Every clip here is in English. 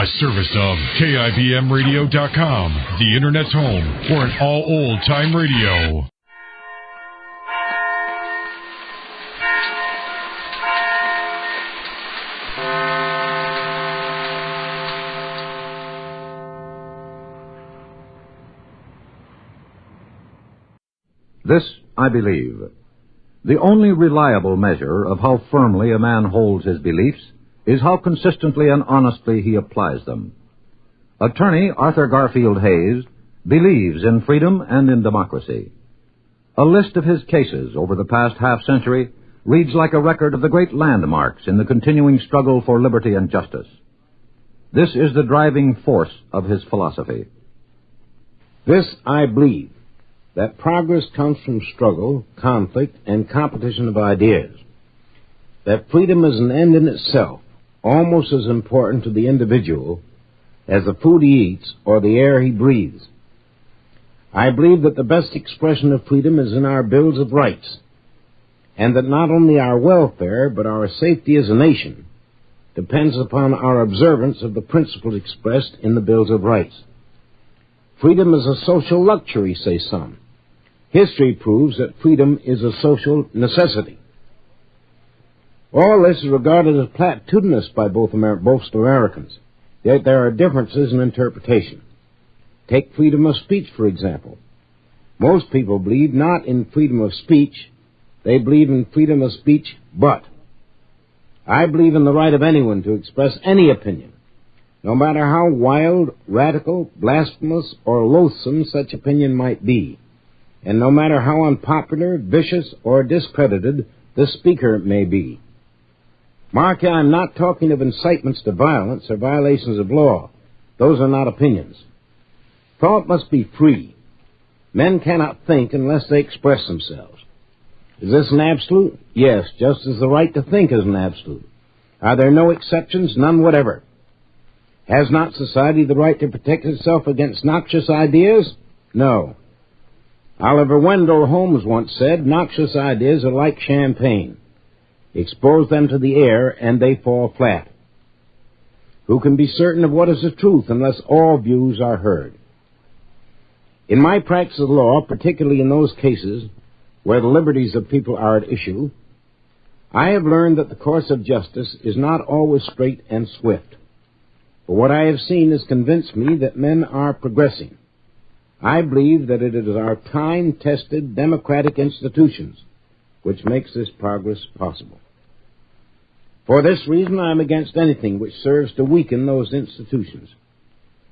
A service of KIBMradio.com, the Internet's home for an all-old-time radio. This I believe. The only reliable measure of how firmly a man holds his beliefs is how consistently and honestly he applies them. Attorney Arthur Garfield Hayes believes in freedom and in democracy. A list of his cases over the past half-century reads like a record of the great landmarks in the continuing struggle for liberty and justice. This is the driving force of his philosophy. This I believe, that progress comes from struggle, conflict, and competition of ideas. That freedom is an end in itself, almost as important to the individual as the food he eats or the air he breathes. I believe that the best expression of freedom is in our Bills of Rights, and that not only our welfare, but our safety as a nation depends upon our observance of the principles expressed in the Bills of Rights. Freedom is a social luxury, say some. History proves that freedom is a social necessity. All this is regarded as platitudinous by most Americans, yet there are differences in interpretation. Take freedom of speech, for example. Most people believe not in freedom of speech, they believe in freedom of speech, but. I believe in the right of anyone to express any opinion, no matter how wild, radical, blasphemous, or loathsome such opinion might be, and no matter how unpopular, vicious, or discredited the speaker may be. Mark, I'm not talking of incitements to violence or violations of law. Those are not opinions. Thought must be free. Men cannot think unless they express themselves. Is this an absolute? Yes, just as the right to think is an absolute. Are there no exceptions? None whatever. Has not society the right to protect itself against noxious ideas? No. Oliver Wendell Holmes once said, noxious ideas are like champagne. Expose them to the air and they fall flat. Who can be certain of what is the truth unless all views are heard? In my practice of law, particularly in those cases where the liberties of people are at issue, I have learned that the course of justice is not always straight and swift. But what I have seen has convinced me that men are progressing. I believe that it is our time-tested democratic institutions which makes this progress possible. For this reason, I am against anything which serves to weaken those institutions.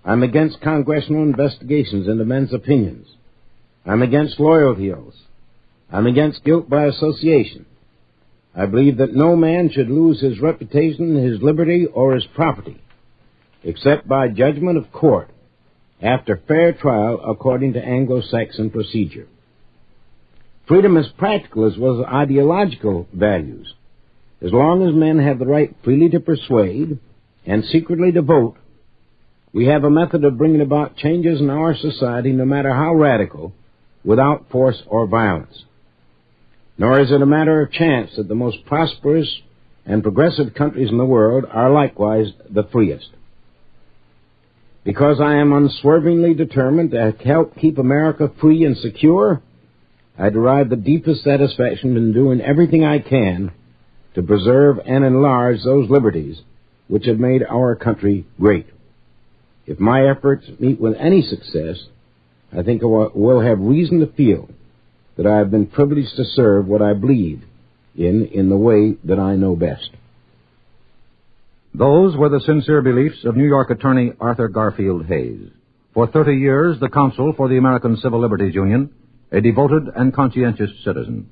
I'm against congressional investigations into men's opinions. I'm against loyalty oaths. I'm against guilt by association. I believe that no man should lose his reputation, his liberty, or his property, except by judgment of court, after fair trial according to Anglo-Saxon procedure. Freedom is practical as well as ideological values. As long as men have the right freely to persuade and secretly to vote, we have a method of bringing about changes in our society, no matter how radical, without force or violence. Nor is it a matter of chance that the most prosperous and progressive countries in the world are likewise the freest. Because I am unswervingly determined to help keep America free and secure, I derive the deepest satisfaction in doing everything I can to preserve and enlarge those liberties which have made our country great. If my efforts meet with any success, I think I will have reason to feel that I have been privileged to serve what I believe in the way that I know best. Those were the sincere beliefs of New York attorney Arthur Garfield Hayes. For 30 years, the counsel for the American Civil Liberties Union, a devoted and conscientious citizen.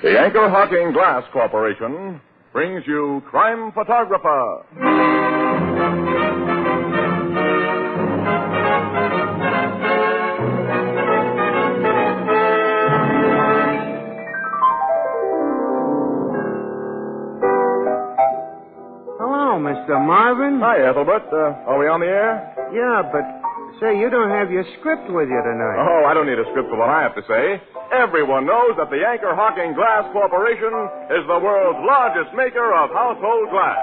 The Anchor Hocking Glass Corporation brings you Crime Photographer. Hello, Mr. Marvin. Hi, Ethelbert. Are we on the air? Yeah, but, say, you don't have your script with you tonight. Oh, I don't need a script for what I have to say. Everyone knows that the Anchor Hocking Glass Corporation is the world's largest maker of household glass.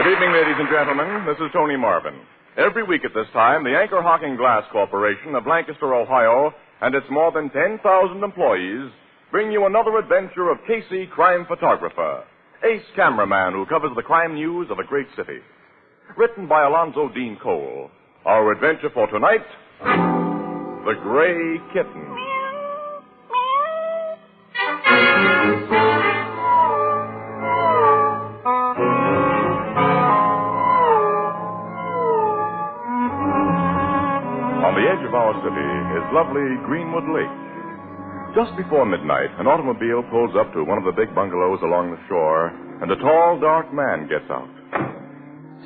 Good evening, ladies and gentlemen. This is Tony Marvin. Every week at this time, the Anchor Hocking Glass Corporation of Lancaster, Ohio, and its more than 10,000 employees bring you another adventure of Casey, crime photographer, ace cameraman who covers the crime news of a great city. Written by Alonzo Dean Cole. Our adventure for tonight, The Gray Kitten. On the edge of our city is lovely Greenwood Lake. Just before midnight, an automobile pulls up to one of the big bungalows along the shore, and a tall, dark man gets out.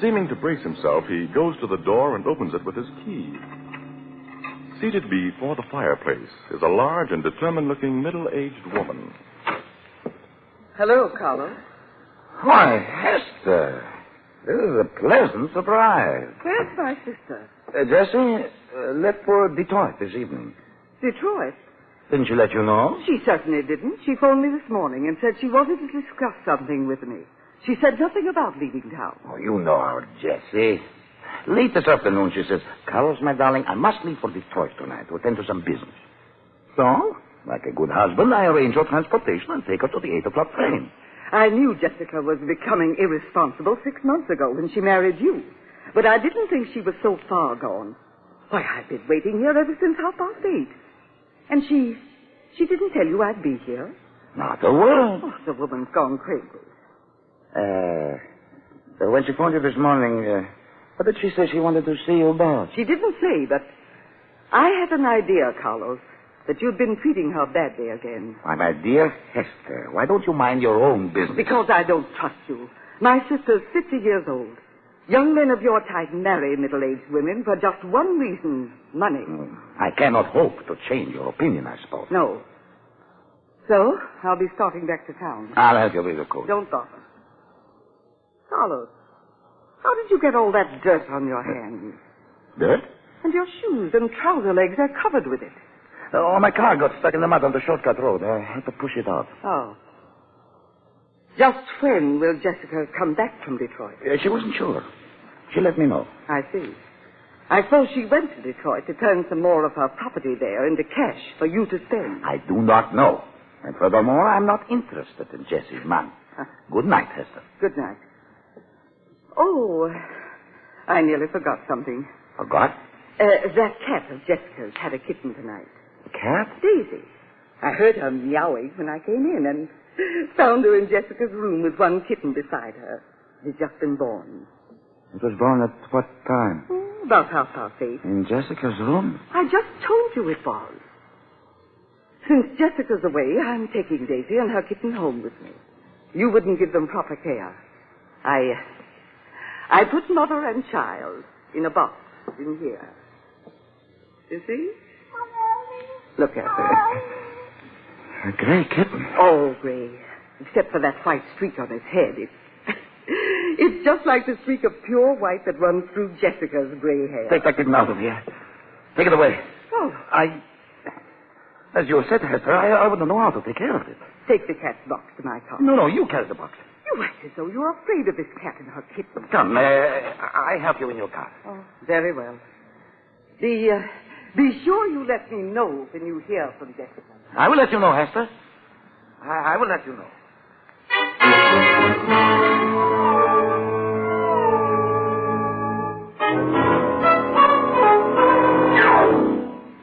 Seeming to brace himself, he goes to the door and opens it with his key. Seated before the fireplace is a large and determined-looking middle-aged woman. Hello, Carlos. Why, Hester, this is a pleasant surprise. Where's my sister? Jessie left for Detroit this evening. Detroit? Didn't she let you know? She certainly didn't. She phoned me this morning and said she wanted to discuss something with me. She said nothing about leaving town. Oh, you know our Jessie. Late this afternoon, she says, Carlos, my darling, I must leave for Detroit tonight to attend to some business. So, like a good husband, I arrange her transportation and take her to the 8 o'clock train. I knew Jessica was becoming irresponsible 6 months ago when she married you. But I didn't think she was so far gone. Why, I've been waiting here ever since 8:30. And she didn't tell you I'd be here? Not a word. Oh, the woman's gone crazy. When she phoned you this morning, what did she say she wanted to see you about? She didn't say, but I had an idea, Carlos, that you'd been treating her badly again. Why, my dear Hester, why don't you mind your own business? Because I don't trust you. My sister's 50 years old. Young men of your type marry middle-aged women for just one reason, money. I cannot hope to change your opinion, I suppose. No. So, I'll be starting back to town. I'll help you with the coat. Don't bother. Carlos, how did you get all that dirt on your hands? Dirt? And your shoes and trouser legs are covered with it. Oh, my car got stuck in the mud on the shortcut road. I had to push it out. Oh. Just when will Jessica come back from Detroit? She wasn't sure. She let me know. I see. I suppose she went to Detroit to turn some more of her property there into cash for you to spend. I do not know. And furthermore, I'm not interested in Jessie's money. Good night, Hester. Good night. Oh, I nearly forgot something. Forgot? That cat of Jessica's had a kitten tonight. A cat? Daisy. I heard her meowing when I came in and found her in Jessica's room with one kitten beside her. She's just been born. It was born at what time? About 8:30. In Jessica's room? I just told you it was. Since Jessica's away, I'm taking Daisy and her kitten home with me. You wouldn't give them proper care. I put mother and child in a box in here. You see? Look at her. A gray kitten. Oh, gray. Except for that white streak on his head. It's just like the streak of pure white that runs through Jessica's gray hair. Take that kitten out of here. Take it away. Oh. As you said, Hester, I wouldn't know how to take care of it. Take the cat's box to my car. No, you carry the box. You act as though you're afraid of this cat and her kitten. Come, I help you in your car. Oh, very well. Be sure you let me know when you hear from Jessica. I will let you know, Hester. I will let you know.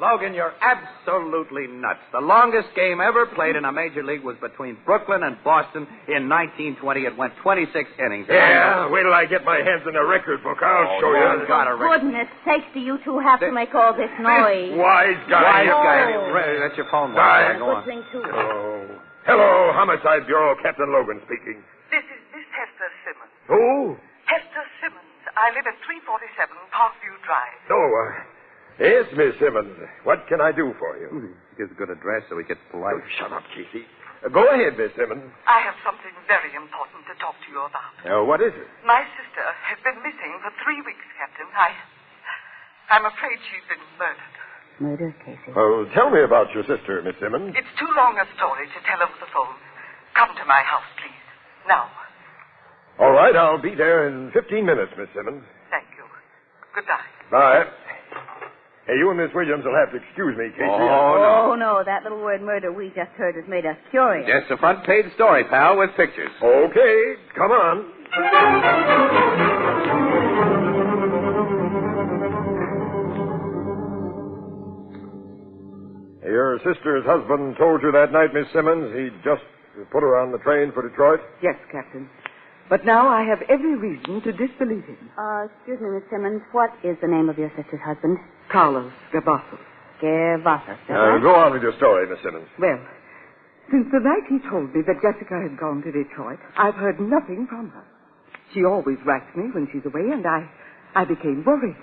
Logan, you're absolutely nuts. The longest game ever played in a major league was between Brooklyn and Boston in 1920. It went 26 innings. Yeah, wait till I get my hands on the record book. I'll show you. Got a record. Goodness sakes, do you two have to make all this noise? Wise guy. That's your phone. Right. Go on. Good thing, too. Oh. Hello, Homicide Bureau, Captain Logan speaking. This is Miss Hester Simmons. Who? Hester Simmons. I live at 347 Parkview Drive. Yes, Miss Simmons. What can I do for you? Gives a good address so we get polite. Oh, shut up, Casey. Go ahead, Miss Simmons. I have something very important to talk to you about. What is it? My sister has been missing for 3 weeks, Captain. I'm afraid she's been murdered. Murder, Casey. Oh, tell me about your sister, Miss Simmons. It's too long a story to tell over the phone. Come to my house, please. Now. All right, I'll be there in 15 minutes, Miss Simmons. Thank you. Goodbye. Bye. Hey, you and Miss Williams will have to excuse me, Casey. Oh, no. That little word murder we just heard has made us curious. Just a front page story, pal, with pictures. Okay, come on. Your sister's husband told you that night, Miss Simmons, he just put her on the train for Detroit? Yes, Captain. But now I have every reason to disbelieve him. Excuse me, Miss Simmons. What is the name of your sister's husband? Carlos Gervasos. Gervasos. Right? Go on with your story, Miss Simmons. Well, since the night he told me that Jessica had gone to Detroit, I've heard nothing from her. She always writes me when she's away, and I became worried.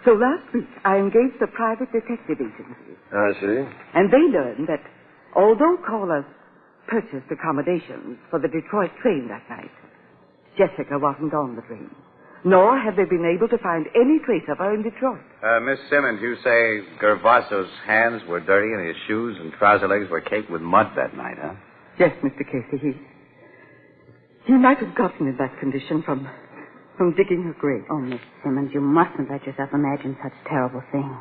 So last week, I engaged a private detective agency. I see. And they learned that although callers purchased accommodations for the Detroit train that night, Jessica wasn't on the train. Nor have they been able to find any trace of her in Detroit. Miss Simmons, you say Gervaso's hands were dirty and his shoes and trouser legs were caked with mud that night, huh? Yes, Mr. Casey, he might have gotten in that condition from digging her grave. Oh, Miss Simmons, you mustn't let yourself imagine such terrible things.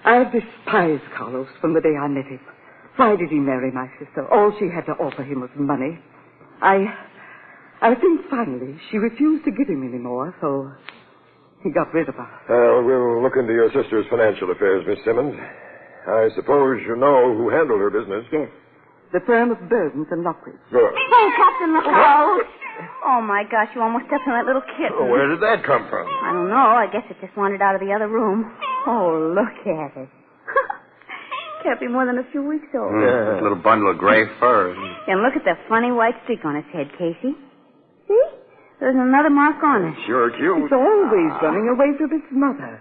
I despised Carlos from the day I met him. Why did he marry my sister? All she had to offer him was money. I think finally she refused to give him any more, so he got rid of her. We'll look into your sister's financial affairs, Miss Simmons. I suppose you know who handled her business. Yes. The firm of Burdens and Lockridge. Good. Oh, Captain, look out! Oh, my gosh, you almost stepped on that little kitten. Oh, where did that come from? I don't know. I guess it just wandered out of the other room. Oh, look at it. Can't be more than a few weeks old. A little bundle of gray fur. And look at the funny white streak on its head, Casey. See? There's another mark on it. Sure cute. It's always running away from its mother.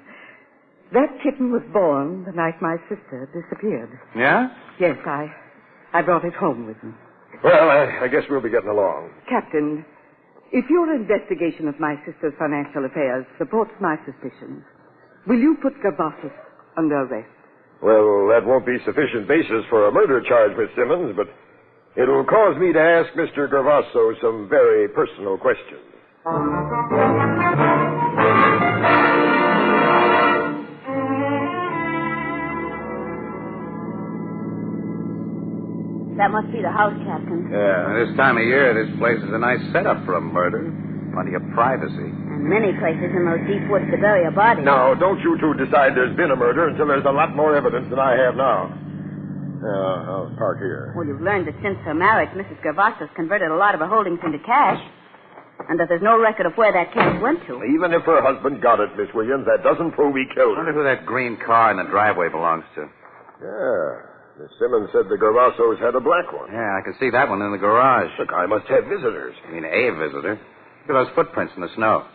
That kitten was born the night my sister disappeared. Yeah? Yes, I brought it home with me. Well, I guess we'll be getting along. Captain, if your investigation of my sister's financial affairs supports my suspicions, will you put Gervasos under arrest? Well, that won't be sufficient basis for a murder charge, Miss Simmons, but it'll cause me to ask Mr. Gervaso some very personal questions. That must be the house, Captain. Yeah. This time of year, this place is a nice setup for a murder. Plenty of privacy. And many places in those deep woods to bury a body. Now, don't you two decide there's been a murder until there's a lot more evidence than I have now. I'll park here. Well, you've learned that since her marriage, Mrs. Gervasos converted a lot of her holdings into cash. And that there's no record of where that cash went to. Even if her husband got it, Miss Williams, that doesn't prove he killed I her. wonder who that green car in the driveway belongs to. Yeah. Miss Simmons said the Gervasos had a black one. Yeah, I can see that one in the garage. The guy must have visitors. I mean, a visitor. Look at those footprints in the snow.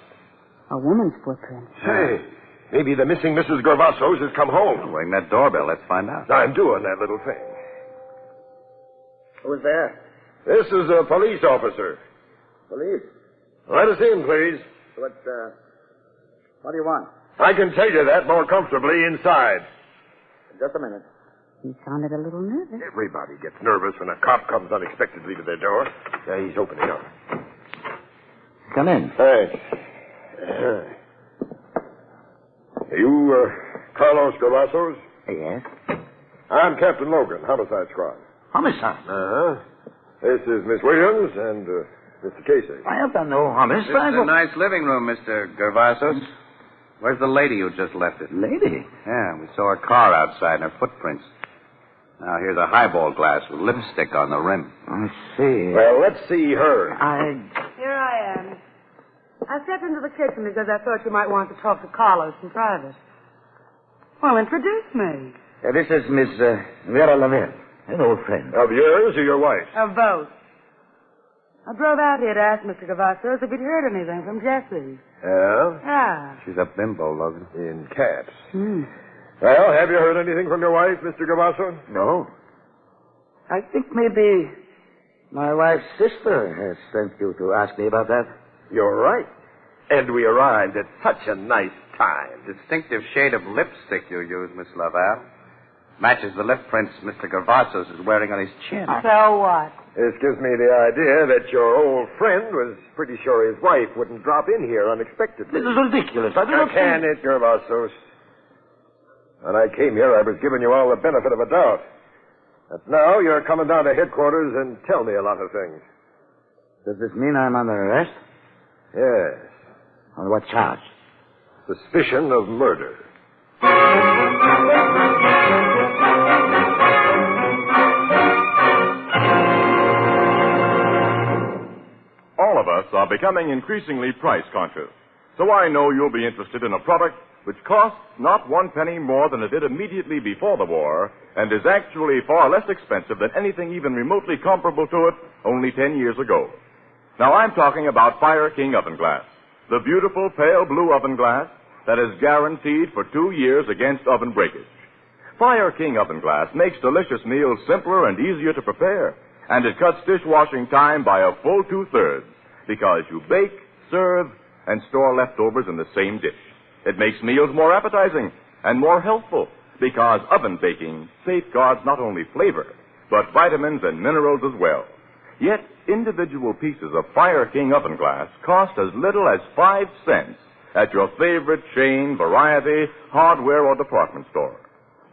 A woman's footprint. Say, maybe the missing Mrs. Gervasos has come home. Ring that doorbell. Let's find out. I'm doing that little thing. Who's there? This is a police officer. Police? Let us in, please. What do you want? I can tell you that more comfortably inside. Just a minute. He sounded a little nervous. Everybody gets nervous when a cop comes unexpectedly to their door. Yeah, he's opening up. Come in. Thanks. You, Carlos Gervasos? Yes. I'm Captain Logan, Homicide Squad. Homicide? Uh-huh. This is Miss Williams and Mr. Casey. I have done no homicide. This is a nice living room, Mr. Gervasos. Where's the lady who just left it? Lady? Yeah, we saw her car outside and her footprints. Now, here's a highball glass with lipstick on the rim. I see. Well, let's see her. Here I am. I stepped into the kitchen because I thought you might want to talk to Carlos in private. Well, introduce me. This is Miss Vera Lavelle, an old friend. Of yours or your wife's? Of both. I drove out here to ask Mr. Gervasos if he'd heard anything from Jessie. Yeah? Yeah. She's a bimbo, Logan. In caps. Well, have you heard anything from your wife, Mr. Gervaso? No. I think maybe my wife's sister has sent you to ask me about that. You're right. And we arrived at such a nice time. Distinctive shade of lipstick you use, Miss Lavelle. Matches the lip prints Mr. Gervasos is wearing on his chin. So what? This gives me the idea that your old friend was pretty sure his wife wouldn't drop in here unexpectedly. This is ridiculous. I do Now, not can it, Gervasos? When I came here, I was giving you all the benefit of a doubt. But now you're coming down to headquarters and tell me a lot of things. Does this mean I'm under arrest? Yes. On what charge? Suspicion of murder. All of us are becoming increasingly price conscious. So I know you'll be interested in a product which costs not 1 penny more than it did immediately before the war and is actually far less expensive than anything even remotely comparable to it only 10 years ago. Now I'm talking about Fire King oven glass, the beautiful pale blue oven glass that is guaranteed for 2 years against oven breakage. Fire King oven glass makes delicious meals simpler and easier to prepare, and it cuts dishwashing time by a full 2/3 because you bake, serve, and store leftovers in the same dish. It makes meals more appetizing and more healthful because oven baking safeguards not only flavor, but vitamins and minerals as well. Yet, individual pieces of Fire King oven glass cost as little as 5 cents at your favorite chain, variety, hardware, or department store.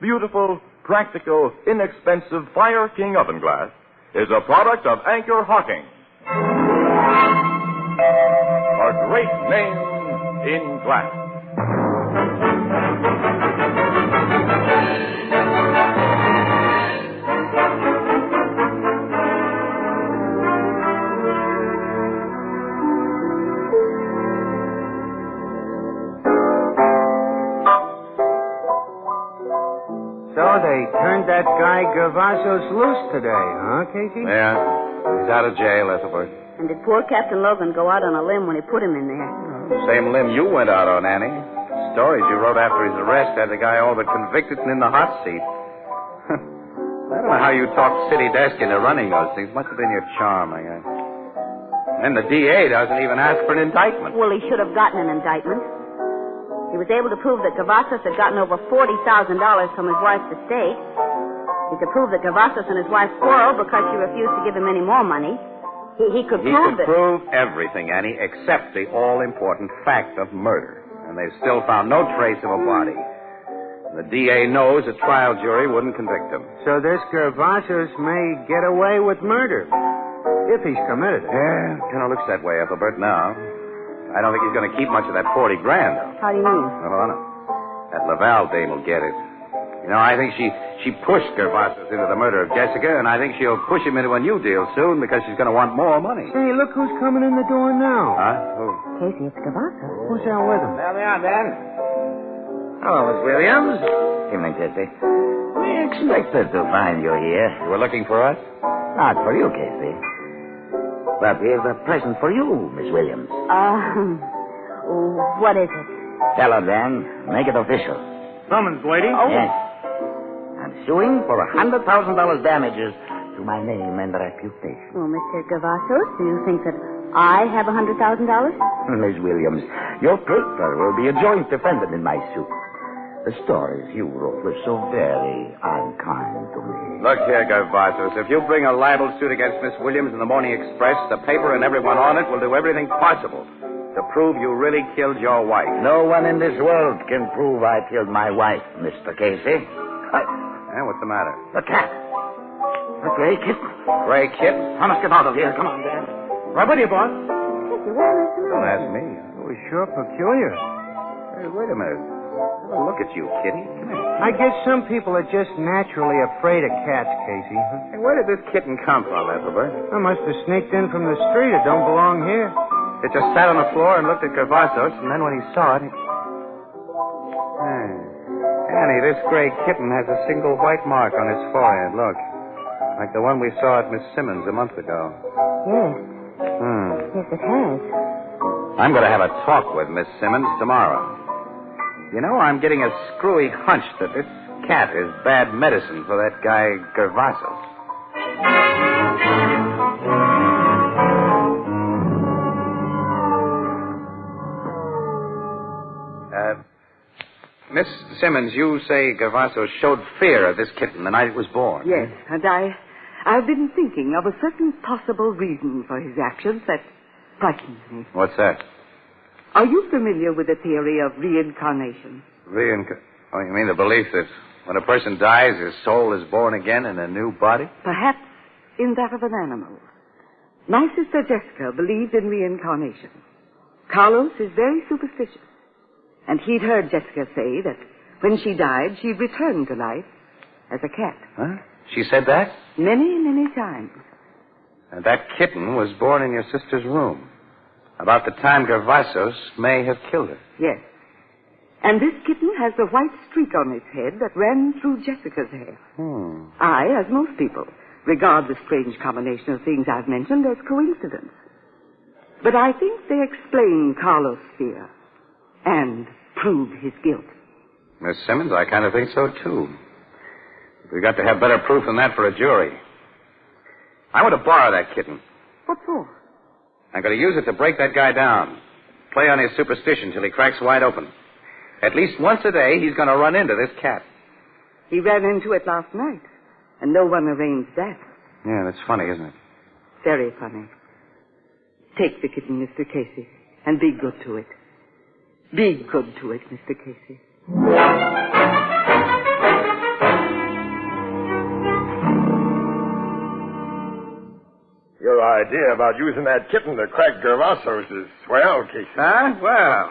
Beautiful, practical, inexpensive Fire King oven glass is a product of Anchor Hocking. A great name in glass. So they turned that guy Gervasos loose today, huh, Casey? Yeah. He's out of jail, Ethelbert. And did poor Captain Logan go out on a limb when he put him in there? Same limb you went out on, Annie. Stories you wrote after his arrest had the guy all but convicted and in the hot seat. I don't know how you talked city desk into running those things. Must have been your charm, I guess. And the DA doesn't even ask for an indictment. Well, he should have gotten an indictment. He was able to prove that Gervasos had gotten over $40,000 from his wife's estate. He could prove that Gervasos and his wife quarreled because she refused to give him any more money. He could prove that... He could prove everything, Annie, except the all-important fact of murder. And they've still found no trace of a body. The DA knows a trial jury wouldn't convict him. So this Gervasos may get away with murder, if he's committed it. Yeah, kind of looks that way, Ethelbert, now. I don't think he's going to keep much of that $40,000, though. How do you mean? Well, I don't know. That Laval dame will get it. You know, I think she pushed Gervasos into the murder of Jessica, and I think she'll push him into a new deal soon because she's going to want more money. Hey, look who's coming in the door now. Huh? Who? Casey, it's Gervasos. Who's out with him? There they are, Dan. Hello, Miss Williams. Evening, Casey. We expected to find you here. You were looking for us? Not for you, Casey. But we have a present for you, Miss Williams. What is it? Tell her, Dan. Make it official. Someone's waiting. Oh. Yes. I'm suing for $100,000 damages to my name and reputation. Well, Mr. Gervasos, do you think that I have $100,000? Miss Williams, your paper will be a joint defendant in my suit. The stories you wrote were so very unkind to me. Look here, Gervasos. If you bring a libel suit against Miss Williams in the Morning Express, the paper and everyone on it will do everything possible to prove you really killed your wife. No one in this world can prove I killed my wife, Mr. Casey. What's the matter? The cat. The Gray Kitten. Gray Kitten? I must get out of here. Come on, Dan. Right with you, boss. Casey, what is the Don't matter? ask me. It was sure peculiar. Hey, wait a minute. Have a look at you, Kitty. Come here. I guess some people are just naturally afraid of cats, Casey. Hey, where did this kitten come from, Ethelbert? I must have sneaked in from the street. It don't belong here. It just sat on the floor and looked at Gervasos, and then when he saw it, Annie, this Gray Kitten has a single white mark on its forehead. Look. Like the one we saw at Miss Simmons a month ago. Yes. Yes, it has. I'm going to have a talk with Miss Simmons tomorrow. You know, I'm getting a screwy hunch that this cat is bad medicine for that guy Gervasos. Miss Simmons, you say Gervasos showed fear of this kitten the night it was born. Yes, and I've been thinking of a certain possible reason for his actions that frightens me. What's that? Are you familiar with the theory of reincarnation? Oh, you mean the belief that when a person dies, his soul is born again in a new body? Perhaps in that of an animal. My sister Jessica believed in reincarnation. Carlos is very superstitious. And he'd heard Jessica say that when she died, she'd return to life as a cat. Huh? She said that? Many, many times. And that kitten was born in your sister's room. About the time Gervasos may have killed her. Yes. And this kitten has the white streak on its head that ran through Jessica's hair. I, as most people, regard the strange combination of things I've mentioned as coincidence. But I think they explain Carlos' fear and prove his guilt. Miss Simmons, I kind of think so, too. We've got to have better proof than that for a jury. I want to borrow that kitten. What for? I'm going to use it to break that guy down. Play on his superstition till he cracks wide open. At least once a day, he's going to run into this cat. He ran into it last night, and no one arranged that. Yeah, that's funny, isn't it? Very funny. Take the kitten, Mr. Casey, and be good to it. Be good to it, Mr. Casey. Your idea about using that kitten to crack Gervasos is swell, Casey. Huh? Well,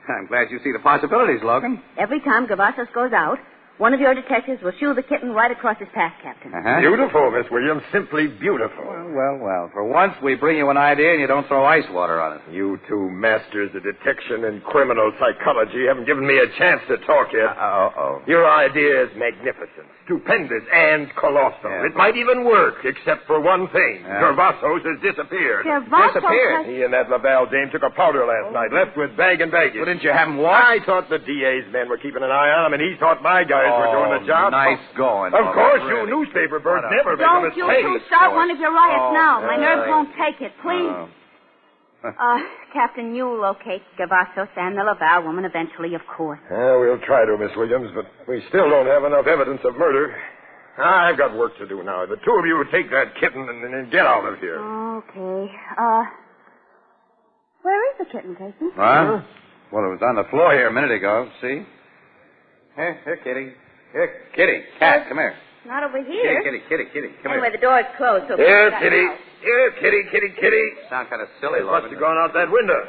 I'm glad you see the possibilities, Logan. Every time Gervasos goes out, one of your detectives will shoo the kitten right across his path, Captain. Beautiful, Miss Williams. Simply beautiful. Well. For once, we bring you an idea and you don't throw ice water on it. You two masters of detection and criminal psychology haven't given me a chance to talk yet. Your idea is magnificent, stupendous, and colossal. Yeah. It might even work, except for one thing. Gervasos has disappeared. Disappeared? He and that Laval dame took a powder last night, left with bag and baggage. Well, didn't you have him walk? I thought the DA's men were keeping an eye on him, and he thought my guys were doing the job. Nice going. Of course, you newspaper birds never make a mistake. Don't you two start one of your riots now. My nerves won't take it, please. Captain, you'll locate Gervasos and the Laval woman eventually, of course. We'll try to, Miss Williams, but we still don't have enough evidence of murder. I've got work to do now. The two of you take that kitten and get out of here. Okay. Where is the kitten, Casey? Huh? Well, it was on the floor here a minute ago. See? Here, Kitty. Here, Kitty. Cat, come here. Not over here. Kitty. Come anyway, the door's closed. So Here, Kitty. Here, Kitty. Sound kind of silly, It must have gone out that window.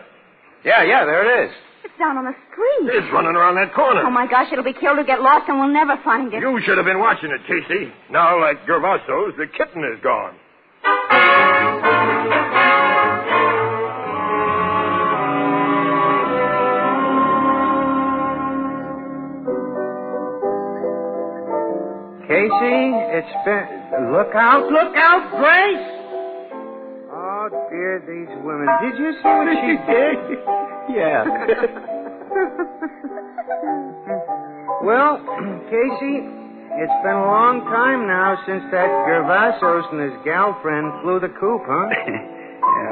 Yeah, there it is. It's down on the street. It's running around that corner. Oh, my gosh, it'll be killed or get lost, and we'll never find it. You should have been watching it, Casey. Now, like Gervasos, the kitten is gone. Casey, it's been... Look out, Grace! Oh, dear, these women. Did you see what she did? Yeah. Well, Casey, it's been a long time now since that Gervasos and his gal friend flew the coop, huh?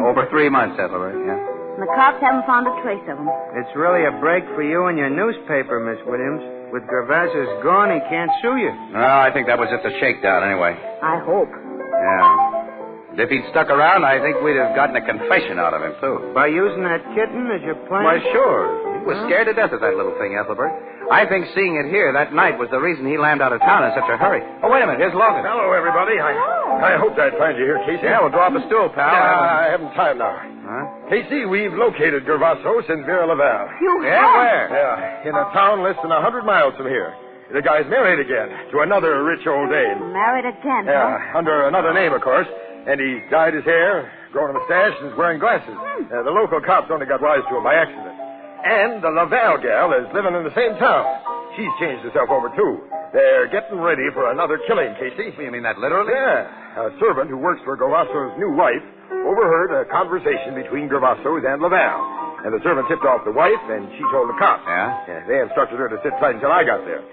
Over 3 months, Ethelbert, And the cops haven't found a trace of him. It's really a break for you and your newspaper, Miss Williams. With Gervasos gone, he can't sue you. No, I think that was just a shakedown anyway. I hope. Yeah. And if he'd stuck around, I think we'd have gotten a confession out of him, too. By using that kitten as your plan? Why, sure. He was scared to death of that little thing, Ethelbert. I think seeing it here that night was the reason he lammed out of town in such a hurry. Oh, wait a minute. Here's Logan. Hello, everybody. I hoped I'd find you here, Casey. Yeah, we'll draw up a stool, pal. I haven't time now. Huh? Casey, we've located Gervasos and Vera Laval. Where? Yeah, in a town less than 100 miles from here. The guy's married again to another rich old dame. Married again, Yeah, under another name, of course. And he's dyed his hair, grown a mustache, and is wearing glasses. The local cops only got wise to him by accident. And the Laval gal is living in the same town. She's changed herself over, too. They're getting ready for another killing, Casey. You mean that literally? Yeah. A servant who works for Gervasos' new wife overheard a conversation between Gervasos and Laval. And the servant tipped off the wife, and she told the cops. Yeah? They instructed her to sit tight until I got there.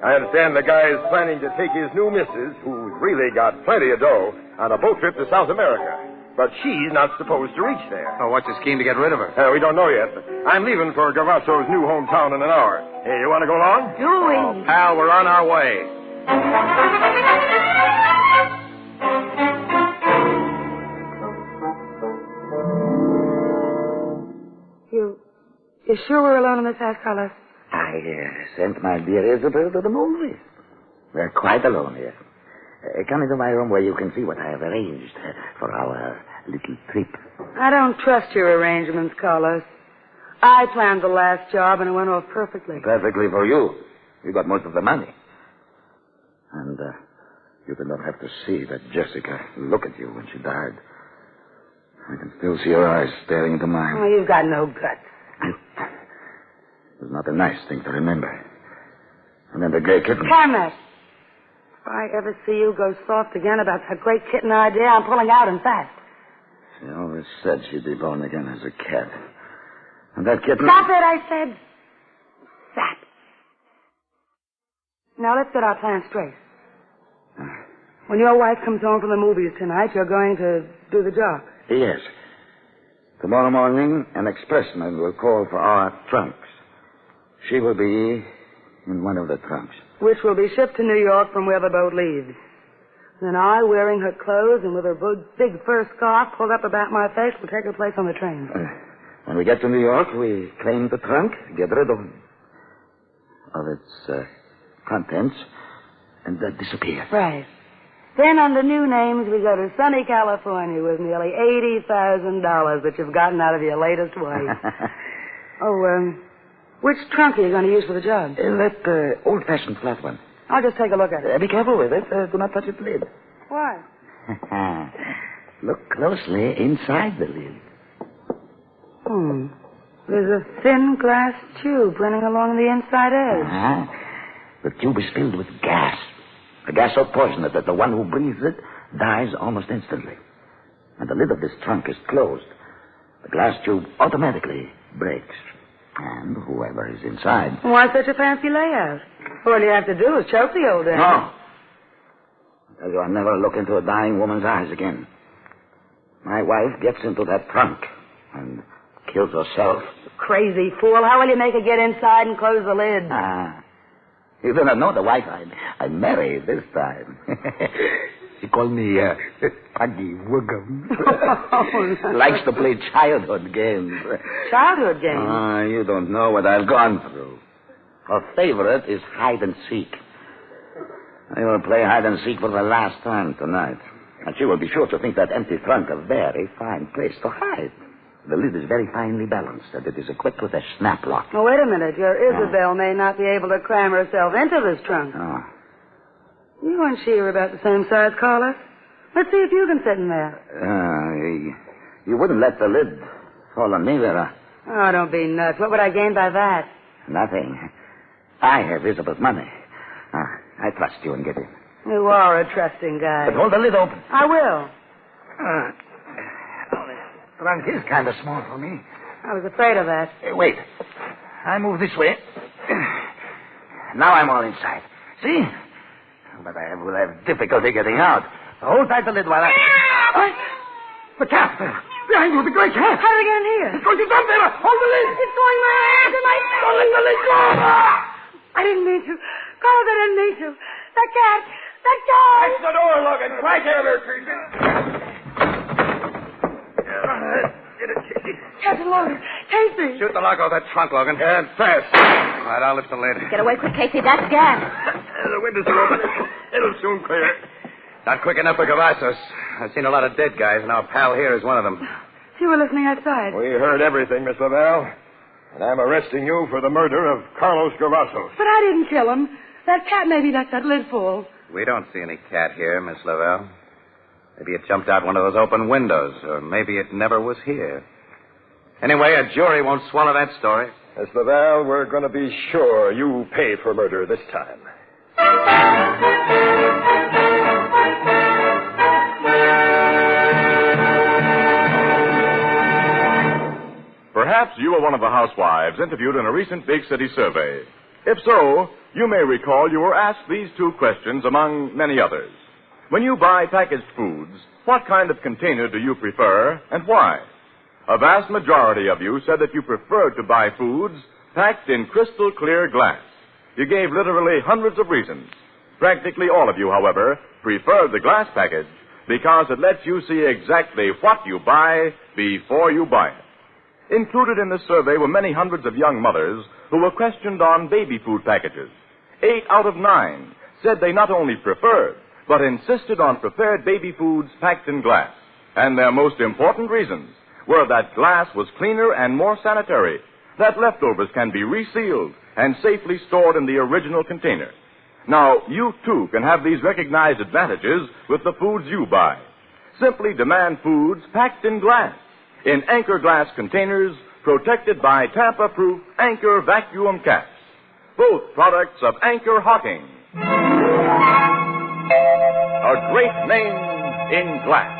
I understand the guy is planning to take his new missus, who's really got plenty of dough, on a boat trip to South America. But she's not supposed to reach there. Oh, what's his scheme to get rid of her? We don't know yet, but I'm leaving for Gervasos' new hometown in an hour. Hey, you want to go along? Do we? Pal, we're on our way. You sure we're alone in this house, Carlos? I sent my dear Isabel to the movies. We're quite alone here. Come into my room where you can see what I have arranged for our little trip. I don't trust your arrangements, Carlos. I planned the last job, and it went off perfectly. Perfectly for you. You got most of the money. And you did not have to see that Jessica look at you when she died. I can still see her eyes staring into mine. Oh, you've got no guts. It was not a nice thing to remember. And then the Gray Kitten. Carlos, if I ever see you go soft again about that Gray Kitten idea, I'm pulling out and fast. She always said she'd be born again as a cat. And that kitten... Stop it, I said. Sat. Now, let's get our plans straight. When your wife comes home from the movies tonight, you're going to do the job. Yes. Tomorrow morning, an expressman will call for our trunks. She will be in one of the trunks. Which will be shipped to New York from where the boat leaves. Then I, wearing her clothes and with her big fur scarf pulled up about my face, will take her place on the train. When we get to New York, we claim the trunk, get rid of its contents, and disappear. Right. Then under new names, we go to sunny California with nearly $80,000 that you've gotten out of your latest wife. Which trunk are you going to use for the job? That old-fashioned flat one. I'll just take a look at it. Be careful with it. Do not touch its lid. Why? Look closely inside the lid. There's a thin glass tube running along the inside edge. The tube is filled with gas. A gas so poisonous that the one who breathes it dies almost instantly. And the lid of this trunk is closed. The glass tube automatically breaks. And whoever is inside... Why such a fancy layout? All you have to do is choke the old end. No. I tell you, I'll never look into a dying woman's eyes again. My wife gets into that trunk and kills herself. Crazy fool. How will you make her get inside and close the lid? You do not know the wife I married this time. She called me Puggy Wiggum. Likes to play childhood games. Childhood games? You don't know what I've gone through. Her favorite is hide and seek. I will play hide and seek for the last time tonight. And she will be sure to think that empty trunk a very fine place to hide. The lid is very finely balanced, and it is equipped with a snap lock. Oh, wait a minute. Your Isabel may not be able to cram herself into this trunk. You and she are about the same size, Carlos. Let's see if you can fit in there. You wouldn't let the lid fall on me, Vera. Oh, don't be nuts. What would I gain by that? Nothing. I have Isabel's money. I trust you and get in. You are a trusting guy. But hold the lid open. I will. The trunk is kind of small for me. I was afraid of that. Wait. I move this way. Now I'm all inside. See? But I will have difficulty getting out. Hold tight the lid while I... What? The cat! Behind you, the great cat! How did it get in here? It's going to jump there! Hold the lid! It's going right into my face! Don't let the lid go! I didn't mean to. Carlos, I didn't mean to. That cat! That cat! That's the door, Logan. Right there, Teresa. Get it, Casey. Captain Logan. Casey. Shoot the lock off that trunk, Logan. Yeah, fast. All right, I'll lift the lid. Get away quick, Casey. That's gas. The windows are open. It'll soon clear. Not quick enough for Cavazos. I've seen a lot of dead guys, and our pal here is one of them. You were listening outside. We heard everything, Miss Lavelle. And I'm arresting you for the murder of Carlos Cavazos. But I didn't kill him. That cat maybe let that lid fall. We don't see any cat here, Miss Lavelle. Maybe it jumped out one of those open windows, or maybe it never was here. Anyway, a jury won't swallow that story. Miss Lavelle, we're going to be sure you pay for murder this time. Perhaps you were one of the housewives interviewed in a recent big city survey. If so, you may recall you were asked these two questions among many others. When you buy packaged foods, what kind of container do you prefer and why? A vast majority of you said that you preferred to buy foods packed in crystal clear glass. You gave literally hundreds of reasons. Practically all of you, however, preferred the glass package because it lets you see exactly what you buy before you buy it. Included in this survey were many hundreds of young mothers who were questioned on baby food packages. 8 out of 9 said they not only preferred, but insisted on prepared baby foods packed in glass. And their most important reasons were that glass was cleaner and more sanitary, that leftovers can be resealed and safely stored in the original container. Now, you too can have these recognized advantages with the foods you buy. Simply demand foods packed in glass, in Anchor glass containers protected by tamper-proof Anchor vacuum caps. Both products of Anchor Hocking. A great name in glass.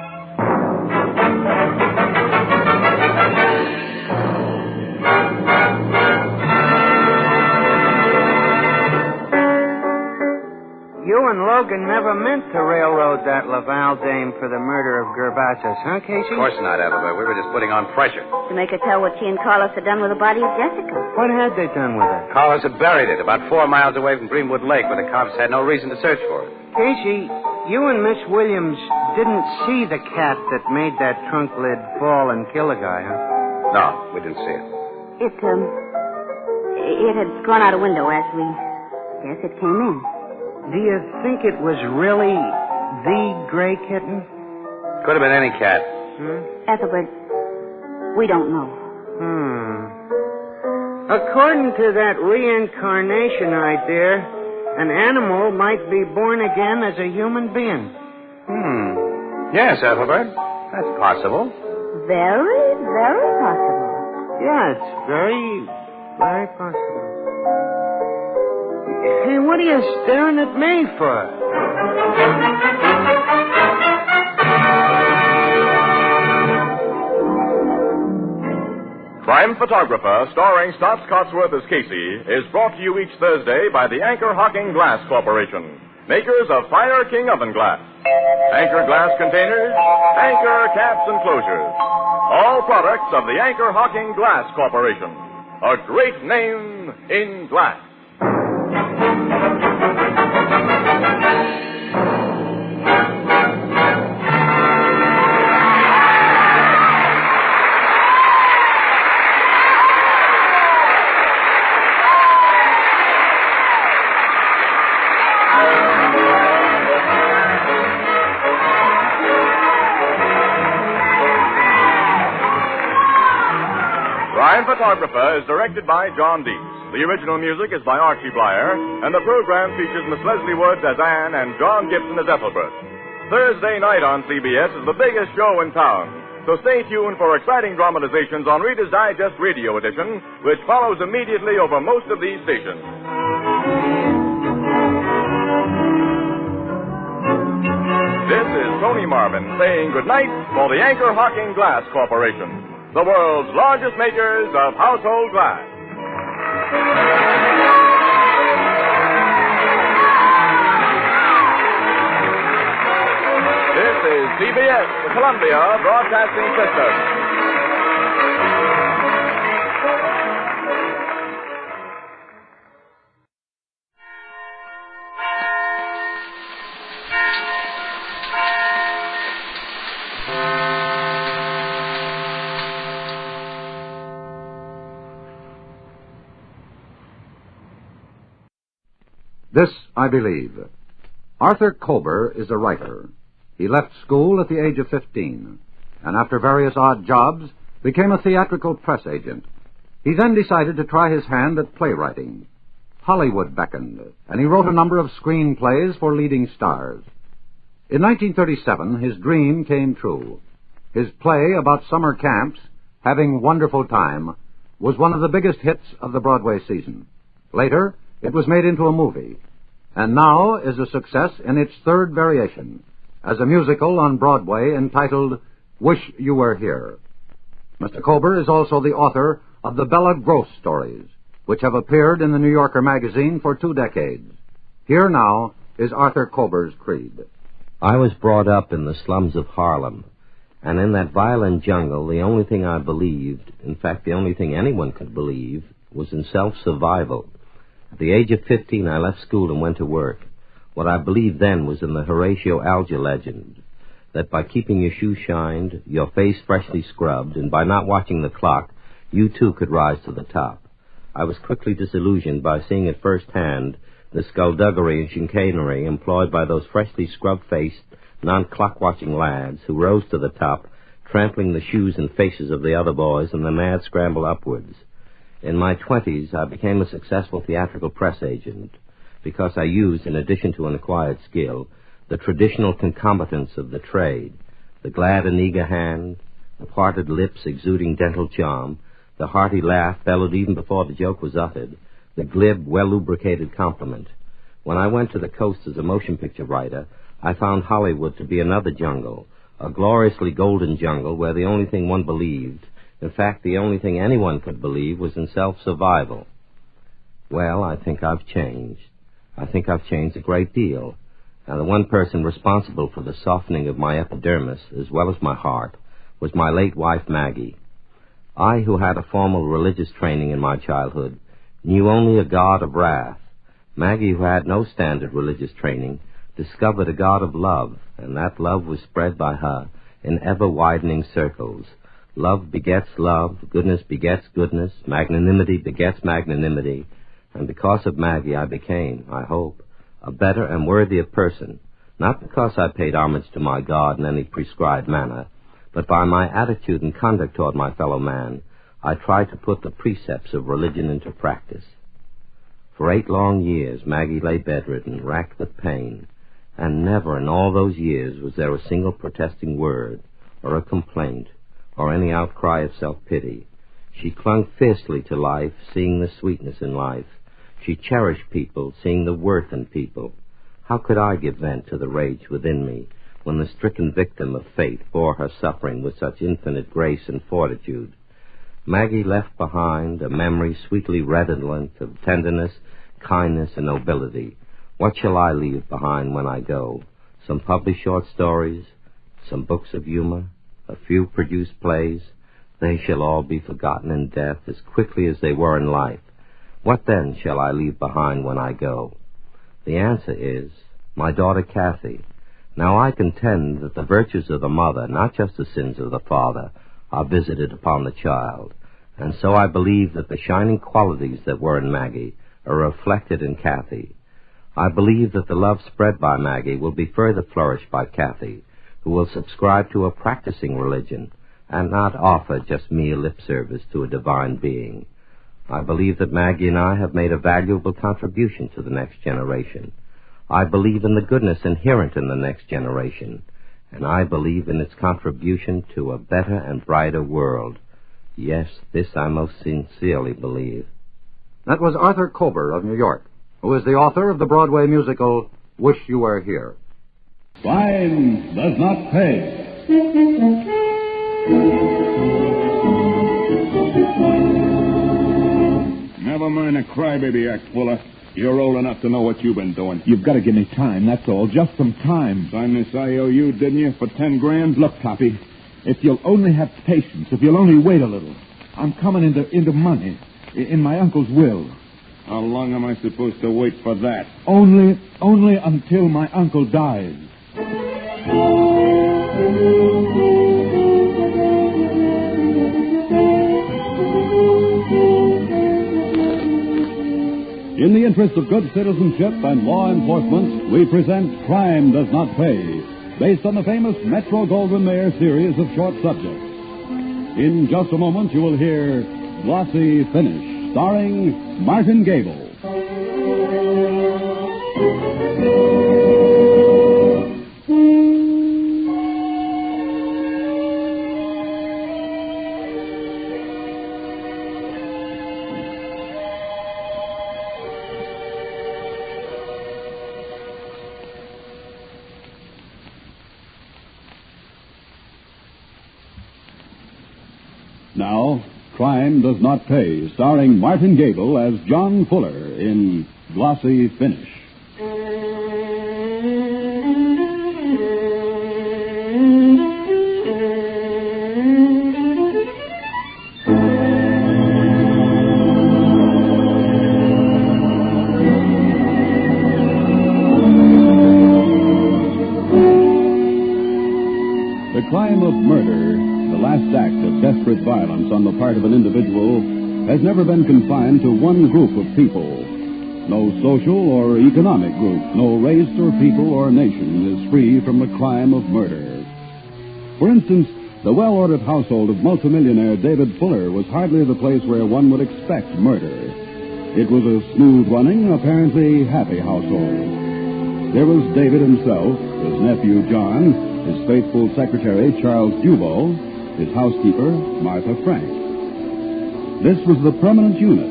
You and Logan never meant to railroad that Laval dame for the murder of Gervasos, huh, Casey? Of course not, Ethelbert. We were just putting on pressure. To make her tell what she and Carlos had done with the body of Jessica. What had they done with her? Carlos had buried it about 4 miles away from Greenwood Lake, where the cops had no reason to search for it. Casey, you and Miss Williams didn't see the cat that made that trunk lid fall and kill the guy, huh? No, we didn't see it. It had gone out a window as we... Yes, it came in. Do you think it was really the Gray Kitten? Could have been any cat. Ethelbert, we don't know. According to that reincarnation idea, an animal might be born again as a human being. Yes, Ethelbert. That's possible. Very, very possible. Yeah, it's very, very possible. Hey, what are you staring at me for? Crime Photographer, starring Stotts Cotsworth as Casey, is brought to you each Thursday by the Anchor Hocking Glass Corporation, makers of Fire King Oven Glass. Anchor glass containers, Anchor caps and closures. All products of the Anchor Hocking Glass Corporation. A great name in glass. Crime Photographer is directed by John Deese. The original music is by Archie Blyer, and the program features Miss Leslie Woods as Anne and John Gibson as Ethelbert. Thursday night on CBS is the biggest show in town, so stay tuned for exciting dramatizations on Reader's Digest Radio Edition, which follows immediately over most of these stations. This is Tony Marvin saying goodnight for the Anchor Hocking Glass Corporation, the world's largest makers of household glass. This is CBS, the Columbia Broadcasting System. This I believe. Arthur Kober is a writer. He left school at the age of 15, and after various odd jobs, became a theatrical press agent. He then decided to try his hand at playwriting. Hollywood beckoned, and he wrote a number of screenplays for leading stars. In 1937, his dream came true. His play about summer camps, Having Wonderful Time, was one of the biggest hits of the Broadway season. Later, it was made into a movie, and now is a success in its third variation, as a musical on Broadway entitled Wish You Were Here. Mr. Kober is also the author of the Bella Gross stories, which have appeared in the New Yorker magazine for 2 decades. Here now is Arthur Kober's creed. I was brought up in the slums of Harlem, and in that violent jungle, the only thing I believed, in fact, the only thing anyone could believe, was in self-survival. At the age of 15, I left school and went to work. What I believed then was in the Horatio Alger legend, that by keeping your shoes shined, your face freshly scrubbed, and by not watching the clock, you too could rise to the top. I was quickly disillusioned by seeing at first hand the skullduggery and chicanery employed by those freshly scrub-faced, non-clock-watching lads who rose to the top, trampling the shoes and faces of the other boys in the mad scramble upwards. In my 20s, I became a successful theatrical press agent because I used, in addition to an acquired skill, the traditional concomitants of the trade, the glad and eager hand, the parted lips exuding dental charm, the hearty laugh bellowed even before the joke was uttered, the glib, well-lubricated compliment. When I went to the coast as a motion picture writer, I found Hollywood to be another jungle, a gloriously golden jungle where the only thing one believed, in fact, the only thing anyone could believe, was in self-survival. Well, I think I've changed. I think I've changed a great deal. Now, the one person responsible for the softening of my epidermis, as well as my heart, was my late wife, Maggie. I, who had a formal religious training in my childhood, knew only a God of wrath. Maggie, who had no standard religious training, discovered a God of love, and that love was spread by her in ever-widening circles. Love begets love, goodness begets goodness, magnanimity begets magnanimity, and because of Maggie I became, I hope, a better and worthier person, not because I paid homage to my God in any prescribed manner, but by my attitude and conduct toward my fellow man. I tried to put the precepts of religion into practice. For 8 long years, Maggie lay bedridden, racked with pain, and never in all those years was there a single protesting word, or a complaint, or any outcry of self-pity. She clung fiercely to life, seeing the sweetness in life. She cherished people, seeing the worth in people. How could I give vent to the rage within me when the stricken victim of fate bore her suffering with such infinite grace and fortitude? Maggie left behind a memory sweetly redolent of tenderness, kindness, and nobility. What shall I leave behind when I go? Some published short stories, some books of humor, a few produced plays. They shall all be forgotten in death as quickly as they were in life. What then shall I leave behind when I go? The answer is, my daughter Kathy. Now I contend that the virtues of the mother, not just the sins of the father, are visited upon the child. And so I believe that the shining qualities that were in Maggie are reflected in Kathy. I believe that the love spread by Maggie will be further flourished by Kathy, who will subscribe to a practicing religion and not offer just mere lip service to a divine being. I believe that Maggie and I have made a valuable contribution to the next generation. I believe in the goodness inherent in the next generation, and I believe in its contribution to a better and brighter world. Yes, this I most sincerely believe. That was Arthur Kober of New York, who is the author of the Broadway musical Wish You Were Here. Crime does not pay. Never mind a crybaby act, Fuller. You're old enough to know what you've been doing. You've got to give me time, that's all. Just some time. Signed this IOU, didn't you, for 10 grand? Look, Toppy, if you'll only have patience, if you'll only wait a little. I'm coming into money, in my uncle's will. How long am I supposed to wait for that? Only until my uncle dies. In the interest of good citizenship and law enforcement, we present Crime Does Not Pay, based on the famous Metro-Goldwyn-Mayer series of short subjects. In just a moment, you will hear Glossy Finish, starring Martin Gable. Now, Crime Does Not Pay, starring Martin Gable as John Fuller in Glossy Finish. The crime of murder, the last act of desperate violence on on the part of an individual has never been confined to one group of people. No social or economic group, no race or people or nation is free from the crime of murder. For instance, the well-ordered household of multimillionaire David Fuller was hardly the place where one would expect murder. It was a smooth-running, apparently happy household. There was David himself, his nephew John, his faithful secretary Charles Dubo, his housekeeper Martha Frank. This was the permanent unit,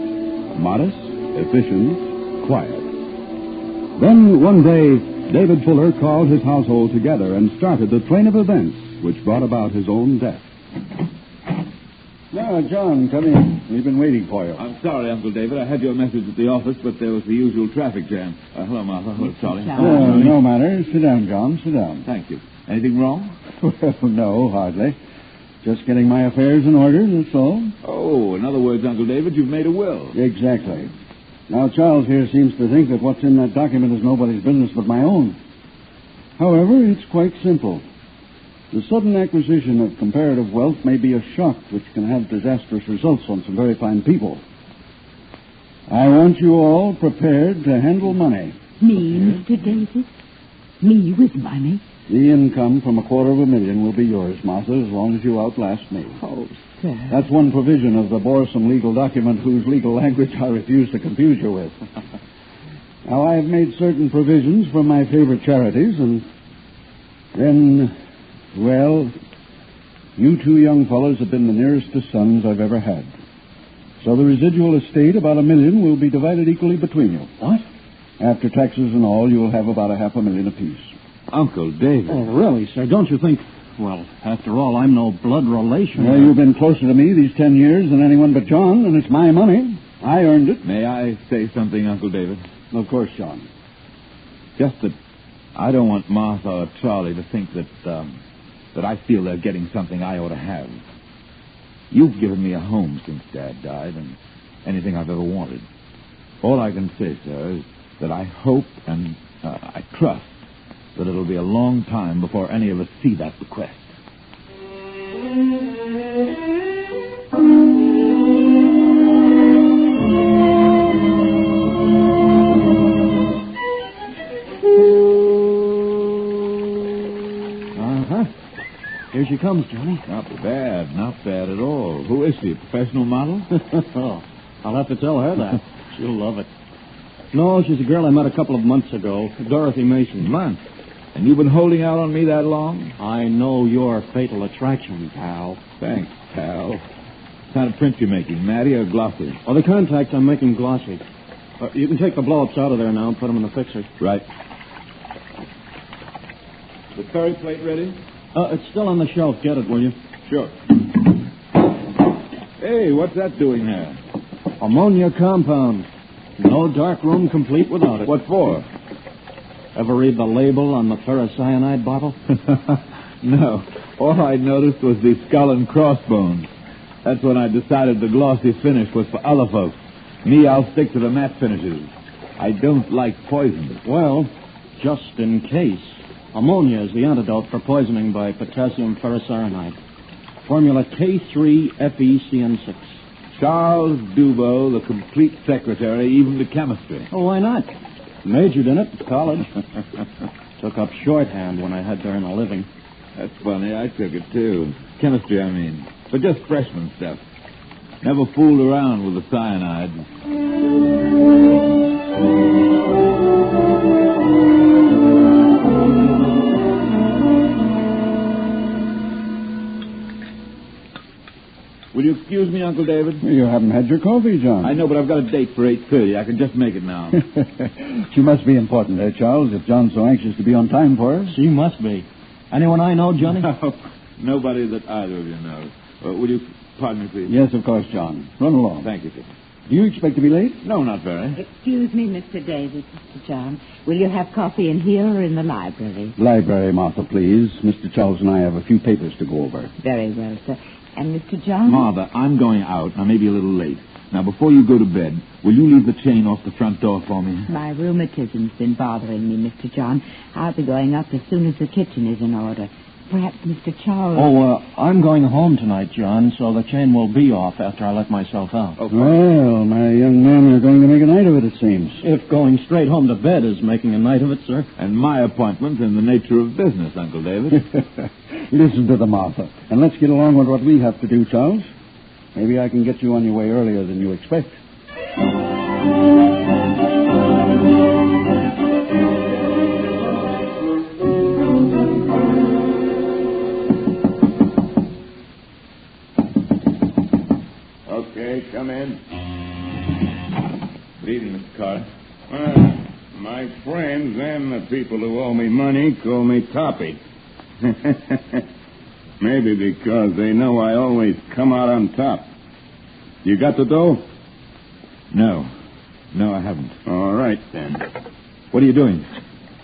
modest, efficient, quiet. Then one day, David Fuller called his household together and started the train of events which brought about his own death. Now, John, come in. We've been waiting for you. I'm sorry, Uncle David. I had your message at the office, but there was the usual traffic jam. Hello, Martha. Hello, Charlie. No matter. Sit down, John. Sit down. Thank you. Anything wrong? Well, no, hardly. Just getting my affairs in order, that's all. Oh, in other words, Uncle David, you've made a will. Exactly. Now, Charles here seems to think that what's in that document is nobody's business but my own. However, it's quite simple. The sudden acquisition of comparative wealth may be a shock which can have disastrous results on some very fine people. I want you all prepared to handle money. Me, Mr. David? Me with money? The income from $250,000 will be yours, Martha, as long as you outlast me. Oh, sir. That's one provision of the boresome legal document whose legal language I refuse to confuse you with. Now, I have made certain provisions for my favorite charities, and then, well, you two young fellows have been the nearest to sons I've ever had. So the residual estate, about $1 million, will be divided equally between you. What? After taxes and all, you'll have about $500,000 apiece. Uncle David. Oh, really, sir? Don't you think... Well, after all, I'm no blood relation. Well, you've been closer to me these 10 years than anyone but John, and it's my money. I earned it. May I say something, Uncle David? Of course, John. Just that I don't want Martha or Charlie to think that I feel they're getting something I ought to have. You've given me a home since Dad died, and anything I've ever wanted. All I can say, sir, is that I hope and I trust that it'll be a long time before any of us see that bequest. Here she comes, Johnny. Not bad at all. Who is she, a professional model? Oh, I'll have to tell her that. She'll love it. No, she's a girl I met a couple of months ago, Dorothy Mason. Months? And you've been holding out on me that long? I know your fatal attraction, pal. Thanks, pal. What kind of print you making, matte or glossy? Oh, the contacts I'm making glossy. You can take the blow-ups out of there now and put them in the fixer. Right. The curry plate ready? It's still on the shelf. Get it, will you? Sure. Hey, what's that doing there? Ammonia compound. No dark room complete without it. What for? Ever read the label on the ferrocyanide bottle? No. All I noticed was the skull and crossbones. That's when I decided the glossy finish was for other folks. Me, I'll stick to the matte finishes. I don't like poison. Well, just in case. Ammonia is the antidote for poisoning by potassium ferrocyanide. Formula K3FeCN6. Charles Dubo, the complete secretary, even to chemistry. Oh, why not? Majored in it at college. Took up shorthand when I had to earn a living. That's funny. I took it, too. Chemistry, I mean. But just freshman stuff. Never fooled around with the cyanide. Will you excuse me, Uncle David? You haven't had your coffee, John. I know, but I've got a date for 8:30. I can just make it now. She must be important, Charles, if John's so anxious to be on time for her. She must be. Anyone I know, Johnny? No, nobody that either of you knows. Will you pardon me, please? Yes, of course, John. Run along. Thank you, sir. Do you expect to be late? No, not very. Excuse me, Mr. David, Mr. John. Will you have coffee in here or in the library? Library, Martha, please. Mr. Charles and I have a few papers to go over. Very well, sir. And Mr. John? Martha, I'm going out. I may be a little late. Now, before you go to bed, will you leave the chain off the front door for me? My rheumatism's been bothering me, Mr. John. I'll be going up as soon as the kitchen is in order. Perhaps Mr. Charles... Oh, I'm going home tonight, John, so the chain will be off after I let myself out. Oh, well, my young man, you're going to make a night of it, it seems. If going straight home to bed is making a night of it, sir. And my appointment's in the nature of business, Uncle David. Listen to the Martha. And let's get along with what we have to do, Charles. Maybe I can get you on your way earlier than you expect. Okay, come in. Good evening, Mr. Carter. My friends and the people who owe me money call me Toppy. Maybe because they know I always come out on top. You got the dough? No, I haven't. All right, then. What are you doing?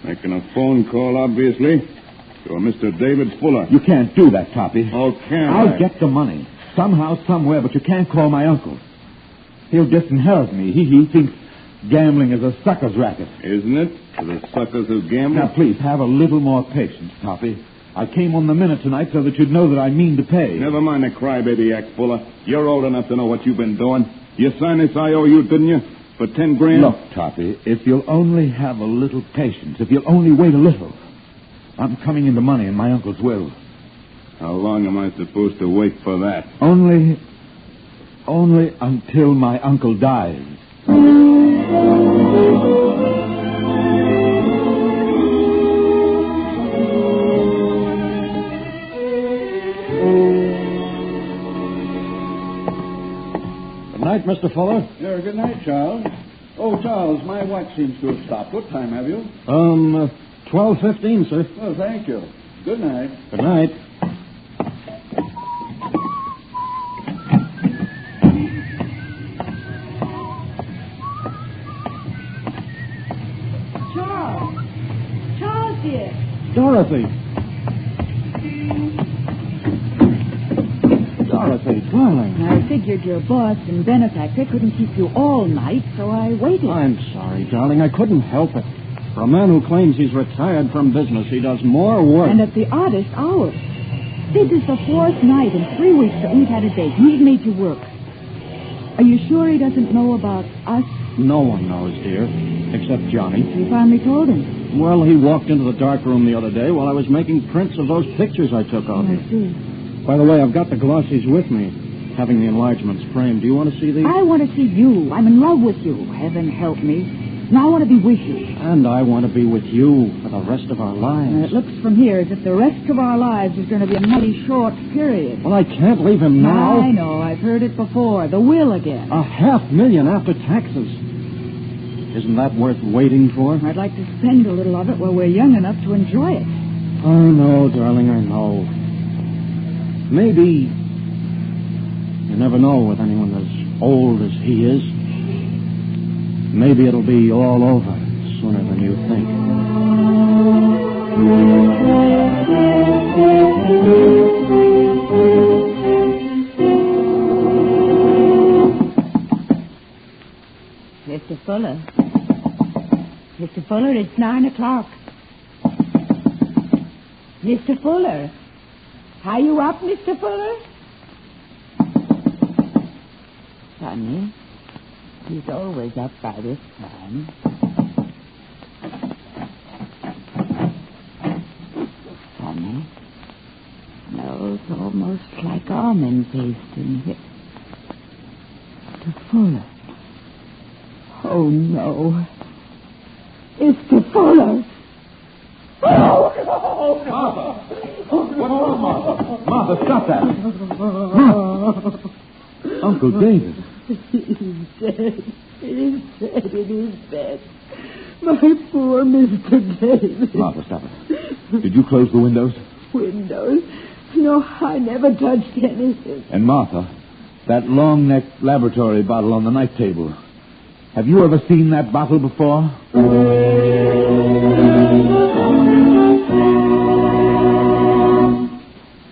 Making a phone call, obviously, to a Mr. David Fuller. You can't do that, Toppy. Oh, can't I'll I? get the money. Somehow, somewhere, but you can't call my uncle. He'll disinherit me. He thinks gambling is a sucker's racket. Isn't it? For the suckers who gamble? Now, please, have a little more patience, Toppy. I came on the minute tonight so that you'd know that I mean to pay. Never mind the crybaby act, Fuller. You're old enough to know what you've been doing. You signed this IOU, didn't you? For 10 grand? Look, Toppy, if you'll only have a little patience, if you'll only wait a little, I'm coming into money in my uncle's will. How long am I supposed to wait for that? Only until my uncle dies. Good night, Mr. Fuller. Yeah, good night, Charles. Oh, Charles, my watch seems to have stopped. What time have you? 12:15, sir. Oh, thank you. Good night. Good night. Charles, dear. Dorothy, darling. I figured your boss and benefactor couldn't keep you all night, so I waited. I'm sorry, darling. I couldn't help it. For a man who claims he's retired from business, he does more work. And at the oddest hours. This is the 4th night in 3 weeks that we've had a date. He's made you work. Are you sure he doesn't know about us? No one knows, dear, except Johnny. You finally told him. Well, he walked into the dark room the other day while I was making prints of those pictures I took of him. I see. By the way, I've got the glossies with me, having the enlargements framed. Do you want to see these? I want to see you. I'm in love with you. Heaven help me. Now I want to be with you. And I want to be with you for the rest of our lives. It looks from here as if the rest of our lives is going to be a mighty short period. Well, I can't leave him now. I know. I've heard it before. The will again. $500,000 after taxes. Isn't that worth waiting for? I'd like to spend a little of it while we're young enough to enjoy it. I know, darling, I know. Maybe... You never know with anyone as old as he is. Maybe it'll be all over sooner than you think. Mr. Fuller. Mr. Fuller, it's 9 o'clock. Mr. Fuller. Are you up, Mr. Fuller? Funny. He's always up by this time. Funny. Smells almost like almond paste in here. Mr. Fuller. Oh, no. Mr. Fuller. Oh, no. Martha! What's wrong, Martha? Martha, stop that. Uncle David. He's dead. He's dead in his bed. My poor Mr. David. Martha, stop it. Did you close the windows? Windows? No, I never touched anything. And Martha, that long-necked laboratory bottle on the night table. Have you ever seen that bottle before?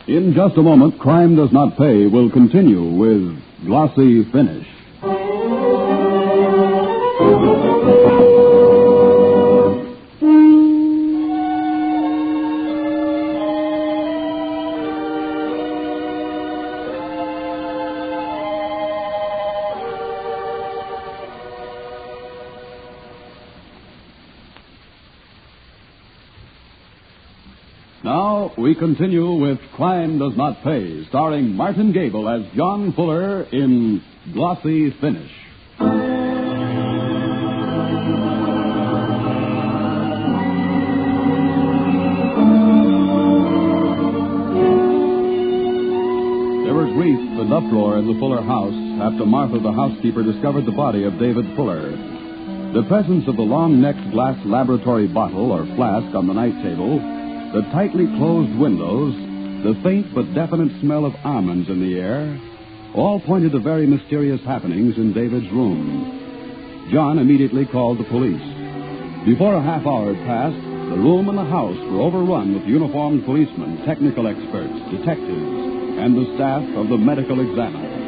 In just a moment, Crime Does Not Pay will continue with Glossy Finish. Now, we continue with Crime Does Not Pay, starring Martin Gable as John Fuller in Glossy Finish. There was grief and uproar in the Fuller house after Martha, the housekeeper, discovered the body of David Fuller. The presence of the long-necked glass laboratory bottle or flask on the night table, the tightly closed windows, the faint but definite smell of almonds in the air, all pointed to very mysterious happenings in David's room. John immediately called the police. Before a half hour had passed, the room and the house were overrun with uniformed policemen, technical experts, detectives, and the staff of the medical examiner.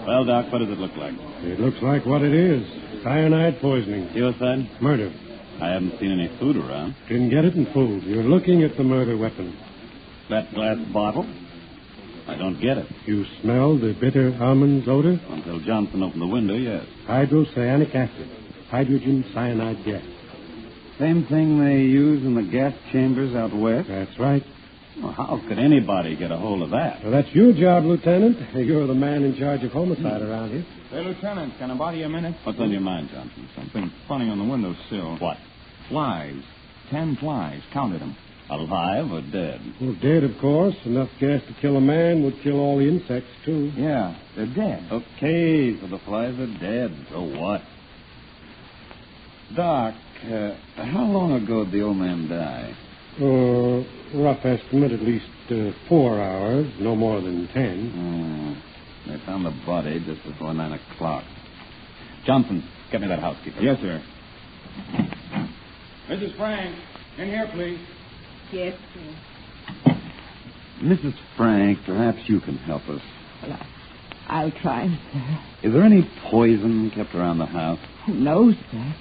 Well, Doc, what does it look like? It looks like what it is. Cyanide poisoning. Suicide? Murder. I haven't seen any food around. Didn't get it in food. You're looking at the murder weapon. That glass bottle? I don't get it. You smell the bitter almonds odor? Until Johnson opened the window, yes. Hydrocyanic acid. Hydrogen cyanide gas. Same thing they use in the gas chambers out west? That's right. Well, how could anybody get a hold of that? Well, that's your job, Lieutenant. You're the man in charge of homicide around here. Hey, Lieutenant, can I bother you a minute? What's on your mind, Johnson? Something funny on the windowsill. What? Flies. 10 flies. Counted them. Alive or dead? Well, dead, of course. Enough gas to kill a man would kill all the insects, too. Yeah, they're dead. Okay, so the flies are dead. So what? Doc, how long ago did the old man die? Rough estimate, at least 4 hours, no more than 10. They found the body just before 9 o'clock. Johnson, get me that housekeeper. Yes, sir. Mrs. Frank, in here, please. Yes, sir. Mrs. Frank, perhaps you can help us. Well, I'll try, sir. Is there any poison kept around the house? No, sir.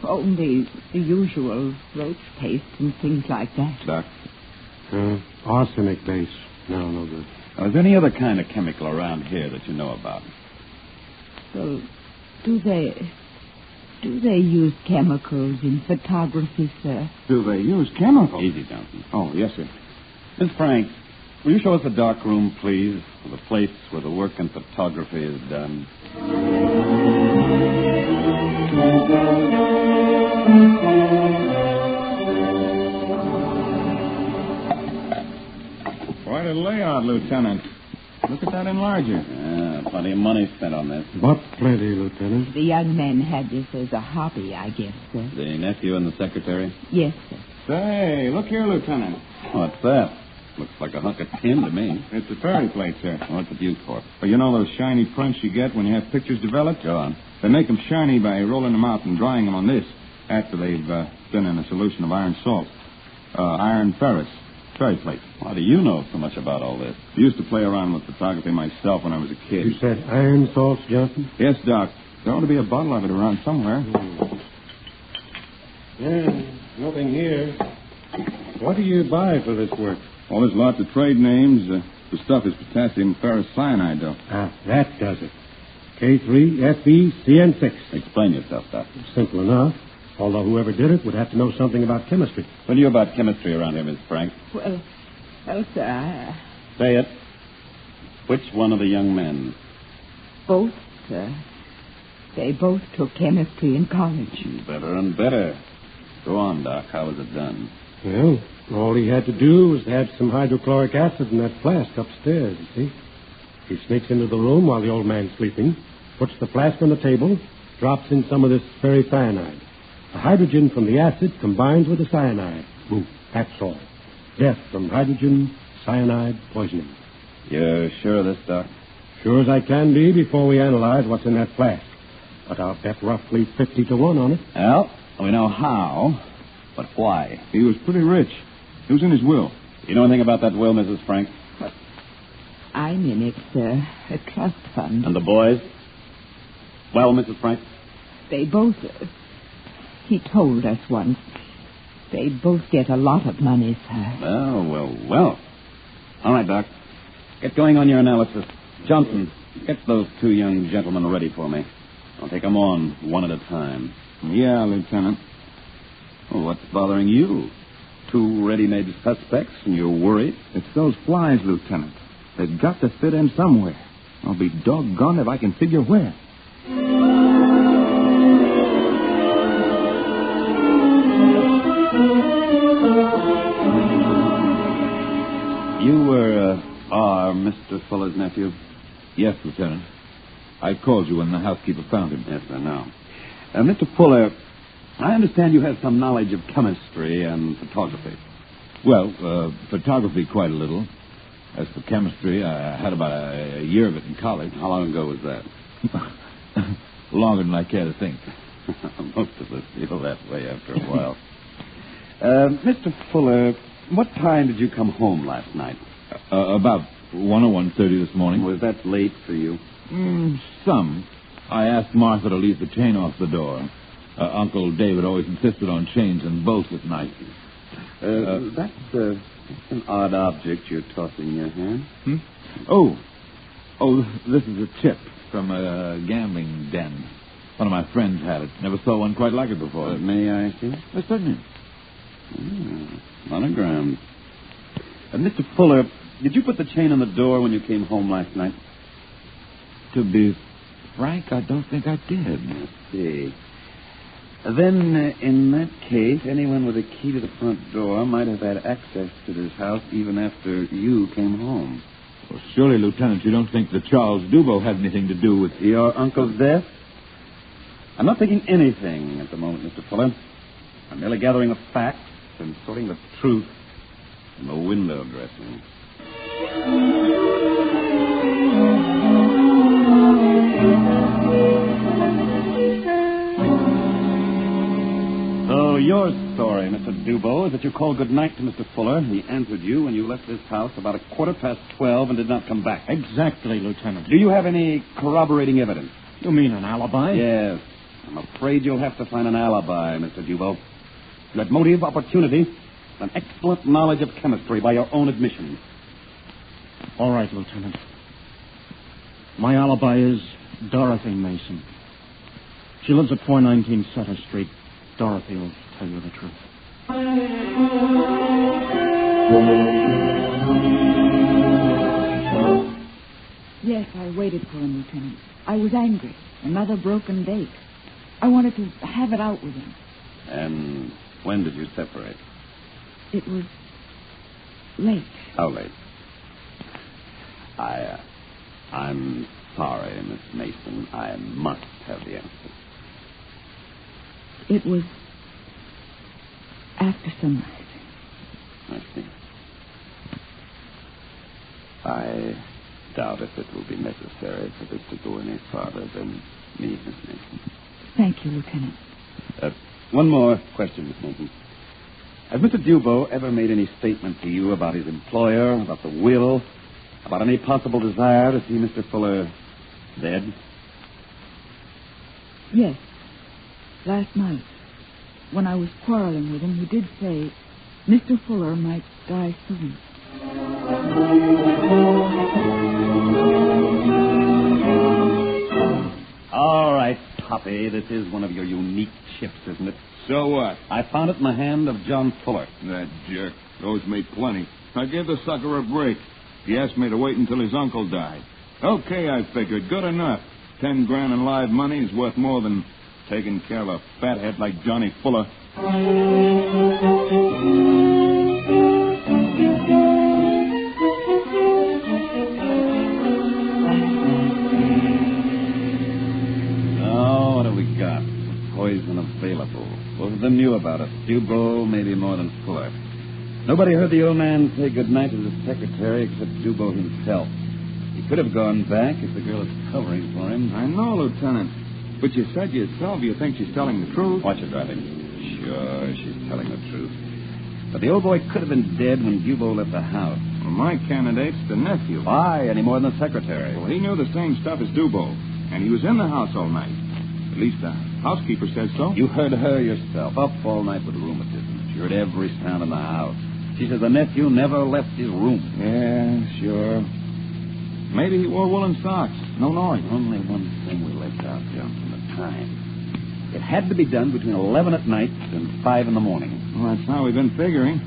Only the usual roach paste and things like that. Doc? Arsenic base. No good. Is there any other kind of chemical around here that you know about? Well, do they use chemicals in photography, sir? Do they use chemicals? Easy, Johnson. Oh, yes, sir. Miss Frank, will you show us the dark room, please? The place where the work in photography is done. Quite a layout, Lieutenant. Look at that enlarger. Yeah, plenty of money spent on this. But plenty, Lieutenant. The young man had this as a hobby, I guess, sir. The nephew and the secretary? Yes, sir. Say, look here, Lieutenant. What's that? Looks like a hunk of tin to me. It's a fairy plate, sir. What's it used for? Well, you know those shiny prints you get when you have pictures developed? Go on. They make them shiny by rolling them out and drying them on this after they've been in a solution of iron salt. Iron ferrous. Fairy plate. How do you know so much about all this? I used to play around with photography myself when I was a kid. You said iron salts, Johnson? Yes, Doc. There ought to be a bottle of it around somewhere. Yeah, nothing here. What do you buy for this work? Well, there's lots of trade names. The stuff is potassium ferrocyanide, though. That does it. K3FeCN6. Explain yourself, Doc. Simple enough. Although whoever did it would have to know something about chemistry. What do you about chemistry around here, Miss Frank? Well, sir, Say it. Which one of the young men? both, sir. They both took chemistry in college. Better and better. Go on, Doc. How was it done? Well, all he had to do was add some hydrochloric acid in that flask upstairs, you see. He sneaks into the room while the old man's sleeping, puts the flask on the table, drops in some of this ferrocyanide. The hydrogen from the acid combines with the cyanide. Boom. That's all. Death from hydrogen cyanide poisoning. You're sure of this, Doc? Sure as I can be before we analyze what's in that flask. But I'll bet roughly 50 to 1 on it. Well, we know how, but why? He was pretty rich. It was in his will. You know anything about that will, Mrs. Frank? I'm in it, sir. A trust fund. And the boys? Well, Mrs. Frank? They both... he told us once. They both get a lot of money, sir. Well. All right, Doc. Get going on your analysis. Johnson, get those 2 young gentlemen ready for me. I'll take them on one at a time. Yeah, Lieutenant. Well, what's bothering you? 2 ready-made suspects, and you're worried? It's those flies, Lieutenant. They've got to fit in somewhere. I'll be doggone if I can figure where. You are Mr. Fuller's nephew? Yes, Lieutenant. I called you when the housekeeper found him. Yes, I know. Mr. Fuller, I understand you have some knowledge of chemistry and photography. Well, photography quite a little. As for chemistry, I had about a year of it in college. How long ago was that? Longer than I care to think. Most of us feel that way after a while. Mr. Fuller, what time did you come home last night? About 1 or 1:30 this morning. Was that late for you? Some. I asked Martha to leave the chain off the door. Uncle David always insisted on chains and bolts at night. That's an odd object you're tossing in your hand. Oh, this is a chip from a gambling den. One of my friends had it. Never saw one quite like it before. May I see? Certainly. Monogrammed. Mr. Fuller, did you put the chain on the door when you came home last night? To be frank, I don't think I did. I see. Then, in that case, anyone with a key to the front door might have had access to this house even after you came home. Well, surely, Lieutenant, you don't think that Charles Dubo had anything to do with your uncle's death? I'm not thinking anything at the moment, Mr. Fuller. I'm merely gathering the facts and sorting the truth from the window dressing. So your story, Mr. Dubo, is that you called good night to Mr. Fuller, and he answered you when you left this house about 12:15 and did not come back. Exactly, Lieutenant. Do you have any corroborating evidence? You mean an alibi? Yes. I'm afraid you'll have to find an alibi, Mr. Dubo. You had motive, opportunity, and excellent knowledge of chemistry by your own admission. All right, Lieutenant. My alibi is Dorothy Mason. She lives at 419 Sutter Street. Dorothy will tell you the truth. Yes, I waited for him, Lieutenant. I was angry. Another broken date. I wanted to have it out with him. And when did you separate? It was late. How late? I'm sorry, Miss Mason. I must have the answer. It was after sunrise. I see. I doubt if it will be necessary for this to go any farther than me, Miss Mason. Thank you, Lieutenant. One more question, Miss Mason. Has Mr. Dubo ever made any statement to you about his employer, about the will, about any possible desire to see Mr. Fuller dead? Yes. Last night, when I was quarreling with him, he did say Mr. Fuller might die soon. All right, Poppy, this is one of your unique chips, isn't it? So what? I found it in the hand of John Fuller. That jerk owes me plenty. I gave the sucker a break. He asked me to wait until his uncle died. Okay, I figured. Good enough. $10 grand in live money is worth more than taking care of a fathead like Johnny Fuller. What have we got? Poison available. Both of them knew about it. Dubo, maybe more than Fuller. Nobody heard the old man say goodnight to the secretary except Dubo himself. He could have gone back if the girl is covering for him. I know, Lieutenant. But you said yourself you think she's telling the truth. Watch her driving. Sure, she's telling the truth. But the old boy could have been dead when Dubo left the house. Well, my candidate's the nephew. Why? Any more than the secretary? Well, he knew the same stuff as Dubo. And he was in the house all night. At least the housekeeper says so. You heard her yourself. Up all night with rheumatism. She heard every sound in the house. She says the nephew never left his room. Yeah, sure. Maybe he wore woolen socks. No noise. Only one thing we left out, Johnson, the time. It had to be done between 11 at night and 5 in the morning. Well, that's how we've been figuring.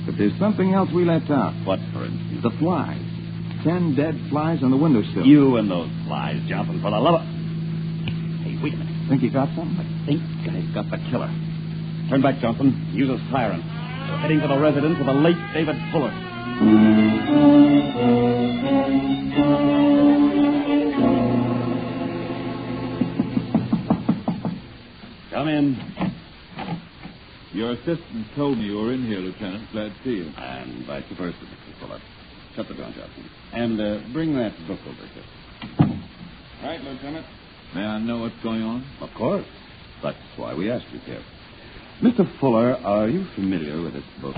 But there's something else we left out. What, for instance? The flies. 10 dead flies on the windowsill. You and those flies, Johnson, for the love of... Hey, wait a minute. Think you got something? I think I've got the killer. Turn back, Johnson. Use a siren. We're heading for the residence of the late David Fuller. Come in. Your assistant told me you were in here, Lieutenant. Glad to see you. And vice versa, Mr. Fuller. Shut the door, Johnson. And bring that book over here. Right, Lieutenant. May I know what's going on? Of course. That's why we asked you here. Mr. Fuller, are you familiar with this book?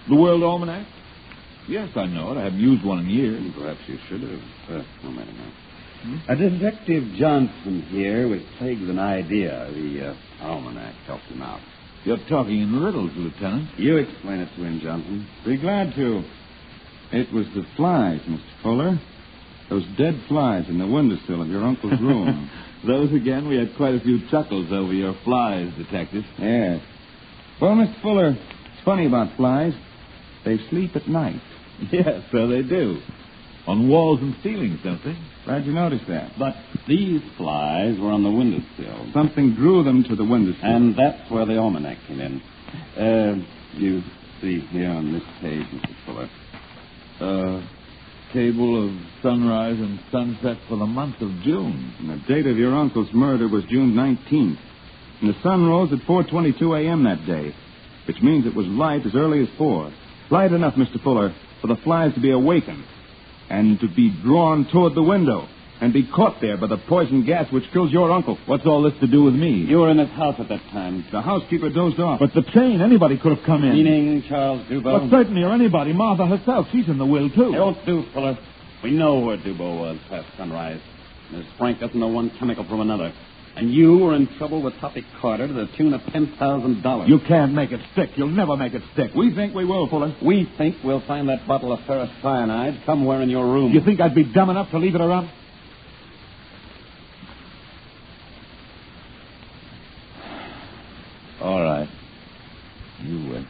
The World Almanac? Yes, I know it. I haven't used one in years. Perhaps you should have. No matter now. Detective Johnson here was plagued with an idea. The almanac helped him out. You're talking in riddles, Lieutenant. You explain it to him, Johnson. Be glad to. It was the flies, Mr. Fuller. Those dead flies in the windowsill of your uncle's room. Those again? We had quite a few chuckles over your flies, Detective. Yes. Well, Mr. Fuller, it's funny about flies. They sleep at night. Yes, so they do. On walls and ceilings, don't they? Glad you noticed that. But these flies were on the windowsill. Something drew them to the windowsill. And that's where the almanac came in. You see here on this page, Mr. Fuller. Table of sunrise and sunset for the month of June. And the date of your uncle's murder was June 19th. And the sun rose at 4:22 a.m. that day, which means it was light as early as 4. Light enough, Mr. Fuller, for the flies to be awakened and to be drawn toward the window and be caught there by the poison gas which kills your uncle. What's all this to do with me? You were in his house at that time. The housekeeper dozed off. But the train, anybody could have come in. Meaning Charles Dubois? Well, certainly, or anybody. Martha herself, she's in the will, too. They won't do, Fuller. We know where Dubois was past sunrise. Miss Frank doesn't know one chemical from another. And you were in trouble with Toppy Carter to the tune of $10,000. You can't make it stick. You'll never make it stick. We think we will, Fuller. We think we'll find that bottle of ferrous cyanide somewhere in your room. You think I'd be dumb enough to leave it around? All right. You win.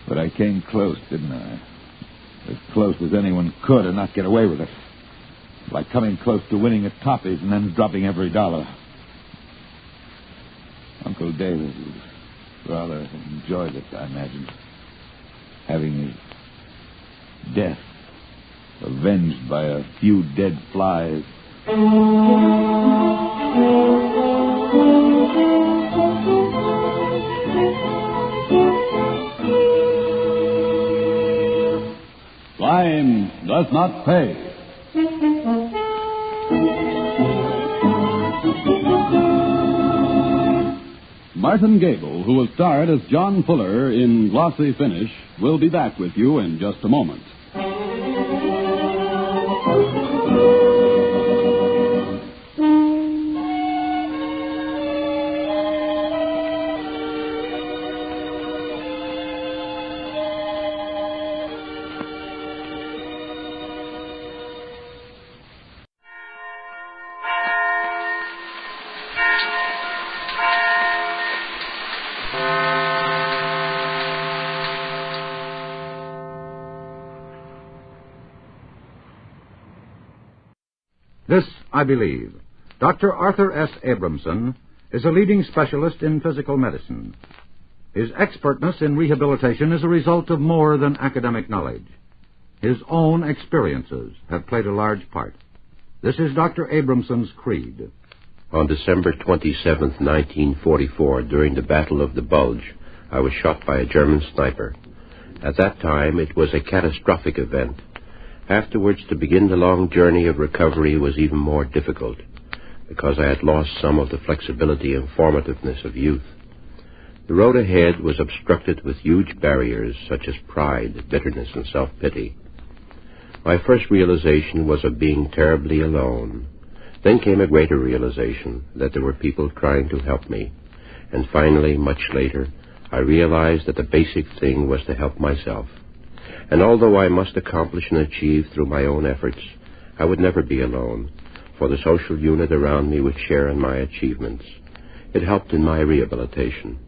But I came close, didn't I? As close as anyone could and not get away with it. Like coming close to winning at Toppy's and then dropping every dollar. Uncle David rather enjoyed it, I imagine. Having his death avenged by a few dead flies. Crime does not pay. Martin Gable, who will star as John Fuller in Glossy Finish, will be back with you in just a moment. This, I believe. Dr. Arthur S. Abramson is a leading specialist in physical medicine. His expertness in rehabilitation is a result of more than academic knowledge. His own experiences have played a large part. This is Dr. Abramson's creed. On December 27th, 1944, during the Battle of the Bulge, I was shot by a German sniper. At that time, it was a catastrophic event. Afterwards, to begin the long journey of recovery was even more difficult, because I had lost some of the flexibility and formativeness of youth. The road ahead was obstructed with huge barriers such as pride, bitterness, and self-pity. My first realization was of being terribly alone. Then came a greater realization that there were people trying to help me. And finally, much later, I realized that the basic thing was to help myself. And although I must accomplish and achieve through my own efforts, I would never be alone, for the social unit around me would share in my achievements. It helped in my rehabilitation.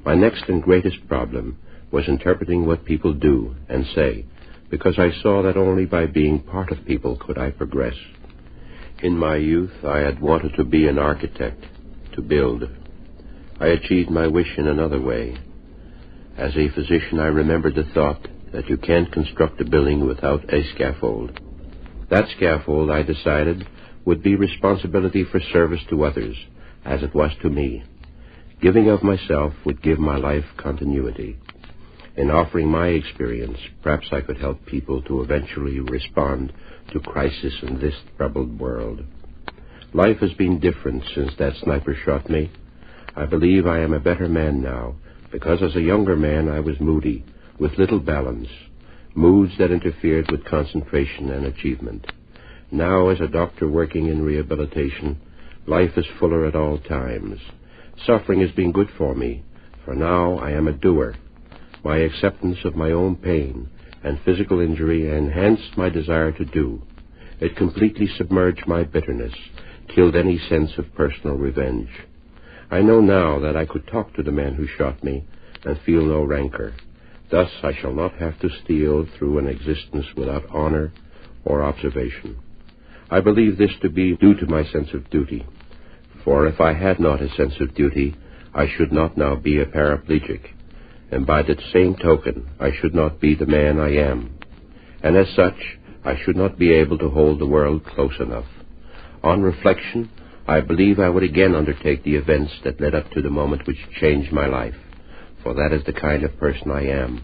My next and greatest problem was interpreting what people do and say, because I saw that only by being part of people could I progress. In my youth, I had wanted to be an architect, to build. I achieved my wish in another way. As a physician, I remembered the thought that you can't construct a building without a scaffold. That scaffold, I decided, would be responsibility for service to others, as it was to me. Giving of myself would give my life continuity. In offering my experience, perhaps I could help people to eventually respond to crisis in this troubled world. Life has been different since that sniper shot me. I believe I am a better man now, because as a younger man I was moody, with little balance, moods that interfered with concentration and achievement. Now, as a doctor working in rehabilitation, life is fuller at all times. Suffering has been good for me, for now I am a doer. My acceptance of my own pain and physical injury enhanced my desire to do. It completely submerged my bitterness, killed any sense of personal revenge. I know now that I could talk to the man who shot me and feel no rancor. Thus I shall not have to steal through an existence without honor or observation. I believe this to be due to my sense of duty. For if I had not a sense of duty, I should not now be a paraplegic. And by that same token, I should not be the man I am. And as such, I should not be able to hold the world close enough. On reflection, I believe I would again undertake the events that led up to the moment which changed my life, for that is the kind of person I am,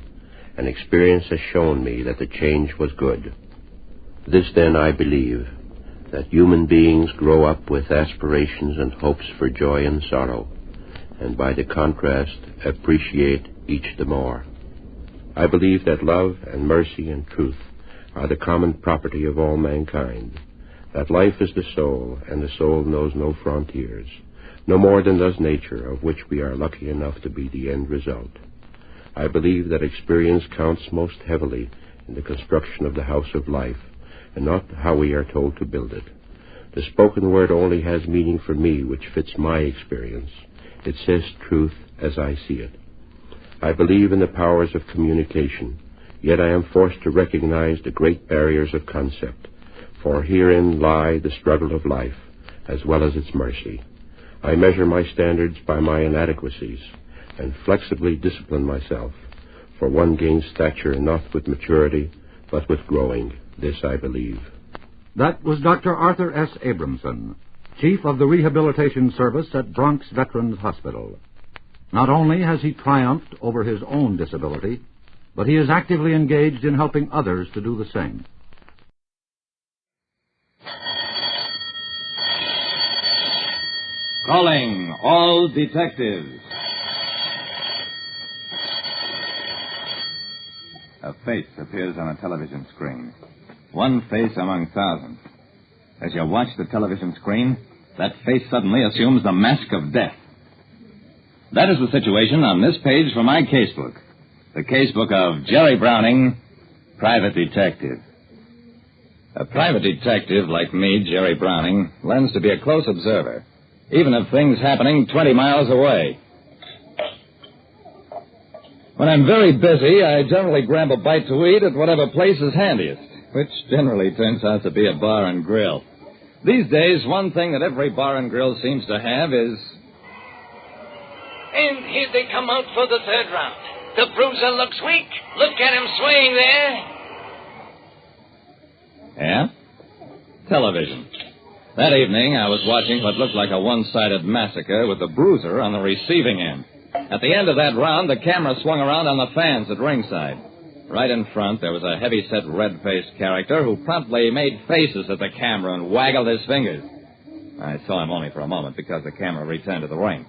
and experience has shown me that the change was good. This then I believe, that human beings grow up with aspirations and hopes for joy and sorrow, and by the contrast appreciate each the more. I believe that love and mercy and truth are the common property of all mankind, that life is the soul, and the soul knows no frontiers, no more than does nature, of which we are lucky enough to be the end result. I believe that experience counts most heavily in the construction of the house of life, and not how we are told to build it. The spoken word only has meaning for me which fits my experience. It says truth as I see it. I believe in the powers of communication, yet I am forced to recognize the great barriers of concept, for herein lie the struggle of life, as well as its mercy. I measure my standards by my inadequacies, and flexibly discipline myself, for one gains stature not with maturity, but with growing. This I believe. That was Dr. Arthur S. Abramson, Chief of the Rehabilitation Service at Bronx Veterans Hospital. Not only has he triumphed over his own disability, but he is actively engaged in helping others to do the same. Calling all detectives. A face appears on a television screen. One face among thousands. As you watch the television screen, that face suddenly assumes the mask of death. That is the situation on this page from my casebook. The casebook of Jerry Browning, private detective. A private detective like me, Jerry Browning, lends to be a close observer, even of things happening 20 miles away. When I'm very busy, I generally grab a bite to eat at whatever place is handiest, which generally turns out to be a bar and grill. These days, one thing that every bar and grill seems to have is... And here they come out for the third round. The bruiser looks weak. Look at him swaying there. Yeah? Television. That evening, I was watching what looked like a one-sided massacre with the bruiser on the receiving end. At the end of that round, the camera swung around on the fans at ringside. Right in front, there was a heavy-set, red-faced character who promptly made faces at the camera and waggled his fingers. I saw him only for a moment because the camera returned to the ring.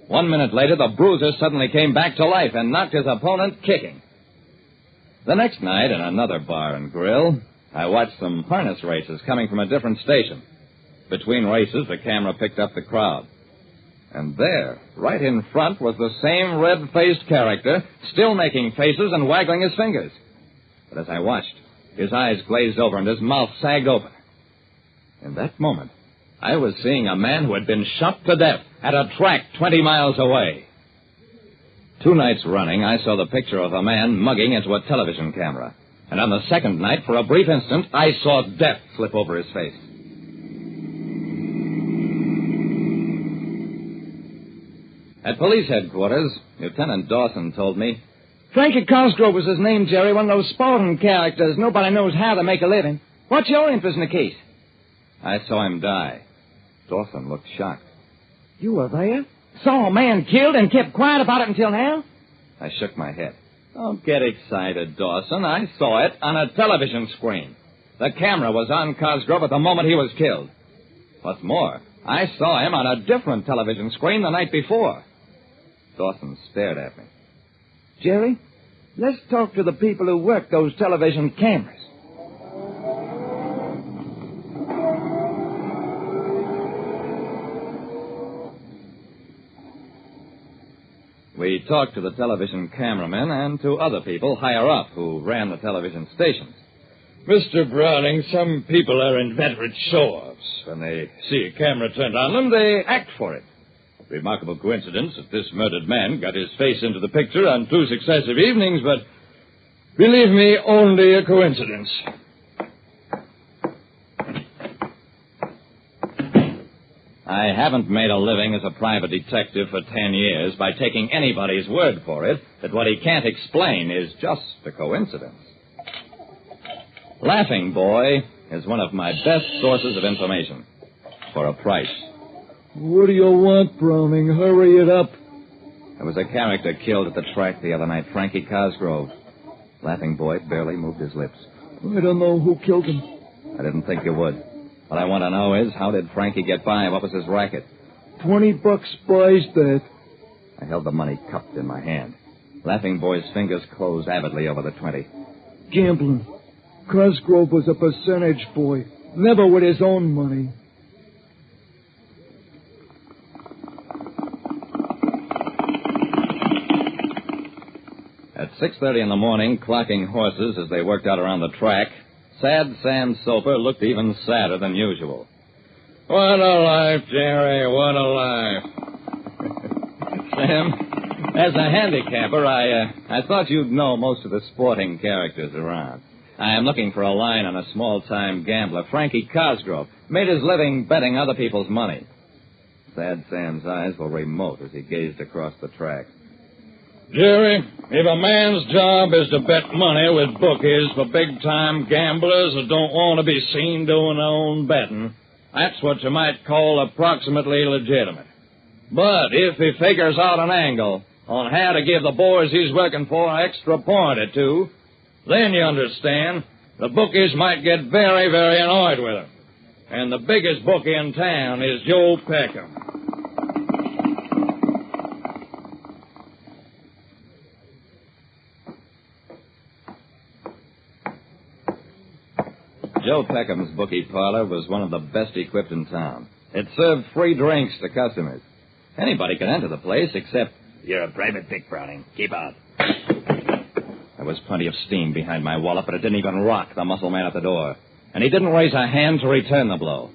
1 minute later, the bruiser suddenly came back to life and knocked his opponent kicking. The next night, in another bar and grill, I watched some harness races coming from a different station. Between races, the camera picked up the crowd. And there, right in front, was the same red-faced character, still making faces and waggling his fingers. But as I watched, his eyes glazed over and his mouth sagged open. In that moment, I was seeing a man who had been shot to death at a track 20 miles away. 2 nights running, I saw the picture of a man mugging into a television camera. And on the second night, for a brief instant, I saw death slip over his face. At police headquarters, Lieutenant Dawson told me, Frankie Cosgrove was his name, Jerry, one of those sporting characters. Nobody knows how to make a living. What's your interest in the case? I saw him die. Dawson looked shocked. You were there? Saw a man killed and kept quiet about it until now? I shook my head. Don't get excited, Dawson. I saw it on a television screen. The camera was on Cosgrove at the moment he was killed. What's more, I saw him on a different television screen the night before. Dawson stared at me. Jerry, let's talk to the people who work those television cameras. We talked to the television cameramen and to other people higher up who ran the television stations. Mr. Browning, some people are inveterate show-offs. When they see a camera turned on them, they act for it. Remarkable coincidence that this murdered man got his face into the picture on 2 successive evenings, but believe me, only a coincidence. I haven't made a living as a private detective for 10 years by taking anybody's word for it that what he can't explain is just a coincidence. Laughing Boy is one of my best sources of information. For a price. What do you want, Browning? Hurry it up. There was a character killed at the track the other night, Frankie Cosgrove. Laughing Boy barely moved his lips. I don't know who killed him. I didn't think you would. What I want to know is, how did Frankie get by? What was his racket? $20 buys that. I held the money cupped in my hand. Laughing Boy's fingers closed avidly over the 20. Gambling. Cosgrove was a percentage boy. Never with his own money. At 6:30 in the morning, clocking horses as they worked out around the track, Sad Sam Soper looked even sadder than usual. What a life, Jerry, what a life. Sam, as a handicapper, I thought you'd know most of the sporting characters around. I am looking for a line on a small-time gambler, Frankie Cosgrove. Made his living betting other people's money. Sad Sam's eyes were remote as he gazed across the track. Jerry, if a man's job is to bet money with bookies for big-time gamblers that don't want to be seen doing their own betting, that's what you might call approximately legitimate. But if he figures out an angle on how to give the boys he's working for an extra point or two, then you understand, the bookies might get very, very annoyed with him. And the biggest bookie in town is Joe Peckham. Joe Peckham's bookie parlor was one of the best equipped in town. It served free drinks to customers. Anybody could enter the place except... You're a private pick, Browning. Keep out. There was plenty of steam behind my wallet, but it didn't even rock the muscle man at the door. And he didn't raise a hand to return the blow.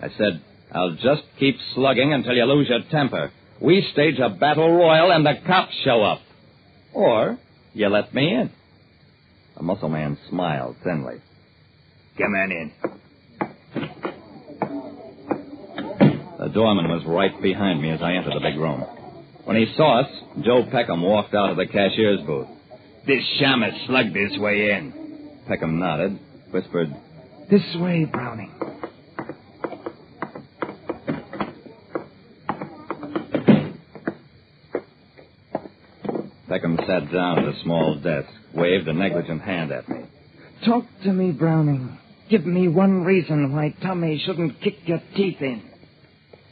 I said, I'll just keep slugging until you lose your temper. We stage a battle royal and the cops show up. Or you let me in. The muscle man smiled thinly. Come on in. The doorman was right behind me as I entered the big room. When he saw us, Joe Peckham walked out of the cashier's booth. This sham has slugged his way in. Peckham nodded, whispered, This way, Browning. Peckham sat down at a small desk, waved a negligent hand at me. Talk to me, Browning. Give me one reason why Tommy shouldn't kick your teeth in.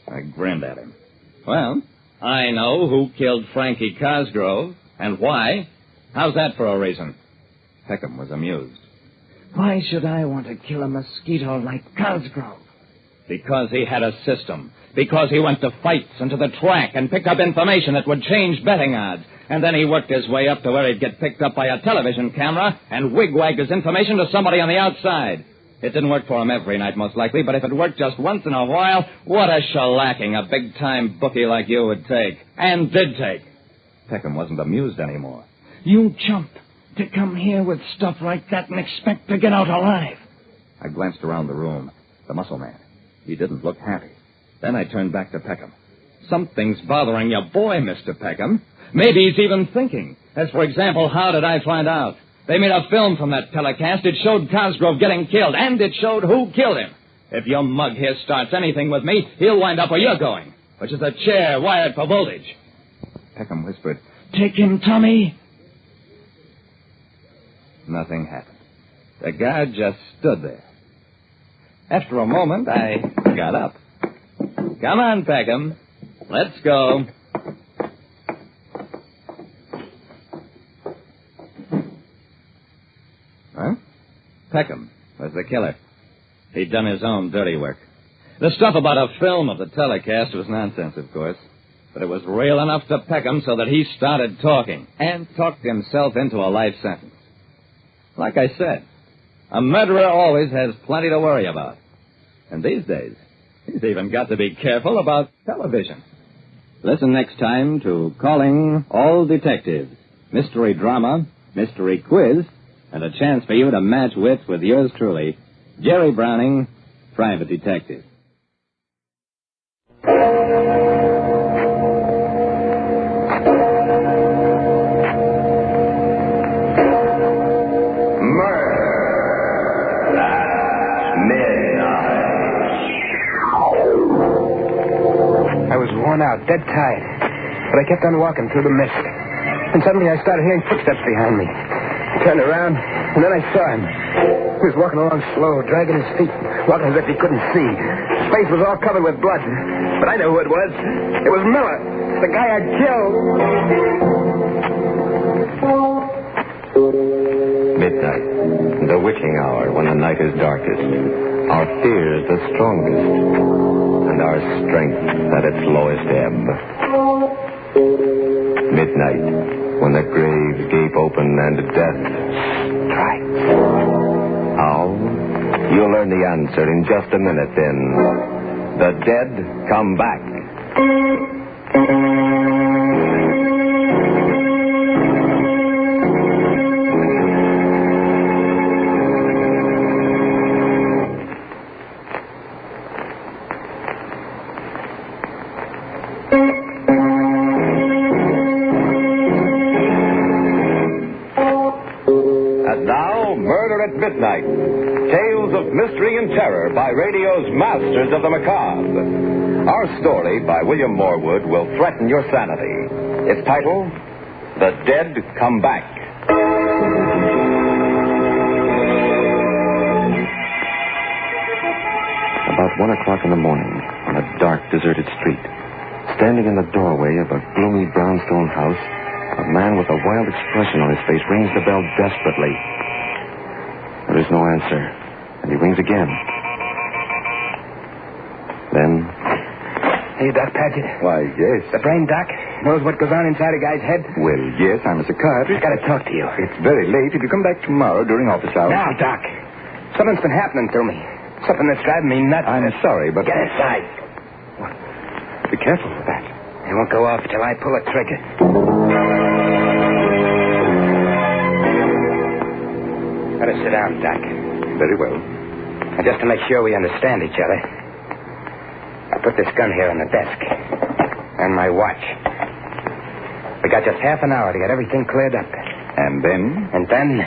I grinned at him. Well, I know who killed Frankie Cosgrove and why. How's that for a reason? Peckham was amused. Why should I want to kill a mosquito like Cosgrove? Because he had a system. Because he went to fights and to the track and picked up information that would change betting odds. And then he worked his way up to where he'd get picked up by a television camera and wigwagged his information to somebody on the outside. It didn't work for him every night, most likely, but if it worked just once in a while, what a shellacking a big-time bookie like you would take. And did take. Peckham wasn't amused anymore. You chump. To come here with stuff like that and expect to get out alive. I glanced around the room. The muscle man. He didn't look happy. Then I turned back to Peckham. Something's bothering your boy, Mr. Peckham. Maybe he's even thinking. As, for example, how did I find out? They made a film from that telecast. It showed Cosgrove getting killed, and it showed who killed him. If your mug here starts anything with me, he'll wind up where you're going, which is a chair wired for voltage. Peckham whispered, Take him, Tommy. Nothing happened. The guard just stood there. After a moment, I got up. Come on, Peckham. Let's go. Huh? Peckham was the killer. He'd done his own dirty work. The stuff about a film of the telecast was nonsense, of course. But it was real enough to Peckham so that he started talking and talked himself into a life sentence. Like I said, a murderer always has plenty to worry about. And these days, he's even got to be careful about television. Listen next time to Calling All Detectives, mystery drama, mystery quiz, and a chance for you to match wits with yours truly, Jerry Browning, Private Detective. Out, dead tired. But I kept on walking through the mist. And suddenly I started hearing footsteps behind me. I turned around, and then I saw him. He was walking along slow, dragging his feet, walking as if he couldn't see. His face was all covered with blood. But I knew who it was. It was Miller, the guy I'd killed. Midnight, the witching hour when the night is darkest. Our fears the strongest. And our strength at its lowest ebb. Midnight, when the graves gape open and death strikes. How? You'll learn the answer in just a minute then. The dead come back. Midnight. Tales of mystery and terror by radio's masters of the macabre. Our story by William Morwood will threaten your sanity. Its title, The Dead Come Back. About 1 o'clock in the morning, on a dark, deserted street, standing in the doorway of a gloomy brownstone house, a man with a wild expression on his face rings the bell desperately. There is no answer, and he rings again. Then... Hey, Doc Paget. Why, yes. The brain doc knows what goes on inside a guy's head? Well, yes, I'm a psychiatrist. I gotta talk to you. It's very late. If you come back tomorrow during office hours... Now, Doc. Something's been happening to me. Something that's driving me nuts. I'm sorry, but... Get inside. Be careful with that. It won't go off till I pull a trigger. Better sit down, Doc. Very well. Now, just to make sure we understand each other, I put this gun here on the desk. And my watch. We got just half an hour to get everything cleared up. And then? And then,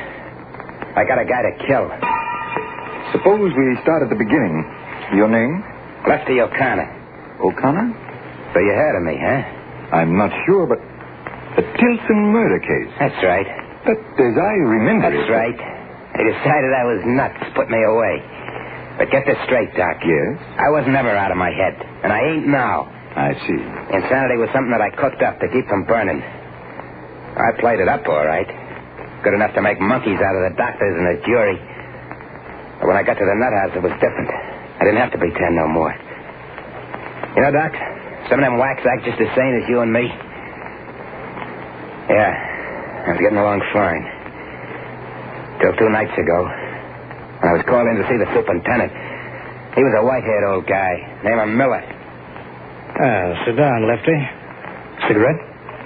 I got a guy to kill. Suppose we start at the beginning. Your name? Lefty O'Connor. O'Connor? So you heard of me, huh? I'm not sure, but the Tilson murder case. That's right. But as I remember That's right. They decided I was nuts, put me away. But get this straight, Doc. Yes? I was never out of my head, and I ain't now. I see. Insanity was something that I cooked up to keep from burning. I played it up all right. Good enough to make monkeys out of the doctors and the jury. But when I got to the nut house, it was different. I didn't have to pretend no more. You know, Doc, some of them whacks act just as sane as you and me. Yeah, I was getting along fine. Till 2 nights ago, I was called in to see the superintendent. He was a white-haired old guy named Miller. Sit down, Lefty. Cigarette?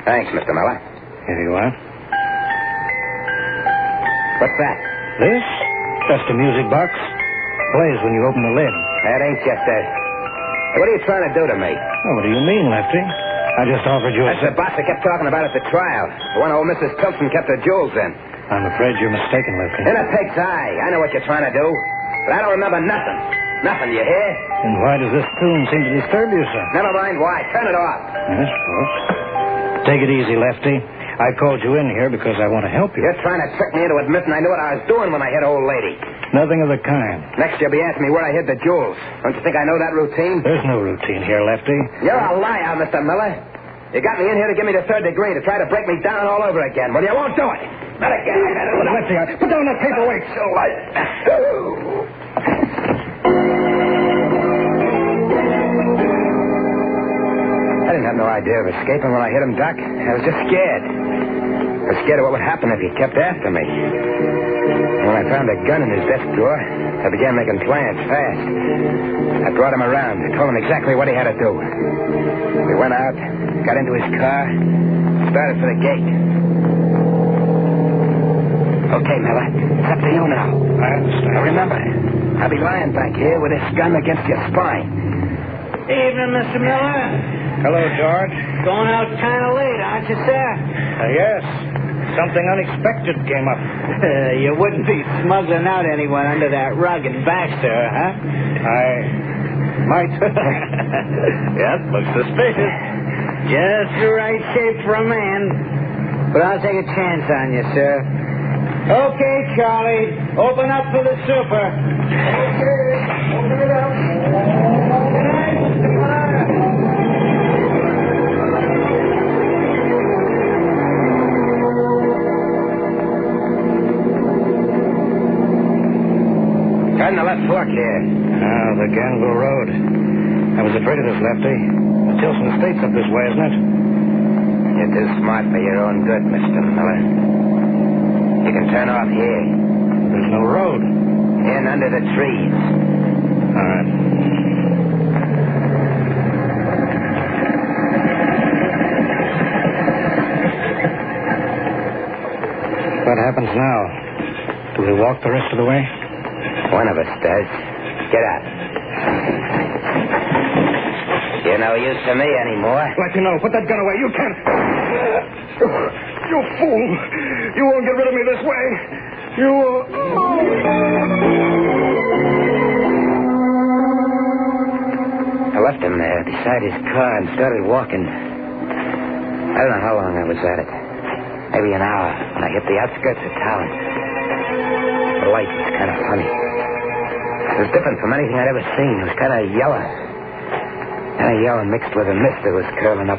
Thanks, Mr. Miller. Here you are. What's that? This? Just a music box. Plays when you open the lid. That ain't just a... What are you trying to do to me? Oh, what do you mean, Lefty? I just offered you That's the box I kept talking about at the trial. The one old Mrs. Tilton kept her jewels in. I'm afraid you're mistaken, Lefty. In a pig's eye. I know what you're trying to do. But I don't remember nothing. Nothing, you hear? And why does this tune seem to disturb you, sir? Never mind why. Turn it off. Yes, folks. Take it easy, Lefty. I called you in here because I want to help you. You're trying to trick me into admitting I knew what I was doing when I hit old lady. Nothing of the kind. Next you'll be asking me where I hid the jewels. Don't you think I know that routine? There's no routine here, Lefty. You're a liar, Mr. Miller. You got me in here to give me the third degree, to try to break me down all over again. Well, you won't do it. Not again. Lefty, put down that paperweight. So light. I didn't have no idea of escaping when I hit him, Doc. I was just scared. I was scared of what would happen if he kept after me. When I found a gun in his desk drawer, I began making plans fast. I brought him around and told him exactly what he had to do. We went out, got into his car, started for the gate. Okay, Miller, it's up to you now. I understand. Now remember, I'll be lying back here with this gun against your spine. Evening, Mr. Miller. Hello, George. Going out kind of late, aren't you, sir? Yes. Something unexpected came up. You wouldn't be smuggling out anyone under that rug in Baxter, huh? I might. Yep, looks suspicious. Just the right shape for a man. But I'll take a chance on you, sir. Okay, Charlie. Open up for the super. Okay. Open it up. Good night, Mr. Miller. Turn the left fork here. The Ganville Road. I was afraid of this, Lefty. The Tilson Estate's up this way, isn't it? You're too smart for your own good, Mr. Miller. You can turn off here. There's no road. In under the trees. All right. What happens now? Do we walk the rest of the way? One of us does. Get out. You're no use to me anymore. Let you know. Put that gun away. You can't. You fool. You won't get rid of me this way. You will. I left him there beside his car and started walking. I don't know how long I was at it. Maybe an hour when I hit the outskirts of town. The light was kind of funny. It was different from anything I'd ever seen. It was kind of yellow. Kind of yellow mixed with a mist that was curling up.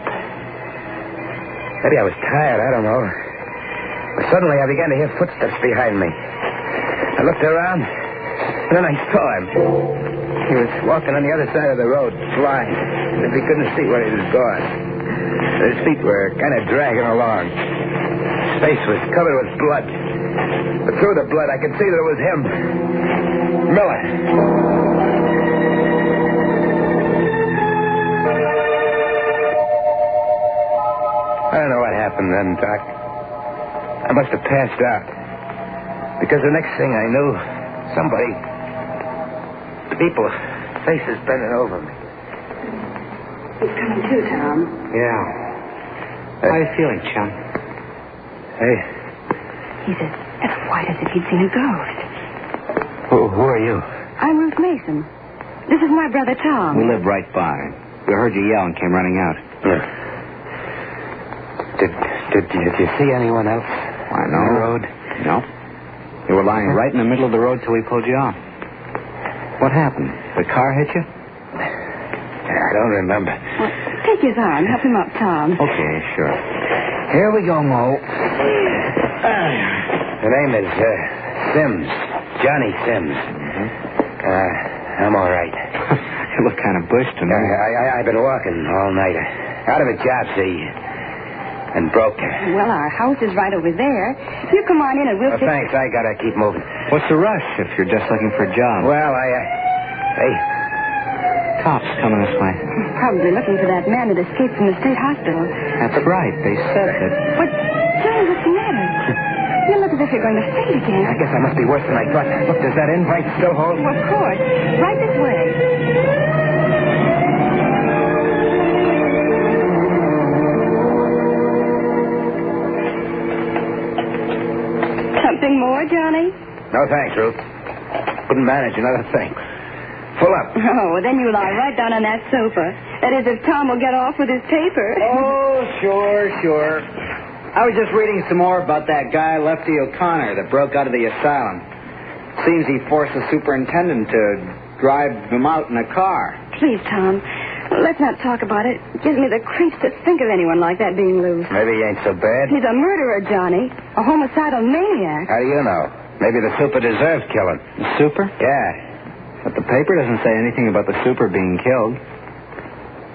Maybe I was tired, I don't know. But suddenly I began to hear footsteps behind me. I looked around, and then I saw him. He was walking on the other side of the road, flying, as if he couldn't see where he was going. His feet were kind of dragging along. His face was covered with blood. But through the blood, I could see that it was him. Miller. I don't know what happened then, Doc. I must have passed out. Because the next thing I knew, somebody... people, faces bending over me. He's coming too, Tom. Yeah. How are you feeling, chum? Hey. He's as white as if he'd seen a ghost. Who are you? I'm Ruth Mason. This is my brother, Tom. We live right by. We heard you yell and came running out. Did you see anyone else? I know. On the road? No. You were lying right in the middle of the road till we pulled you off. What happened? The car hit you? I don't remember. Well, take his arm. Help him up, Tom. Okay, sure. Here we go, Mo. The name is Sims. Johnny Sims. Mm-hmm. I'm all right. You look kind of bushed to me. I've been walking all night. Out of a job, see. and broken. Well, our house is right over there. You come on in and we'll... Thanks. I gotta keep moving. What's the rush if you're just looking for a job? Well, Hey, Cops coming this way. Probably looking for that man that escaped from the state hospital. That's right. They said that. But, Johnny, what's the matter? You look as if you're going to faint again. I guess I must be worse than I thought. Look, does that invite still hold? Well, of course. Right this way. Something more, Johnny? No, thanks, Ruth. Couldn't manage another thing. Full up. Oh, well, then you lie right down on that sofa. That is, if Tom will get off with his paper. Oh, sure. I was just reading some more about that guy, Lefty O'Connor, that broke out of the asylum. Seems he forced the superintendent to drive him out in a car. Please, Tom, let's not talk about it. It gives me the creeps to think of anyone like that being loose. Maybe he ain't so bad. He's a murderer, Johnny. A homicidal maniac. How do you know? Maybe the super deserves killing. The super? Yeah. But the paper doesn't say anything about the super being killed.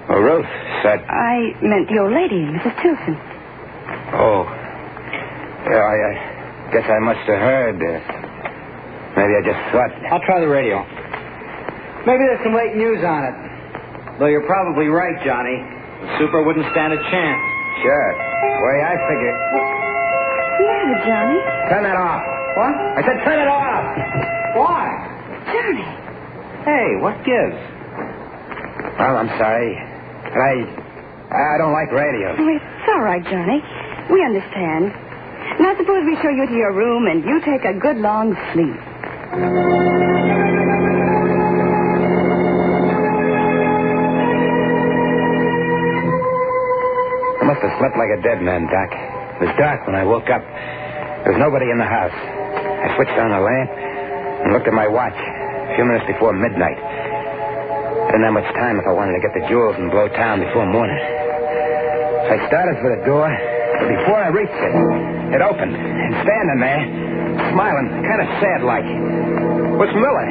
Well, Ruth said... I meant the old lady, Mrs. Tilson. Oh. Yeah, I guess I must have heard. Maybe I just thought... I'll try the radio. Maybe there's some late news on it. Though you're probably right, Johnny. The super wouldn't stand a chance. Sure. The way I figure... What's the matter, Johnny? Turn that off. What? I said turn it off. Why? Johnny. Hey, what gives? Well, I'm sorry. But I don't like radio. Oh, it's all right, Johnny. We understand. Now, suppose we show you to your room and you take a good long sleep. I must have slept like a dead man, Doc. It was dark when I woke up. There was nobody in the house. I switched on the lamp and looked at my watch. A few minutes before midnight. I didn't have much time if I wanted to get the jewels and blow town before morning. So I started for the door, but before I reached it opened. And standing there, smiling, kind of sad-like, was Miller.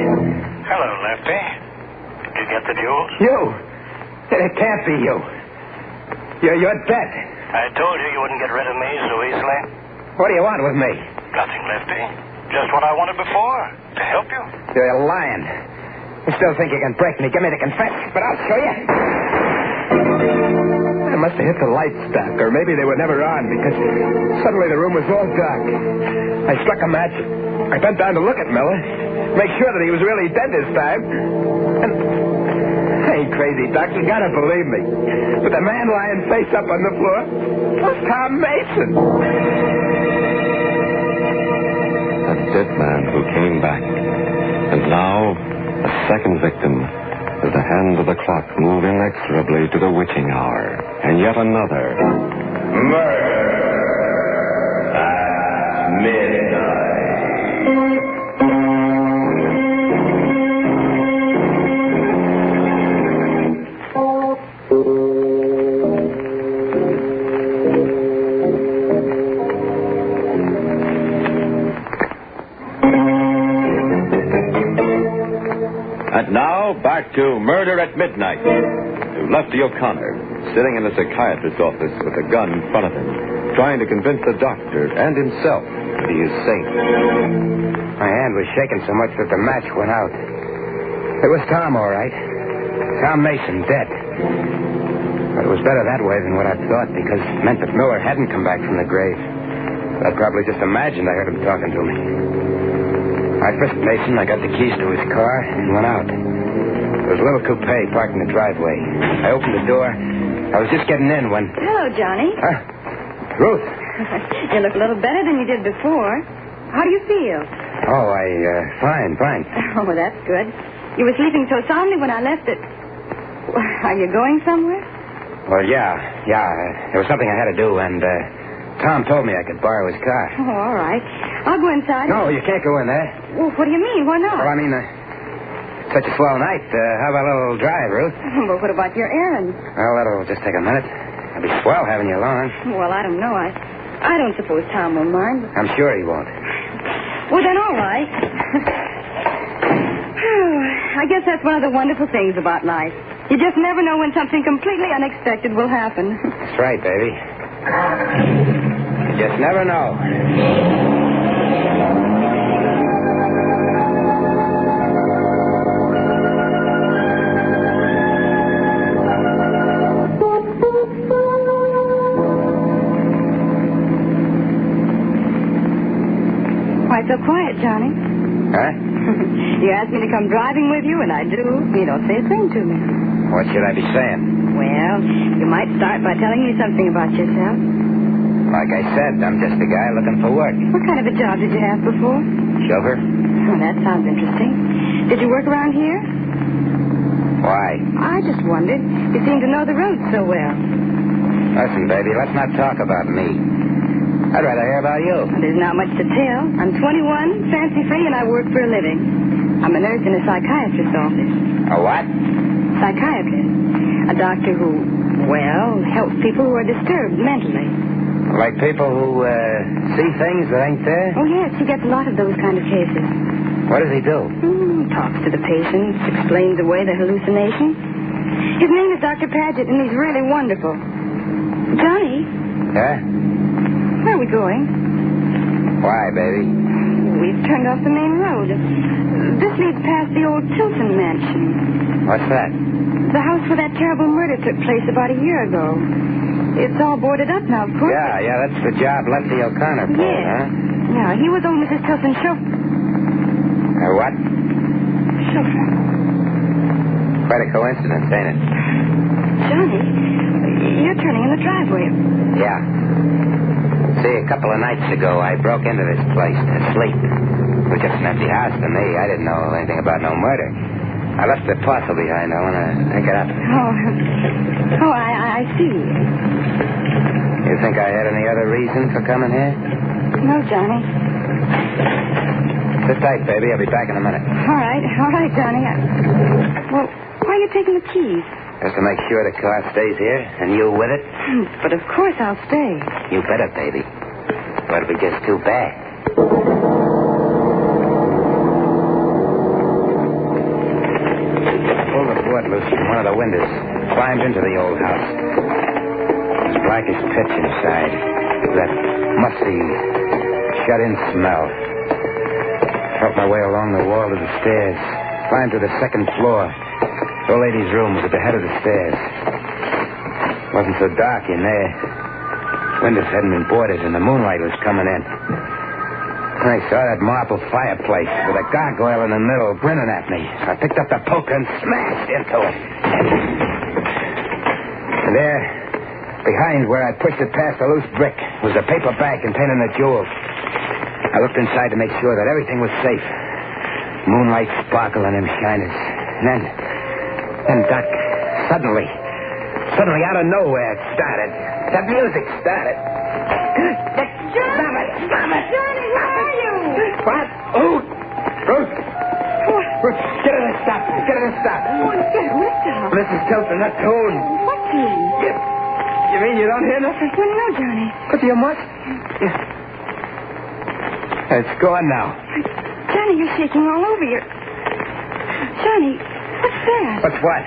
Hello, Lefty. Did you get the jewels? You? It can't be you. You're dead. I told you you wouldn't get rid of me so easily. What do you want with me? Nothing, Lefty. Just what I wanted before, to help you. You're lying. You still think you can break me, get me to confess, but I'll show you. I must have hit the lights, Doc, or maybe they were never on, because suddenly the room was all dark. I struck a match. I bent down to look at Miller, make sure that he was really dead this time. And I ain't crazy, Doc. You gotta believe me. But the man lying face up on the floor was Tom Mason. A dead man who came back. And now, a second victim, as the hands of the clock move inexorably to the witching hour. And yet another. Murder at midnight. And now, back to Murder at Midnight. To Lefty O'Connor, sitting in the psychiatrist's office with a gun in front of him, trying to convince the doctor and himself that he is safe. My hand was shaking so much that the match went out. It was Tom, all right. Tom Mason, dead. But it was better that way than what I'd thought, because it meant that Miller hadn't come back from the grave. I'd probably just imagined I heard him talking to me. I frisked Mason, I got the keys to his car, and went out. There was a little coupe parked in the driveway. I opened the door. I was just getting in when... Hello, Johnny. Ruth. You look a little better than you did before. How do you feel? Oh, fine. Oh, well, that's good. You were sleeping so soundly when I left it. Are you going somewhere? Well, yeah. There was something I had to do, and Tom told me I could borrow his car. Oh, all right. I'll go inside. No, you can't go in there. Well, what do you mean? Why not? Well, I mean, such a swell night. How about a little drive, Ruth? Well, what about your errand? Well, that'll just take a minute. It'll be swell having you along. Well, I don't know. I don't suppose Tom will mind. I'm sure he won't. Well, then, all right. I guess that's one of the wonderful things about life. You just never know when something completely unexpected will happen. That's right, baby. You just never know. Why so quiet, Johnny? Huh? You asked me to come driving with you, and I do. You don't say a thing to me. What should I be saying? Well, you might start by telling me something about yourself. Like I said, I'm just a guy looking for work. What kind of a job did you have before? Chauffeur? Oh, that sounds interesting. Did you work around here? Why? I just wondered. You seem to know the road so well. Listen, baby, let's not talk about me. I'd rather hear about you. Well, there's not much to tell. I'm 21, fancy-free, and I work for a living. I'm a nurse in a psychiatrist's office. A what? Psychiatrist. A doctor who, well, helps people who are disturbed mentally. Like people who see things that ain't there? Oh, yes, he gets a lot of those kind of cases. What does he do? Talks to the patients, explains away the hallucinations. His name is Dr. Paget, and he's really wonderful. Johnny? Huh? Where are we going? Why, baby? We've turned off the main road. This leads past the old Tilton mansion. What's that? The house where that terrible murder took place about a year ago. It's all boarded up now, of course. Yeah, that's the job Lefty O'Connor pulled, huh? Yeah, he was old Mrs. Tilton's chauffeur. What? Chauffeur. Quite a coincidence, ain't it? Johnny, you're turning in the driveway. Yeah. See, a couple of nights ago, I broke into this place to sleep. It was just an empty house to me. I didn't know anything about no murder. I left the parcel behind. I want to pick it up. Oh, I see. You think I had any other reason for coming here? No, Johnny. Sit tight, baby. I'll be back in a minute. All right, Johnny. Well, why are you taking the keys? Just to make sure the car stays here, and you with it. But of course I'll stay. You better, baby. Or it'll be just too bad. Pulled the board loose from one of the windows. Climbed into the old house. It was black as pitch inside. That musty, shut-in smell. Felt my way along the wall to the stairs. Climbed to the second floor. The old lady's room was at the head of the stairs. It wasn't so dark in there. Windows hadn't been boarded, and the moonlight was coming in. And I saw that marble fireplace with a gargoyle in the middle grinning at me. So I picked up the poker and smashed into it. And there, behind where I pushed it past a loose brick, was a paper bag containing the jewels. I looked inside to make sure that everything was safe. Moonlight sparkled on them shiners. And then, Doc, suddenly, out of nowhere, it started. That music started. Stop it! Johnny, where are you? What? Oh! Ruth! Ruth, get her to stop. Get her to stop. Mrs. Tilton, that tune. What tune? You mean you don't hear nothing? Well, no, Johnny. But you must. Yeah. It's gone now. Johnny, you're shaking all over. Johnny, what's that? What's what?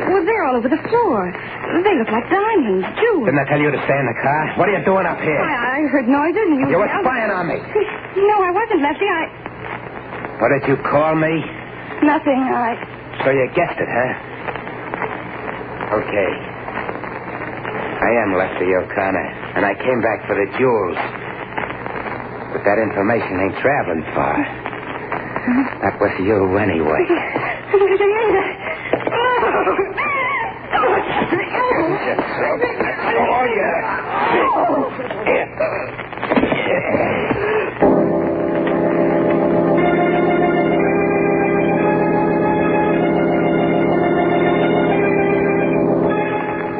Well, they're all over the floor. They look like diamonds, jewels. Didn't I tell you to stay in the car? What are you doing up here? I heard noises and you... You were spying on me. No, I wasn't, Lefty. What did you call me? Nothing. So you guessed it, huh? Okay. I am Lefty O'Connor, and I came back for the jewels. But that information ain't traveling far. That was you anyway. Oh,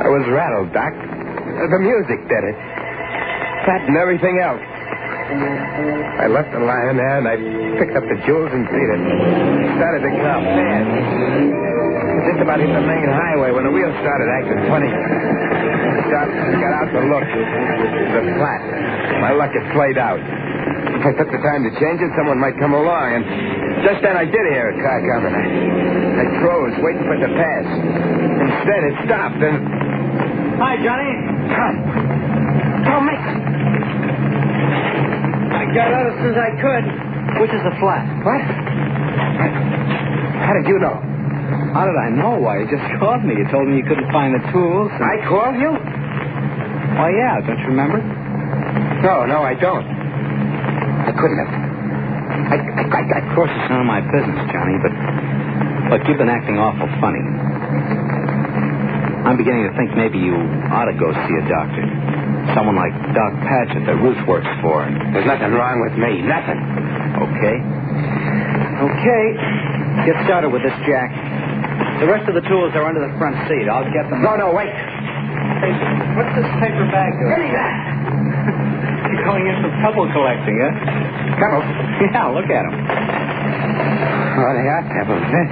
I was rattled, Doc. The music did it. That and everything else. I left the lion there, and I picked up the jewels and beat it. Started to car fast. Just about hit the main highway when the wheels started acting funny. I stopped and got out to look. It was flat. My luck had played out. If I took the time to change it, someone might come along, and just then I did hear a car coming. I froze, waiting for it to pass. Instead, it stopped, and... Hi, Johnny. Come Oh, Mason. I got out as soon as I could. Which is the flat? What? How did you know? How did I know? Why, you just called me. You told me you couldn't find the tools. I called you? Oh, yeah. Don't you remember? No, I don't. I couldn't have. Of course, it's none of my business, Johnny, but look, you've been acting awful funny. I'm beginning to think maybe you ought to go see a doctor. Someone like Doc Paget that Ruth works for. There's nothing wrong with me. Nothing. Okay. Get started with this, Jack. The rest of the tools are under the front seat. I'll get them. No, wait. Hey, what's this paper bag doing? Give me that. You're going in for pebble collecting, huh? Pebbles? Yeah, look at them. Oh, they are pebbles, huh?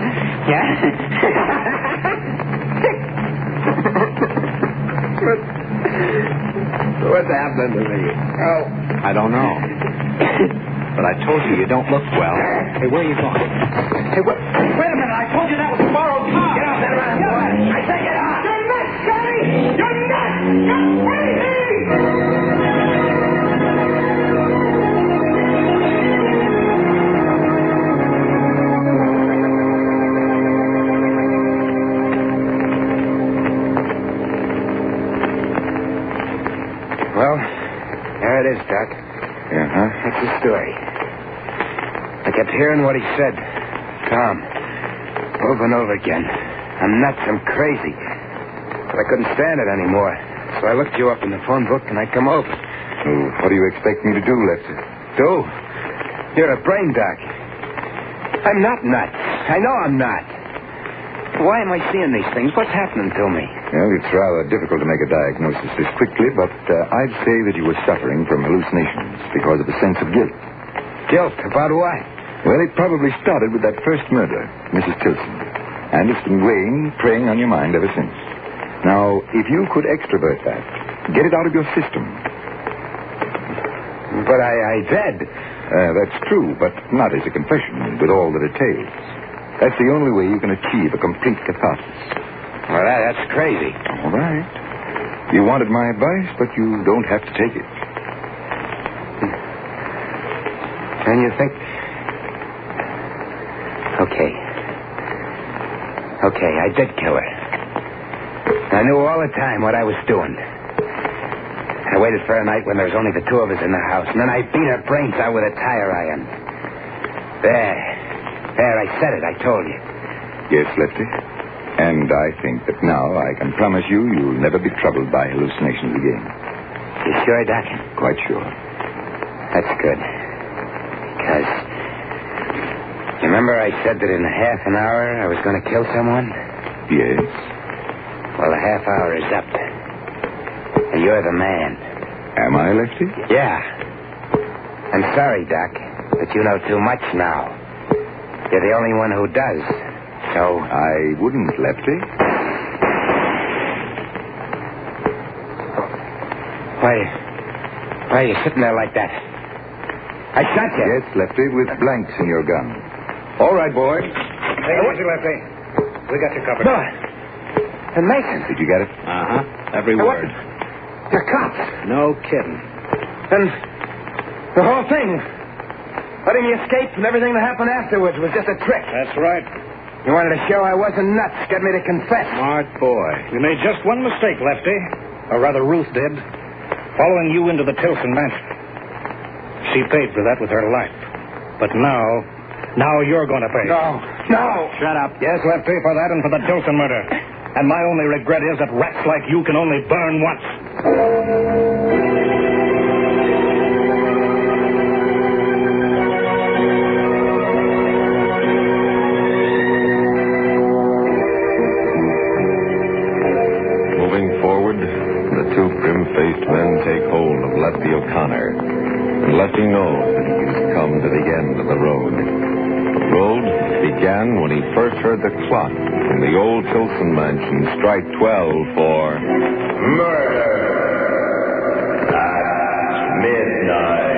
Yeah? What's happening to me? Oh. I don't know. But I told you don't look well. Hey, where are you going? Hey, wait a minute. I told you that was a borrowed car. Get off that roundabout. I say get off. You're nuts, Johnny. You're nuts. You're crazy. Well, there it is, Doc. Uh-huh. That's the story. I kept hearing what he said. Tom, over and over again. I'm nuts, I'm crazy. But I couldn't stand it anymore. So I looked you up in the phone book and I come over. Oh, what do you expect me to do, Lefty? Do? You're a brain doc. I'm not nuts. I know I'm not. Why am I seeing these things? What's happening to me? Well, it's rather difficult to make a diagnosis this quickly, but I'd say that you were suffering from hallucinations because of a sense of guilt. Guilt? About what? Well, it probably started with that first murder, Mrs. Tilson. And it's been weighing, preying on your mind ever since. Now, if you could extrovert that, get it out of your system. But I did. That's true, but not as a confession with all that it entails. That's the only way you can achieve a complete catharsis. Well, that's crazy. All right. You wanted my advice, but you don't have to take it. And you think... Okay, I did kill her. I knew all the time what I was doing. I waited for a night when there was only the two of us in the house, and then I beat her brains out with a tire iron. There, I said it, I told you. Yes, Lefty. And I think that now I can promise you'll never be troubled by hallucinations again. You sure, Doc? Quite sure. That's good. Because... You remember I said that in half an hour I was going to kill someone? Yes. Well, the half hour is up. And you're the man. Am I, Lefty? Yeah. I'm sorry, Doc, but you know too much now. You're the only one who does. So... I wouldn't, Lefty. Why are you sitting there like that? I shot you. Yes, Lefty, with blanks in your gun. All right, boy. Take it easy, Lefty. We got you covered. No. And Mason. Did you get it? Uh-huh. Every word. You're cops. No kidding. And the whole thing, letting me escape and everything that happened afterwards was just a trick. That's right. You wanted to show I wasn't nuts, get me to confess. Smart boy. You made just one mistake, Lefty. Or rather, Ruth did. Following you into the Tilson mansion. She paid for that with her life. But now you're going to pay. No. Shut up. Yes, Lefty, for that and for the Tilson murder. And my only regret is that rats like you can only burn once. Moving forward, the two grim-faced men take hold of Lefty O'Connor. And Lefty knows that he's come to the end of the road. The road began when he first heard the clock in the old Tilson mansion strike 12 for murder at midnight.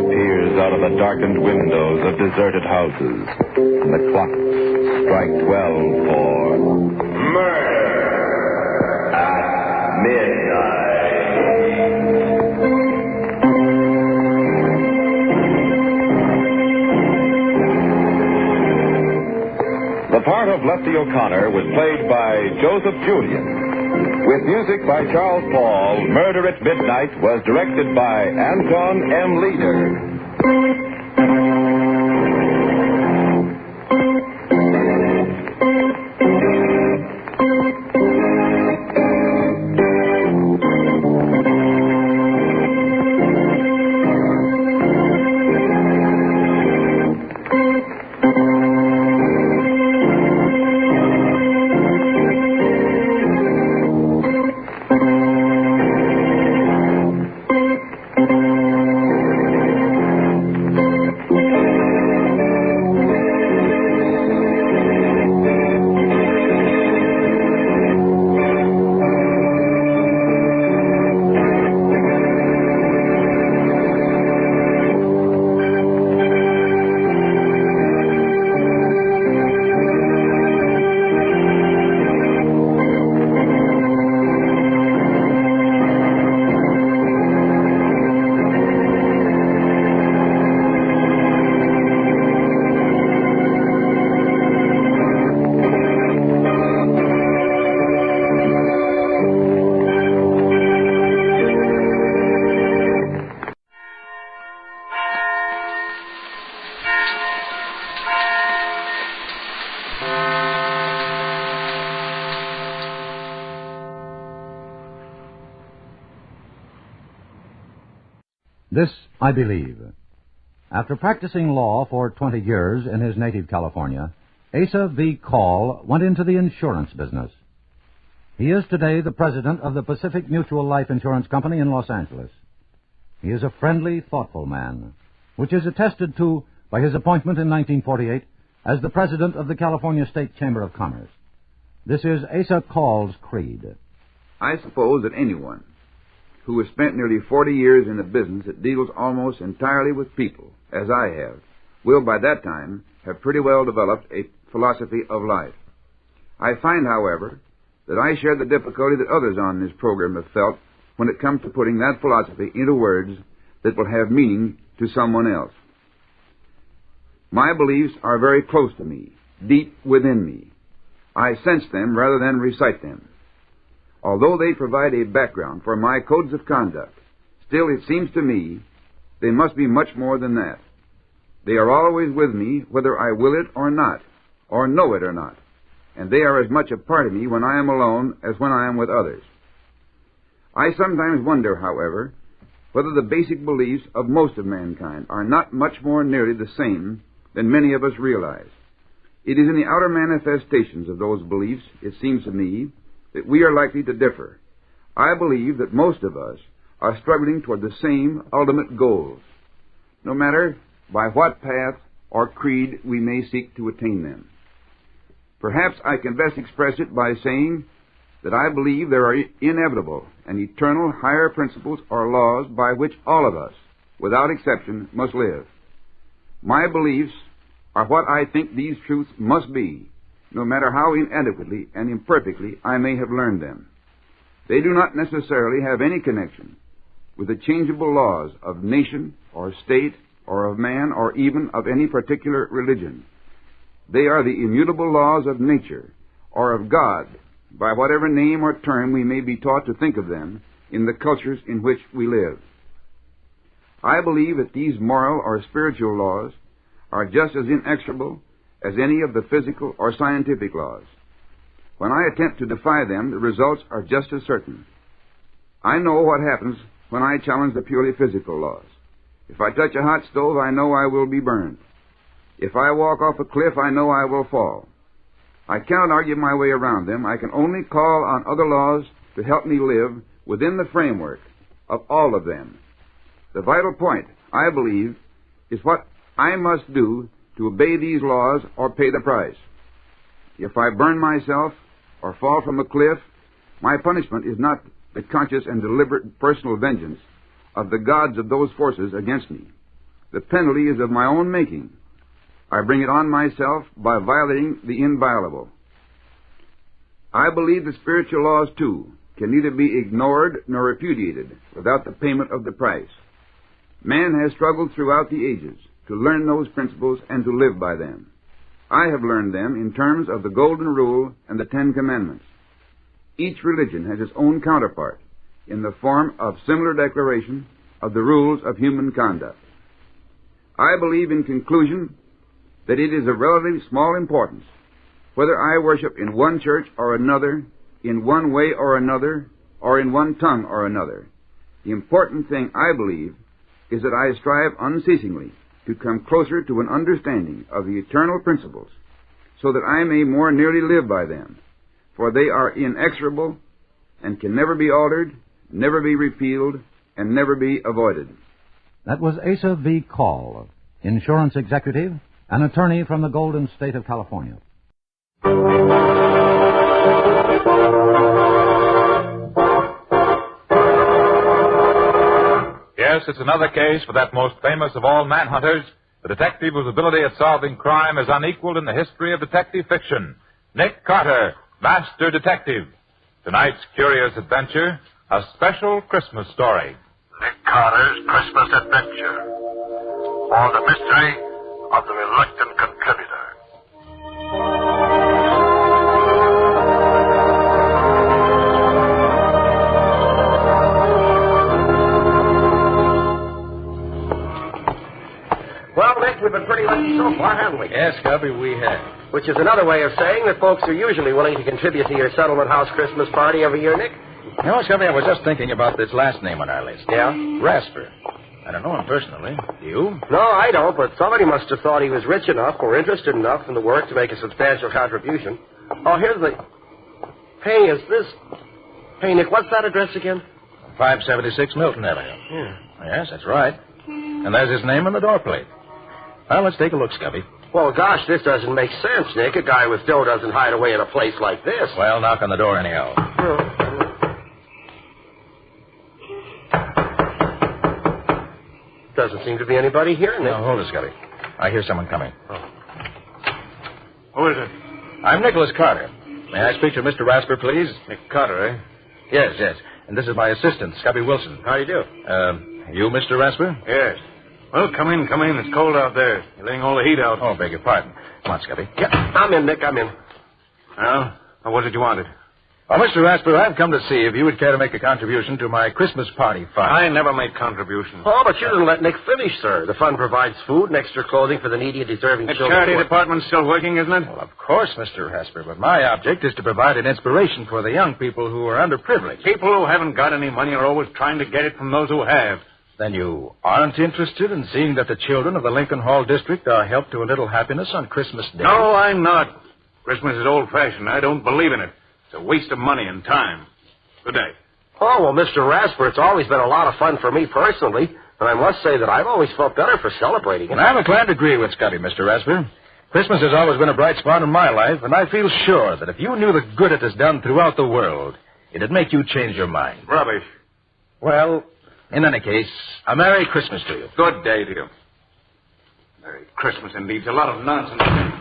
peers out of the darkened windows of deserted houses, and the clocks strike 12 for Murder at midnight. The part of Lefty O'Connor was played by Joseph Julian. With music by Charles Paul, Murder at Midnight was directed by Anton M. Leader. This I believe. After practicing law for 20 years in his native California, Asa V. Call went into the insurance business. He is today the president of the Pacific Mutual Life Insurance Company in Los Angeles. He is a friendly, thoughtful man, which is attested to by his appointment in 1948 as the president of the California State Chamber of Commerce. This is Asa Call's creed. I suppose that anyone who has spent nearly 40 years in a business that deals almost entirely with people, as I have, will by that time have pretty well developed a philosophy of life. I find, however, that I share the difficulty that others on this program have felt when it comes to putting that philosophy into words that will have meaning to someone else. My beliefs are very close to me, deep within me. I sense them rather than recite them. Although they provide a background for my codes of conduct, still it seems to me they must be much more than that. They are always with me whether I will it or not, or know it or not, and they are as much a part of me when I am alone as when I am with others. I sometimes wonder, however, whether the basic beliefs of most of mankind are not much more nearly the same than many of us realize. It is in the outer manifestations of those beliefs, it seems to me, that we are likely to differ. I believe that most of us are struggling toward the same ultimate goals, no matter by what path or creed we may seek to attain them. Perhaps I can best express it by saying that I believe there are inevitable and eternal higher principles or laws by which all of us, without exception, must live. My beliefs are what I think these truths must be, no matter how inadequately and imperfectly I may have learned them. They do not necessarily have any connection with the changeable laws of nation or state or of man or even of any particular religion. They are the immutable laws of nature or of God, by whatever name or term we may be taught to think of them in the cultures in which we live. I believe that these moral or spiritual laws are just as inexorable as any of the physical or scientific laws. When I attempt to defy them, the results are just as certain. I know what happens when I challenge the purely physical laws. If I touch a hot stove, I know I will be burned. If I walk off a cliff, I know I will fall. I cannot argue my way around them. I can only call on other laws to help me live within the framework of all of them. The vital point, I believe, is what I must do to obey these laws or pay the price. If I burn myself or fall from a cliff, my punishment is not the conscious and deliberate personal vengeance of the gods of those forces against me. the penalty is of my own making. I bring it on myself by violating the inviolable. I believe the spiritual laws, too, can neither be ignored nor repudiated without the payment of the price. Man has struggled throughout the ages to learn those principles and to live by them. I have learned them in terms of the Golden Rule and the Ten Commandments. Each religion has its own counterpart in the form of similar declaration of the rules of human conduct. I believe, in conclusion, that it is of relatively small importance whether I worship in one church or another, in one way or another, or in one tongue or another. The important thing, I believe, is that I strive unceasingly to come closer to an understanding of the eternal principles, so that I may more nearly live by them, for they are inexorable and can never be altered, never be repealed, and never be avoided. That was Asa V. Call, insurance executive, an attorney from the Golden State of California. Yes, it's another case for that most famous of all manhunters, the detective whose ability at solving crime is unequaled in the history of detective fiction, Nick Carter, Master Detective. Tonight's curious adventure, a special Christmas story. Nick Carter's Christmas Adventure, or the mystery of the reluctant contributor. Well, Nick, we've been pretty lucky so far, haven't we? Yes, Gubby, we have. Which is another way of saying that folks are usually willing to contribute to your settlement house Christmas party every year, Nick. You know, Gubby, I was just thinking about this last name on our list. Yeah? Rasper. I don't know him personally. Do you? No, I don't, but somebody must have thought he was rich enough or interested enough in the work to make a substantial contribution. Oh, here's the... Hey, is this... Hey, Nick, what's that address again? 576 Milton Avenue. Yeah. Yes, that's right. And there's his name on the door plate. Well, let's take a look, Scubby. Well, gosh, this doesn't make sense, Nick. A guy with dough doesn't hide away in a place like this. Well, knock on the door anyhow. Doesn't seem to be anybody here, Nick. No, hold it, Scubby. I hear someone coming. Oh. Who is it? I'm Nicholas Carter. May I speak to Mr. Rasper, please? Nick Carter, eh? Yes, yes. And this is my assistant, Scubby Wilson. How do you do? You, Mr. Rasper? Yes. Well, come in. It's cold out there. You're letting all the heat out. Oh, beg your pardon. Come on, Scubby. Yeah, I'm in, Nick. I'm in. Well, what did you wanted? Well, Mr. Rasper, I've come to see if you would care to make a contribution to my Christmas party fund. I never make contributions. Oh, but you didn't let Nick finish, sir. The fund provides food and extra clothing for the needy and deserving The children. charity department's still working, isn't it? Well, of course, Mr. Rasper, but my object is to provide an inspiration for the young people who are underprivileged. People who haven't got any money are always trying to get it from those who have. Then you aren't interested in seeing that the children of the Lincoln Hall district are helped to a little happiness on Christmas Day? No, I'm not. Christmas is old-fashioned. I don't believe in it. It's a waste of money and time. Good day. Oh, well, Mr. Rasper, it's always been a lot of fun for me personally, and I must say that I've always felt better for celebrating it. And I'm inclined to agree with Scotty, Mr. Rasper. Christmas has always been a bright spot in my life, and I feel sure that if you knew the good it has done throughout the world, it'd make you change your mind. Rubbish. Well, in any case, a Merry Christmas to you. Good day to you. Merry Christmas, indeed. It's a lot of nonsense.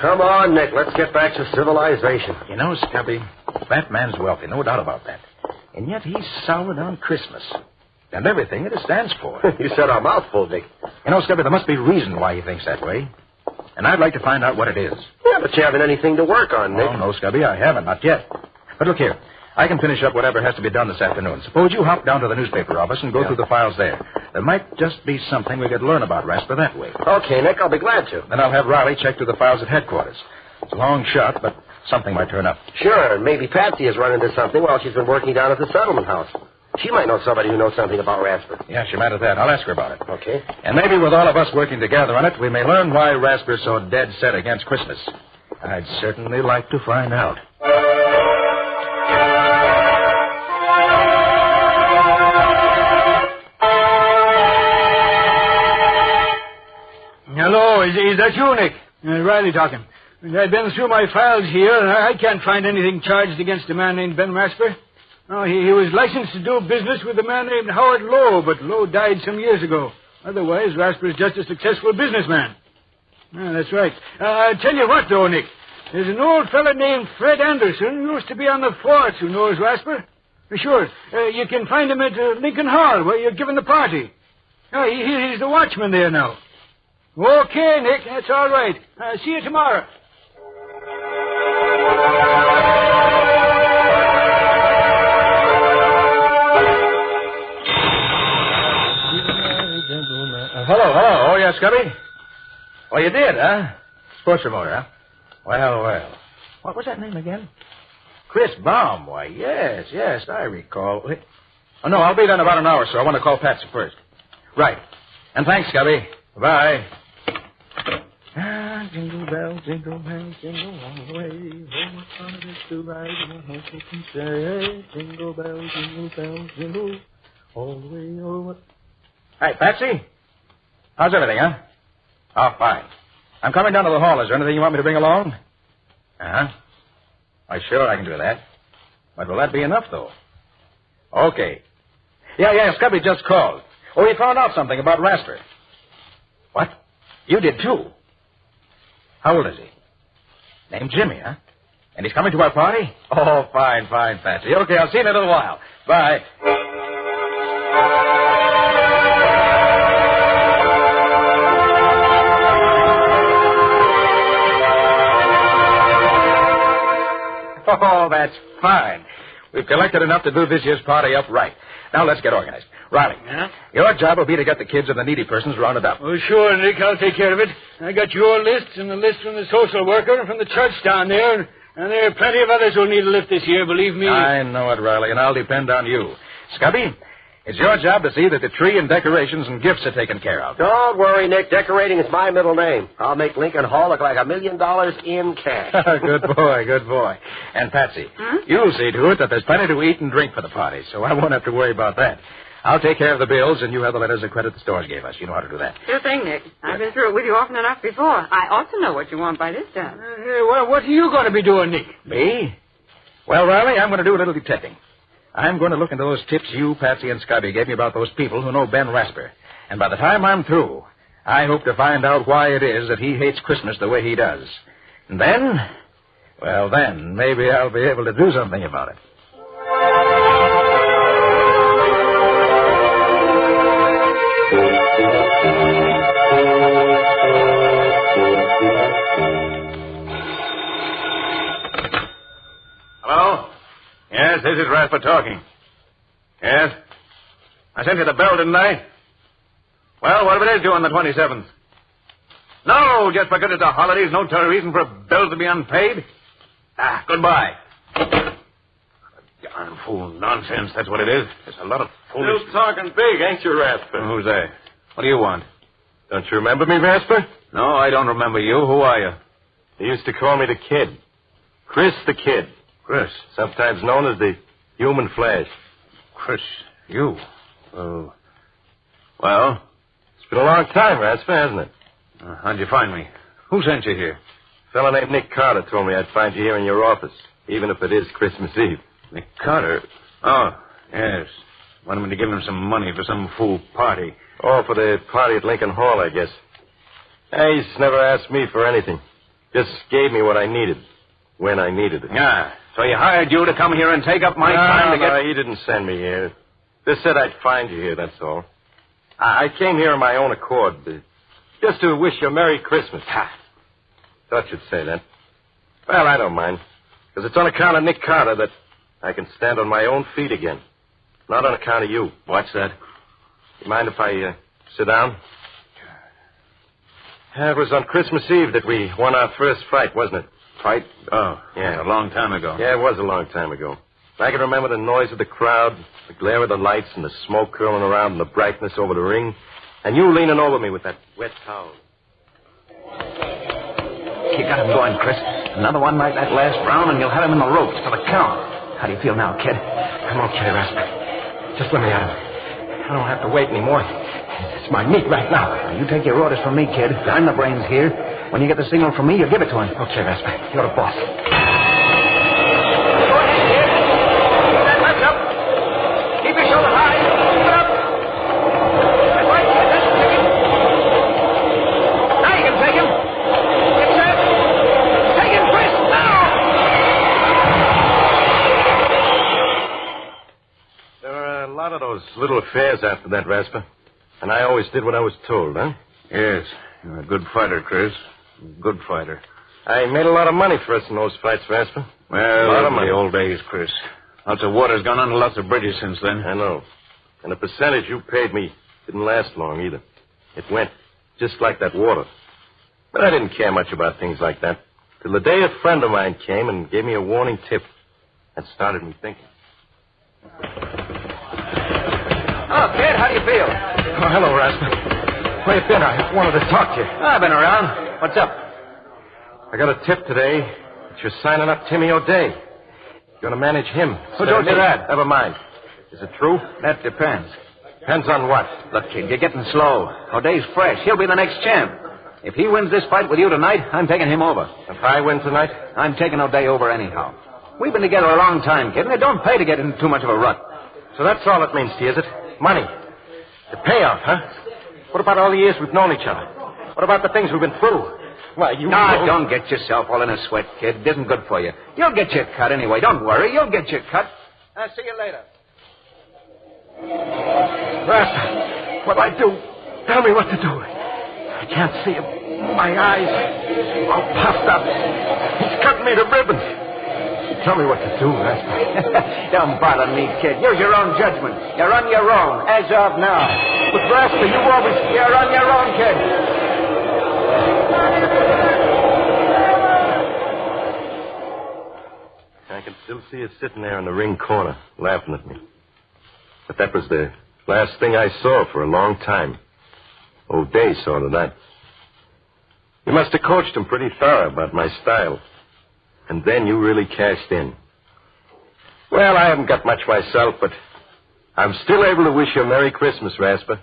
Come on, Nick. Let's get back to civilization. You know, Scubby, that man's wealthy, no doubt about that. And yet he's soured on Christmas and everything it stands for. You said a mouthful, Nick. You know, Scubby, there must be a reason why he thinks that way. And I'd like to find out what it is. Yeah, but you haven't anything to work on, Nick. Oh, no, Scubby, I haven't. Not yet. But look here. I can finish up whatever has to be done this afternoon. Suppose you hop down to the newspaper office and go through the files there. There might just be something we could learn about Rasper that way. Okay, Nick, I'll be glad to. Then I'll have Riley check through the files at headquarters. It's a long shot, but something might turn up. Sure, and maybe Patsy has run into something while she's been working down at the settlement house. She might know somebody who knows something about Rasper. Yeah, she might have that. I'll ask her about it. Okay. And maybe with all of us working together on it, we may learn why Rasper's so dead set against Christmas. I'd certainly like to find out. Hello, is that you, Nick? Riley talking. I've been through my files here, and I can't find anything charged against a man named Ben Rasper. No, he was licensed to do business with a man named Howard Lowe, but Lowe died some years ago. Otherwise, Rasper's just a successful businessman. That's right. I'll tell you what, though, Nick. There's an old fellow named Fred Anderson who used to be on the forts who knows Rasper. Sure. You can find him at Lincoln Hall, where you're giving the party. Oh, he's the watchman there now. Okay, Nick, that's all right. See you tomorrow. Hello. Oh, yes, Scubby? Oh, you did, huh? Sports remoter, huh? Well. What was that name again? Chris Baum. Why, yes, I recall. Oh, no, I'll be there in about an hour, so I want to call Patsy first. Right. And thanks, Scubby. Bye. Jingle bells, jingle all the way. Oh, what fun it is to ride in a horse open sleigh. Jingle bells, jingle all the way. Oh, what... Hey, Patsy. How's everything, huh? Oh, fine. I'm coming down to the hall. Is there anything you want me to bring along? Uh-huh. Why, sure, I can do that. But will that be enough, though? Okay. Yeah, Scubby just called. Oh, he found out something about Rasper. What? You did, too? How old is he? Named Jimmy, huh? And he's coming to our party? Oh, fine, Patsy. Okay, I'll see you in a little while. Bye. Oh, that's fine. We've collected enough to do this year's party up right. Now let's get organized. Riley, your job will be to get the kids and the needy persons rounded up. Oh, sure, Nick. I'll take care of it. I got your list and the list from the social worker and from the church down there. And there are plenty of others who'll need a lift this year, believe me. I know it, Riley, and I'll depend on you. Scubby, it's your job to see that the tree and decorations and gifts are taken care of. Don't worry, Nick. Decorating is my middle name. I'll make Lincoln Hall look like $1 million in cash. Good boy. And Patsy, you'll see to it that there's plenty to eat and drink for the party, so I won't have to worry about that. I'll take care of the bills, and you have the letters of credit the stores gave us. You know how to do that. Sure thing, Nick. I've been through it with you often enough before. I ought to know what you want by this time. Well, what are you going to be doing, Nick? Me? Well, Riley, I'm going to do a little detecting. I'm going to look into those tips you, Patsy, and Scubby gave me about those people who know Ben Rasper. And by the time I'm through, I hope to find out why it is that he hates Christmas the way he does. And then, maybe I'll be able to do something about it. Hello? Yes, this is Rasper talking. Yes? I sent you the bill, didn't I? Well, what if it is due on the 27th? No, just because it's a holiday is no reason for bills to be unpaid. Goodbye. Darn fool nonsense, that's what it is. There's a lot of foolish... Still talking big, ain't you, Rasper? Who's that? What do you want? Don't you remember me, Rasper? No, I don't remember you. Who are you? They used to call me the Kid. Chris the Kid. Chris. Sometimes known as the Human Flash. Chris, you? Oh. Well, it's been a long time, Rasper, hasn't it? How'd you find me? Who sent you here? A fellow named Nick Carter told me I'd find you here in your office, even if it is Christmas Eve. Nick Carter? Oh, yes. Wanted me to give him some money for some fool party. Oh, for the party at Lincoln Hall, I guess. He's never asked me for anything. Just gave me what I needed, when I needed it. Yeah. So he hired you to come here and take up my time to get... No, he didn't send me here. Just said I'd find you here, that's all. I came here on my own accord, just to wish you a Merry Christmas. Thought you'd say that. Well, I don't mind, because it's on account of Nick Carter that I can stand on my own feet again. Not on account of you. What's that? You mind if I sit down? It was on Christmas Eve that we won our first fight, wasn't it? Fight? Oh, yeah, a long time ago. Yeah, it was a long time ago. I can remember the noise of the crowd, the glare of the lights, and the smoke curling around and the brightness over the ring, and you leaning over me with that wet towel. You got him going, Chris. Another one like that last round, and you'll have him in the ropes for the count. How do you feel now, kid? I'm okay, Rasper. Just let me at him. I don't have to wait anymore. It's my meat right now. You take your orders from me, kid. I'm the brains here. When you get the signal from me, you give it to him. Okay, Rasper. You're the boss. Keep your shoulder high. Keep it up. That's right, kid. That's little affairs after that, Rasper. And I always did what I was told, huh? Yes. You're a good fighter, Chris. Good fighter. I made a lot of money for us in those fights, Rasper. Well, a lot of money. the old days, Chris. Lots of water's gone under lots of bridges since then. I know. And the percentage you paid me didn't last long either. It went just like that water. But I didn't care much about things like that. Till the day a friend of mine came and gave me a warning tip. That started me thinking. Oh, kid, how do you feel? Oh, hello, Rasper. Where you been? I wanted to talk to you. I've been around. What's up? I got a tip today that you're signing up Timmy O'Day. You're going to manage him. Who told you that? Never mind. Is it true? That depends. Depends on what? Look, kid, you're getting slow. O'Day's fresh. He'll be the next champ. If he wins this fight with you tonight, I'm taking him over. If I win tonight? I'm taking O'Day over anyhow. We've been together a long time, kid, and it don't pay to get in too much of a rut. So that's all it means to you, is it? Money. The payoff, huh? What about all the years we've known each other? What about the things we've been through? Why, you know... Don't get yourself all in a sweat, kid. It isn't good for you. You'll get your cut anyway. Don't worry. You'll get your cut. I'll see you later. Rasper, what'll I do? Tell me what to do. I can't see him. My eyes all puffed up. He's cutting me to ribbons. Tell me what to do, Rasper. Don't bother me, kid. Use your own judgment. You're on your own, as of now. But, Rasper, you always... You're on your own, kid. I can still see you sitting there in the ring corner, laughing at me. But that was the last thing I saw for a long time. O'Day saw tonight. You must have coached him pretty thorough about my style. And then you really cashed in. Well, I haven't got much myself, but I'm still able to wish you a Merry Christmas, Rasper.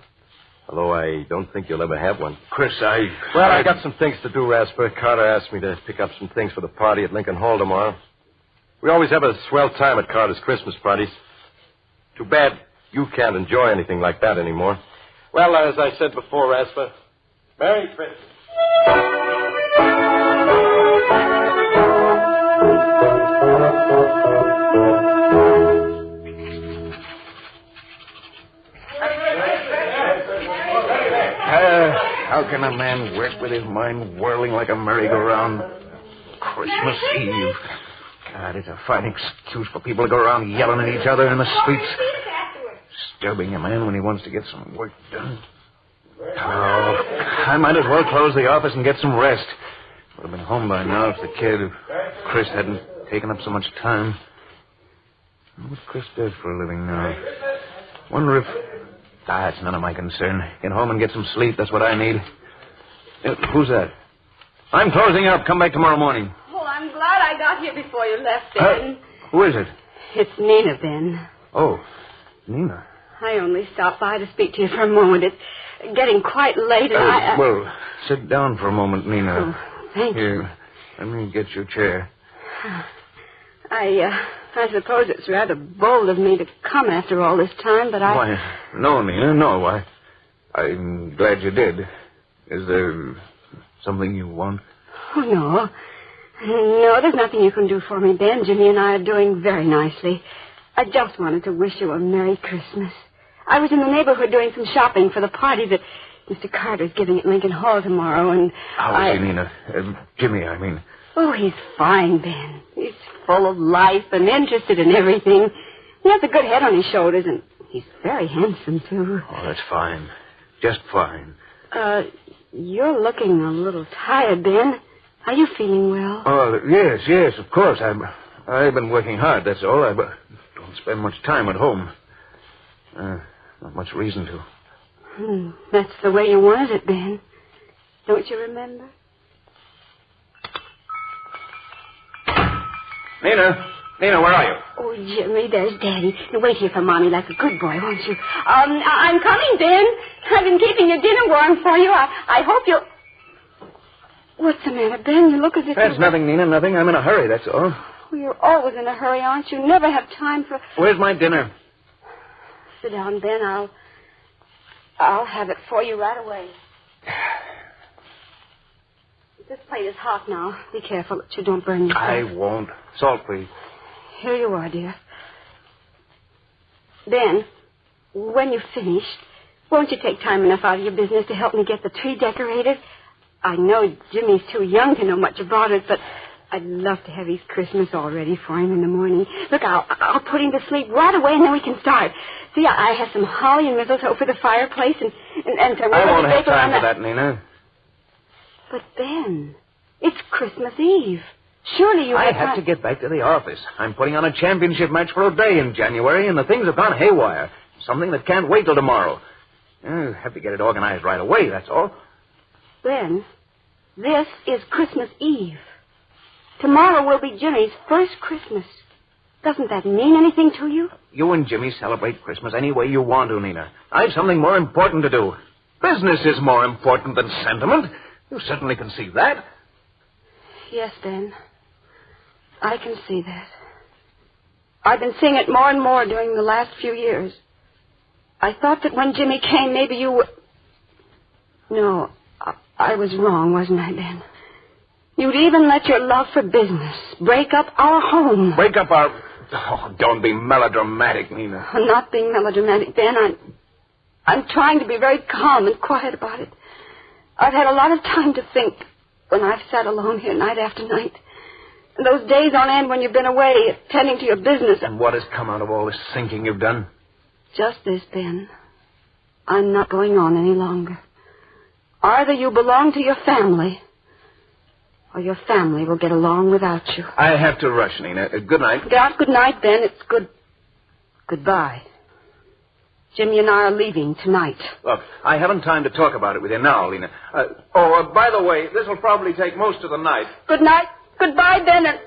Although I don't think you'll ever have one. Chris, I got some things to do, Rasper. Carter asked me to pick up some things for the party at Lincoln Hall tomorrow. We always have a swell time at Carter's Christmas parties. Too bad you can't enjoy anything like that anymore. Well, as I said before, Rasper, Merry Christmas. How can a man work with his mind whirling like a merry-go-round? Christmas Eve. God, it's a fine excuse for people to go around yelling at each other in the streets. Disturbing a man when he wants to get some work done. Oh, I might as well close the office and get some rest. Would have been home by now if the kid, if Chris hadn't taken up so much time. What Chris does for a living now. Wonder if... it's none of my concern. Get home and get some sleep. That's what I need. Who's that? I'm closing up. Come back tomorrow morning. Oh, I'm glad I got here before you left, Ben. Who is it? It's Nina, Ben. Oh, Nina. I only stopped by to speak to you for a moment. It's getting quite late, and Well, sit down for a moment, Nina. Oh, thank you. Here, let me get your chair. I suppose it's rather bold of me to come after all this time, but Why, no, Nina, no. I'm glad you did. Is there something you want? Oh, no. No, there's nothing you can do for me, Ben. Jimmy and I are doing very nicely. I just wanted to wish you a Merry Christmas. I was in the neighborhood doing some shopping for the party that Mr. Carter's giving at Lincoln Hall tomorrow, and How is he, Nina? Jimmy, I mean. Oh, he's fine, Ben. He's full of life and interested in everything. He has a good head on his shoulders, and he's very handsome, too. Oh, that's fine. Just fine. You're looking a little tired, Ben. Are you feeling well? Oh, yes, of course. I've been working hard, that's all. I don't spend much time at home. Not much reason to. That's the way you wanted it, Ben. Don't you remember? Nina, where are you? Oh, Jimmy, there's Daddy. Now, wait here for Mommy like a good boy, won't you? I'm coming, Ben. I've been keeping your dinner warm for you. I hope you'll... What's the matter, Ben? You look as if That's nothing, Nina, nothing. I'm in a hurry, that's all. Well, you're always in a hurry, aren't you? Never have time for... Where's my dinner? Sit down, Ben. I'll have it for you right away. This plate is hot now. Be careful that you don't burn yourself. I won't. Salt, please. Here you are, dear. Ben, when you've finished, won't you take time enough out of your business to help me get the tree decorated? I know Jimmy's too young to know much about it, but I'd love to have his Christmas all ready for him in the morning. Look, I'll put him to sleep right away, and then we can start. See, I have some holly and mistletoe for the fireplace, and some... I won't have time for that, Nina. But, Ben, it's Christmas Eve. Surely you I have to get back to the office. I'm putting on a championship match for a day in January, and the things have gone haywire. Something that can't wait till tomorrow. I have to get it organized right away, that's all. Ben, this is Christmas Eve. Tomorrow will be Jimmy's first Christmas. Doesn't that mean anything to you? You and Jimmy celebrate Christmas any way you want to, Nina. I have something more important to do. Business is more important than sentiment. You certainly can see that. Yes, Ben. I can see that. I've been seeing it more and more during the last few years. I thought that when Jimmy came, maybe you would... No, I was wrong, wasn't I, Ben? You'd even let your love for business break up our home. Break up our... Oh, don't be melodramatic, Nina. I'm not being melodramatic, Ben. I'm trying to be very calm and quiet about it. I've had a lot of time to think when I've sat alone here night after night. And those days on end when you've been away attending to your business. And what has come out of all this thinking you've done? Just this, Ben. I'm not going on any longer. Either you belong to your family, or your family will get along without you. I have to rush, Nina. Good night. Good night, Ben. It's goodbye. Jimmy and I are leaving tonight. Look, I haven't time to talk about it with you now, Lena. By the way, this will probably take most of the night. Good night. Goodbye, Ben, and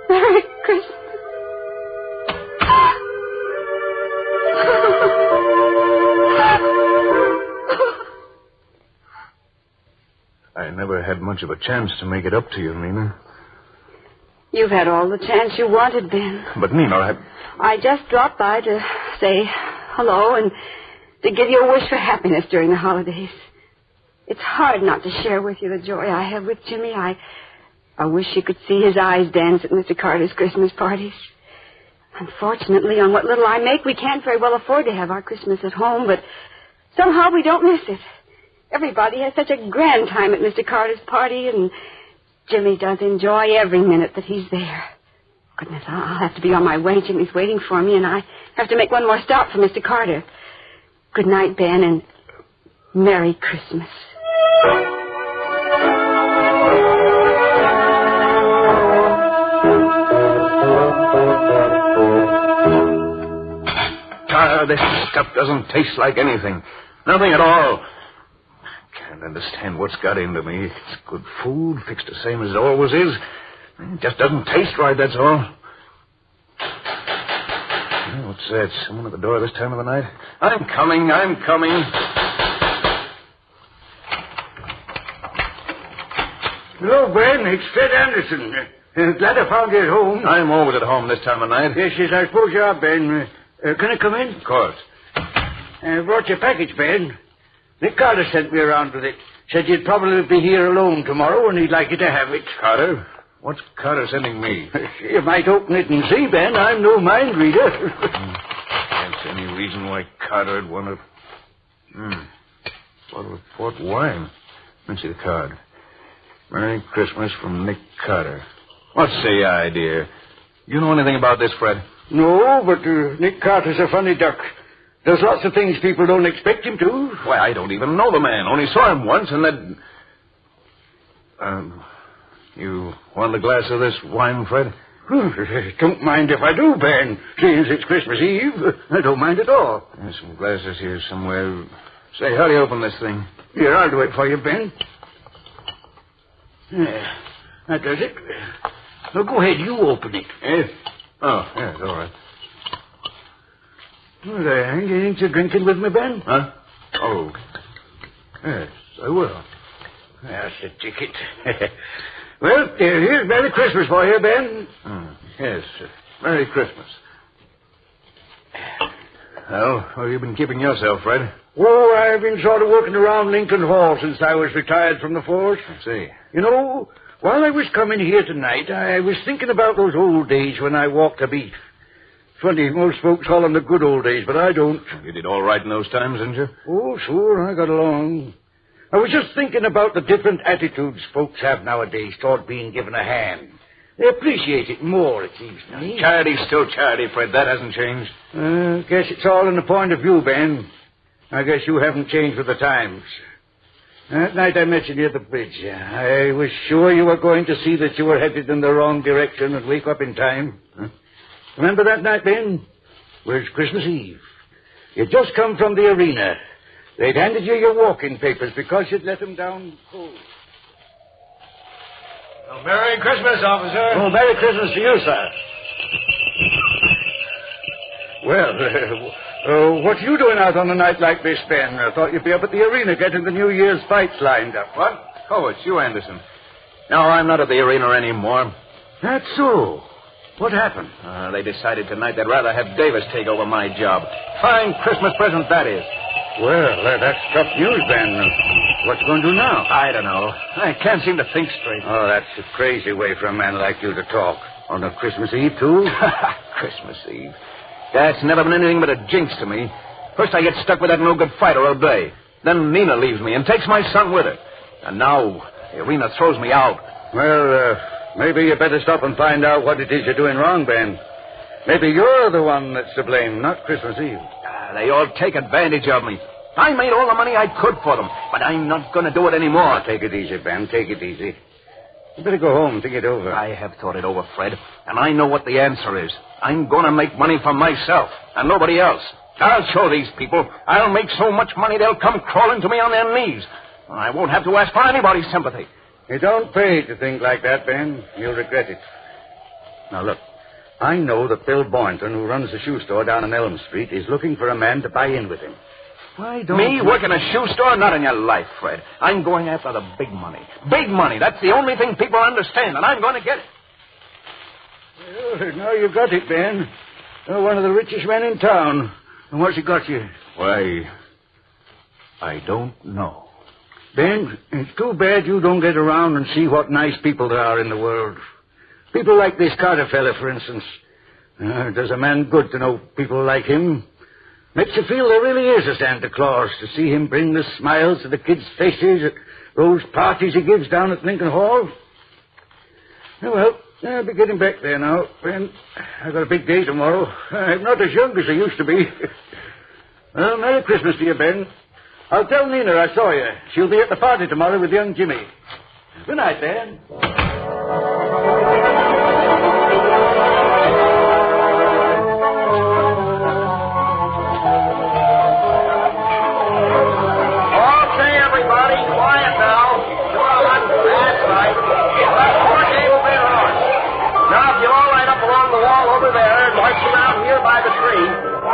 Merry Christmas. I never had much of a chance to make it up to you, Nina. You've had all the chance you wanted, Ben. But, Nina, I just dropped by to say hello and to give you a wish for happiness during the holidays. It's hard not to share with you the joy I have with Jimmy. I wish you could see his eyes dance at Mr. Carter's Christmas parties. Unfortunately, on what little I make, we can't very well afford to have our Christmas at home, but somehow we don't miss it. Everybody has such a grand time at Mr. Carter's party, and Jimmy does enjoy every minute that he's there. Goodness, I'll have to be on my way. Jimmy's waiting for me, and I have to make one more stop for Mr. Carter. Good night, Ben, and Merry Christmas. This stuff doesn't taste like anything. Nothing at all. I can't understand what's got into me. It's good food, fixed the same as it always is. It just doesn't taste right, that's all. What's that? Someone at the door this time of the night? I'm coming. Hello, Ben. It's Fred Anderson. Glad I found you at home. I'm always at home this time of night. Yes, I suppose you are, Ben. Can I come in? Of course. I brought your package, Ben. Nick Carter sent me around with it. Said you'd probably be here alone tomorrow and he'd like you to have it. Carter? What's Carter sending me? You might open it and see, Ben. I'm no mind reader. Can't see any reason why Carter would want to... Bottle of port wine. Let me see the card. Merry Christmas from Nick Carter. What's the idea? You know anything about this, Fred? No, but Nick Carter's a funny duck. There's lots of things people don't expect him to. Why, I don't even know the man. Only saw him once, and then... You want a glass of this wine, Fred? Don't mind if I do, Ben. Seeing as it's Christmas Eve, I don't mind at all. There's some glasses here somewhere. Say, how do you open this thing? Here, I'll do it for you, Ben. Yeah, that does it. Now, go ahead, you open it. Yes? Oh, yes, all right. Well, there, you ain't you drinking with me, Ben? Huh? Oh. Yes, I will. That's the ticket. Well, here's Merry Christmas for you, Ben. Yes, Merry Christmas. Well, how have you been keeping yourself, Fred? Oh, I've been sort of working around Lincoln Hall since I was retired from the force. I see. You know, while I was coming here tonight, I was thinking about those old days when I walked the beat. Funny, most folks call them the good old days, but I don't. You did all right in those times, didn't you? Oh, sure, I got along. I was just thinking about the different attitudes folks have nowadays toward being given a hand. They appreciate it more, it seems to me. Charity's still charity, Fred. That hasn't changed. Guess it's all in the point of view, Ben. I guess you haven't changed with the times. That night I met you near the bridge. I was sure you were going to see that you were headed in the wrong direction and wake up in time. Huh? Remember that night, Ben? It was Christmas Eve. You'd just come from the arena. They'd handed you your walking papers because you'd let them down cold. Oh, Merry Christmas, officer. Oh, Merry Christmas to you, sir. Well, what you doing out on a night like this, Ben? I thought you'd be up at the arena getting the New Year's fights lined up. What? Oh, it's you, Anderson. No, I'm not at the arena anymore. That's so. What happened? They decided tonight they'd rather have Davis take over my job. Fine Christmas present that is. Well, that's tough news, Ben. What you going to do now? I don't know. I can't seem to think straight. Oh, that's a crazy way for a man like you to talk. On a Christmas Eve, too? Christmas Eve. That's never been anything but a jinx to me. First I get stuck with that no-good fighter all day. Then Nina leaves me and takes my son with her. And now the arena throws me out. Well, maybe you better stop and find out what it is you're doing wrong, Ben. Maybe you're the one that's to blame, not Christmas Eve. They all take advantage of me. I made all the money I could for them, but I'm not going to do it anymore. Oh, take it easy, Ben. Take it easy. You better go home and think it over. I have thought it over, Fred, and I know what the answer is. I'm going to make money for myself and nobody else. I'll show these people. I'll make so much money they'll come crawling to me on their knees. I won't have to ask for anybody's sympathy. You don't pay to think like that, Ben. You'll regret it. Now, look. I know that Bill Boynton, who runs the shoe store down on Elm Street, is looking for a man to buy in with him. Why don't Me work in a shoe store? Not in your life, Fred. I'm going after the big money. Big money. That's the only thing people understand, and I'm going to get it. Well, now you've got it, Ben. You're one of the richest men in town. And what's it got you? Why, I don't know. Ben, it's too bad you don't get around and see what nice people there are in the world. People like this Carter fella, for instance. Does a man good to know people like him. Makes you feel there really is a Santa Claus, to see him bring the smiles to the kids' faces at those parties he gives down at Lincoln Hall. Well, I'll be getting back there now, Ben. I've got a big day tomorrow. I'm not as young as I used to be. Well, Merry Christmas to you, Ben. I'll tell Nina I saw you. She'll be at the party tomorrow with young Jimmy. Good night, Ben.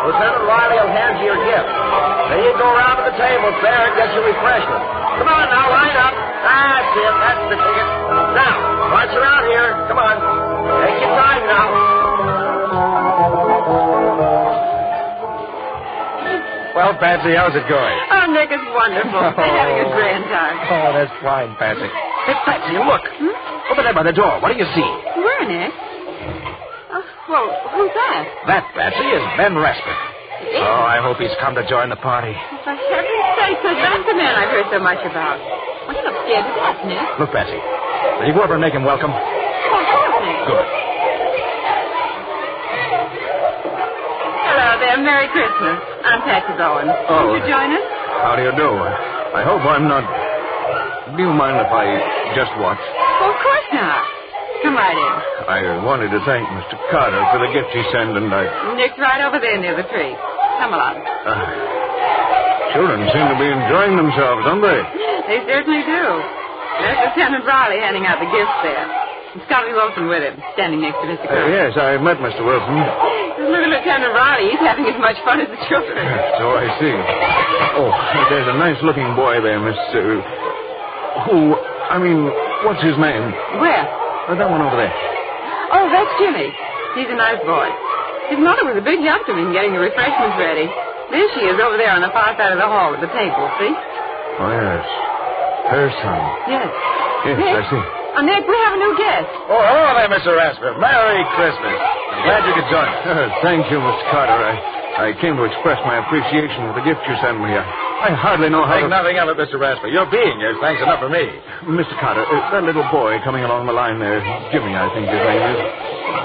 Lieutenant Riley will hand you your gift. Then you go around to the tables there and get your refreshment. Come on now, line up. That's it. That's the ticket. Now, march around here. Come on. Take your time now. Well, Patsy, how's it going? Oh, Nick, it's wonderful. They're having a grand time. Oh, that's fine, Patsy. Hey, Patsy, look. Over there by the door. What do you see? Where, Nick? Well, who's that? That, Patsy, is Ben Resper. Oh, I hope he's come to join the party. For heaven's sake, that's the man I've heard so much about. Well, you look scared to death, Nick. Look, Patsy, will you go over and make him welcome? Oh, of course, Nick. Good. Hello there. Merry Christmas. I'm Patsy Bowen. Oh. Won't you join us? How do you do? I hope I'm not... Do you mind if I just watch? Well, of course not. Come right in. I wanted to thank Mr. Carter for the gift he sent, and I... Nick's right over there near the tree. Come along. Children seem to be enjoying themselves, don't they? They certainly do. There's Lieutenant Riley handing out the gifts there. And Scotty Wilson with him, standing next to Mr. Carter. Yes, I met Mr. Wilson. Look at Lieutenant Riley. He's having as much fun as the children. So I see. Oh, there's a nice-looking boy there, Mr. What's his name? Where? That one over there. Oh, that's Jimmy. He's a nice boy. His mother was a big help to me in getting the refreshments ready. There she is over there on the far side of the hall at the table, see? Oh, yes. Her son. Yes. Yes, Nick, I see. Nick, we have a new guest. Oh, hello there, Mr. Rasper. Merry Christmas. I'm glad you could join us. Thank you, Mr. Carter. I came to express my appreciation for the gift you sent me. I hardly know how Think nothing of it, Mr. Rasper. Your being here is thanks enough for me. Mr. Carter, that little boy coming along the line there, Jimmy, I think his name is.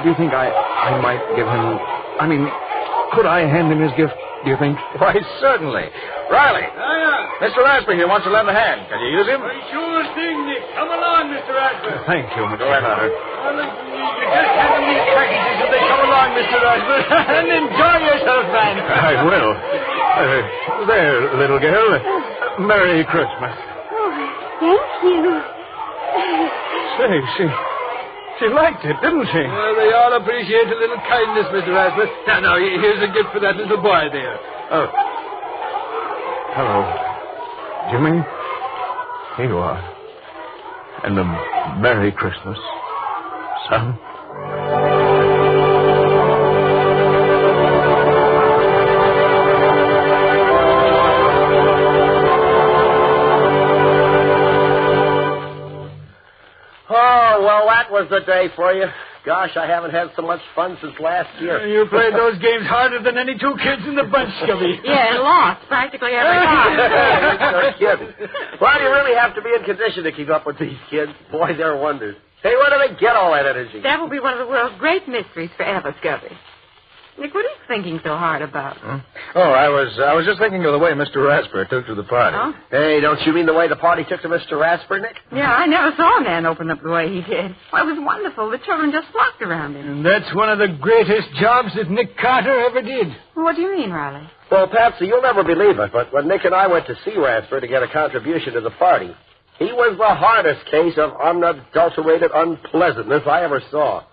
Do you think I might give him... could I hand him his gift, do you think? Why, certainly. Riley. Mr. Rasper here wants to lend a hand. Can you use him? Sure thing, Nick. Come along, Mr. Rasper. Thank you, Mr. Go ahead, Carter. You just hand them these packages as they come along, Mr. Rasper. And enjoy yourself, man. I will. There, little girl. Merry Christmas. Oh, thank you. Say, she liked it, didn't she? Well, they all appreciate a little kindness, Mr. Rasper. Now, here's a gift for that little boy there. Oh. Hello, Jimmy. Here you are. And a Merry Christmas, son. Oh, well, that was the day for you. Gosh, I haven't had so much fun since last year. You played those games harder than any two kids in the bunch, Scubby. Yeah, and lost practically every time. You're kidding. Well, you really have to be in condition to keep up with these kids. Boy, they're wonders. Hey, where do they get all that energy? That will be one of the world's great mysteries forever, Scubby. Nick, what are you thinking so hard about? Oh, I was just thinking of the way Mr. Rasper took to the party. Oh? Hey, don't you mean the way the party took to Mr. Rasper, Nick? Yeah, I never saw a man open up the way he did. Well, it was wonderful. The children just flocked around him. And that's one of the greatest jobs that Nick Carter ever did. What do you mean, Riley? Well, Patsy, you'll never believe it, but when Nick and I went to see Rasper to get a contribution to the party, he was the hardest case of unadulterated unpleasantness I ever saw.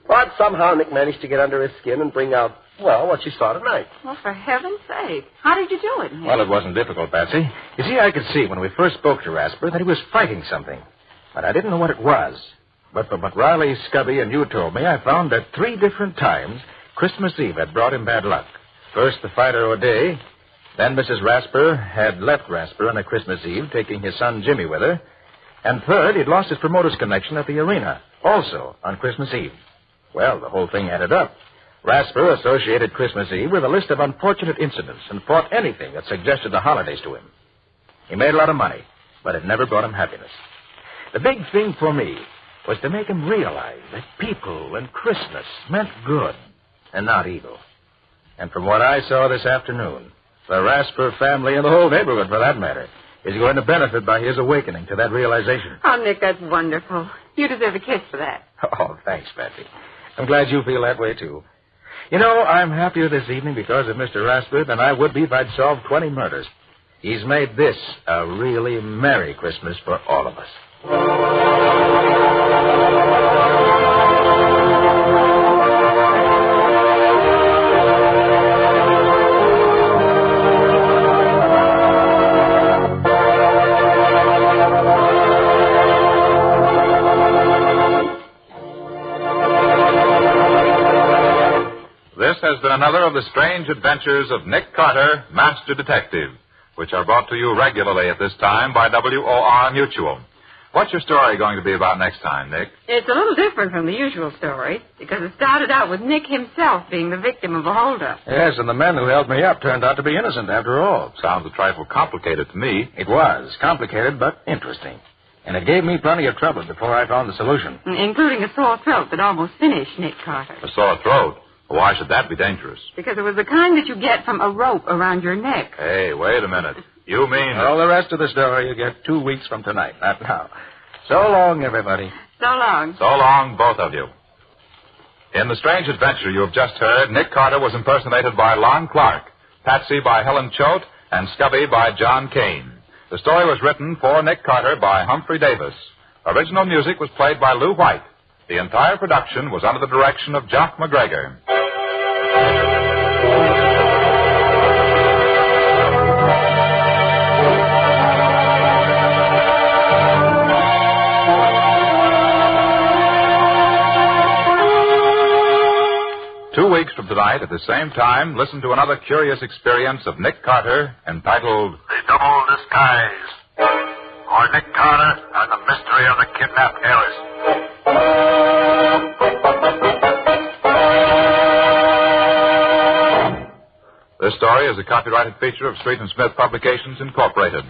But somehow Nick managed to get under his skin and bring out, well, what you saw tonight. Well, for heaven's sake. How did you do it, Nick? Well, it wasn't difficult, Patsy. You see, I could see when we first spoke to Rasper that he was fighting something. But I didn't know what it was. But from what Riley, Scubby, and you told me, I found that 3 different times Christmas Eve had brought him bad luck. First, the fighter O'Day. Then Mrs. Rasper had left Rasper on a Christmas Eve, taking his son Jimmy with her. And third, he'd lost his promoter's connection at the arena, also on Christmas Eve. Well, the whole thing added up. Rasper associated Christmas Eve with a list of unfortunate incidents and fought anything that suggested the holidays to him. He made a lot of money, but it never brought him happiness. The big thing for me was to make him realize that people and Christmas meant good and not evil. And from what I saw this afternoon, the Rasper family and the whole neighborhood, for that matter, is going to benefit by his awakening to that realization. Oh, Nick, that's wonderful. You deserve a kiss for that. Oh, thanks, Patsy. I'm glad you feel that way, too. You know, I'm happier this evening because of Mr. Rasper than I would be if I'd solved 20 murders. He's made this a really Merry Christmas for all of us. This has been another of the strange adventures of Nick Carter, Master Detective, which are brought to you regularly at this time by WOR Mutual. What's your story going to be about next time, Nick? It's a little different from the usual story, because it started out with Nick himself being the victim of a holdup. Yes, and the man who held me up turned out to be innocent after all. Sounds a trifle complicated to me. It was. Complicated, but interesting. And it gave me plenty of trouble before I found the solution. Including a sore throat that almost finished Nick Carter. A sore throat? Why should that be dangerous? Because it was the kind that you get from a rope around your neck. Hey, wait a minute. You mean... All the rest of the story you get 2 weeks from tonight, not now. So long, everybody. So long. So long, both of you. In the strange adventure you have just heard, Nick Carter was impersonated by Lon Clark, Patsy by Helen Choate, and Scubby by John Kane. The story was written for Nick Carter by Humphrey Davis. Original music was played by Lou White. The entire production was under the direction of Jock McGregor. Weeks from tonight, at the same time, listen to another curious experience of Nick Carter entitled The Double Disguise, or Nick Carter, A and the mystery of the kidnapped heiress. This story is a copyrighted feature of Street and Smith Publications, Incorporated.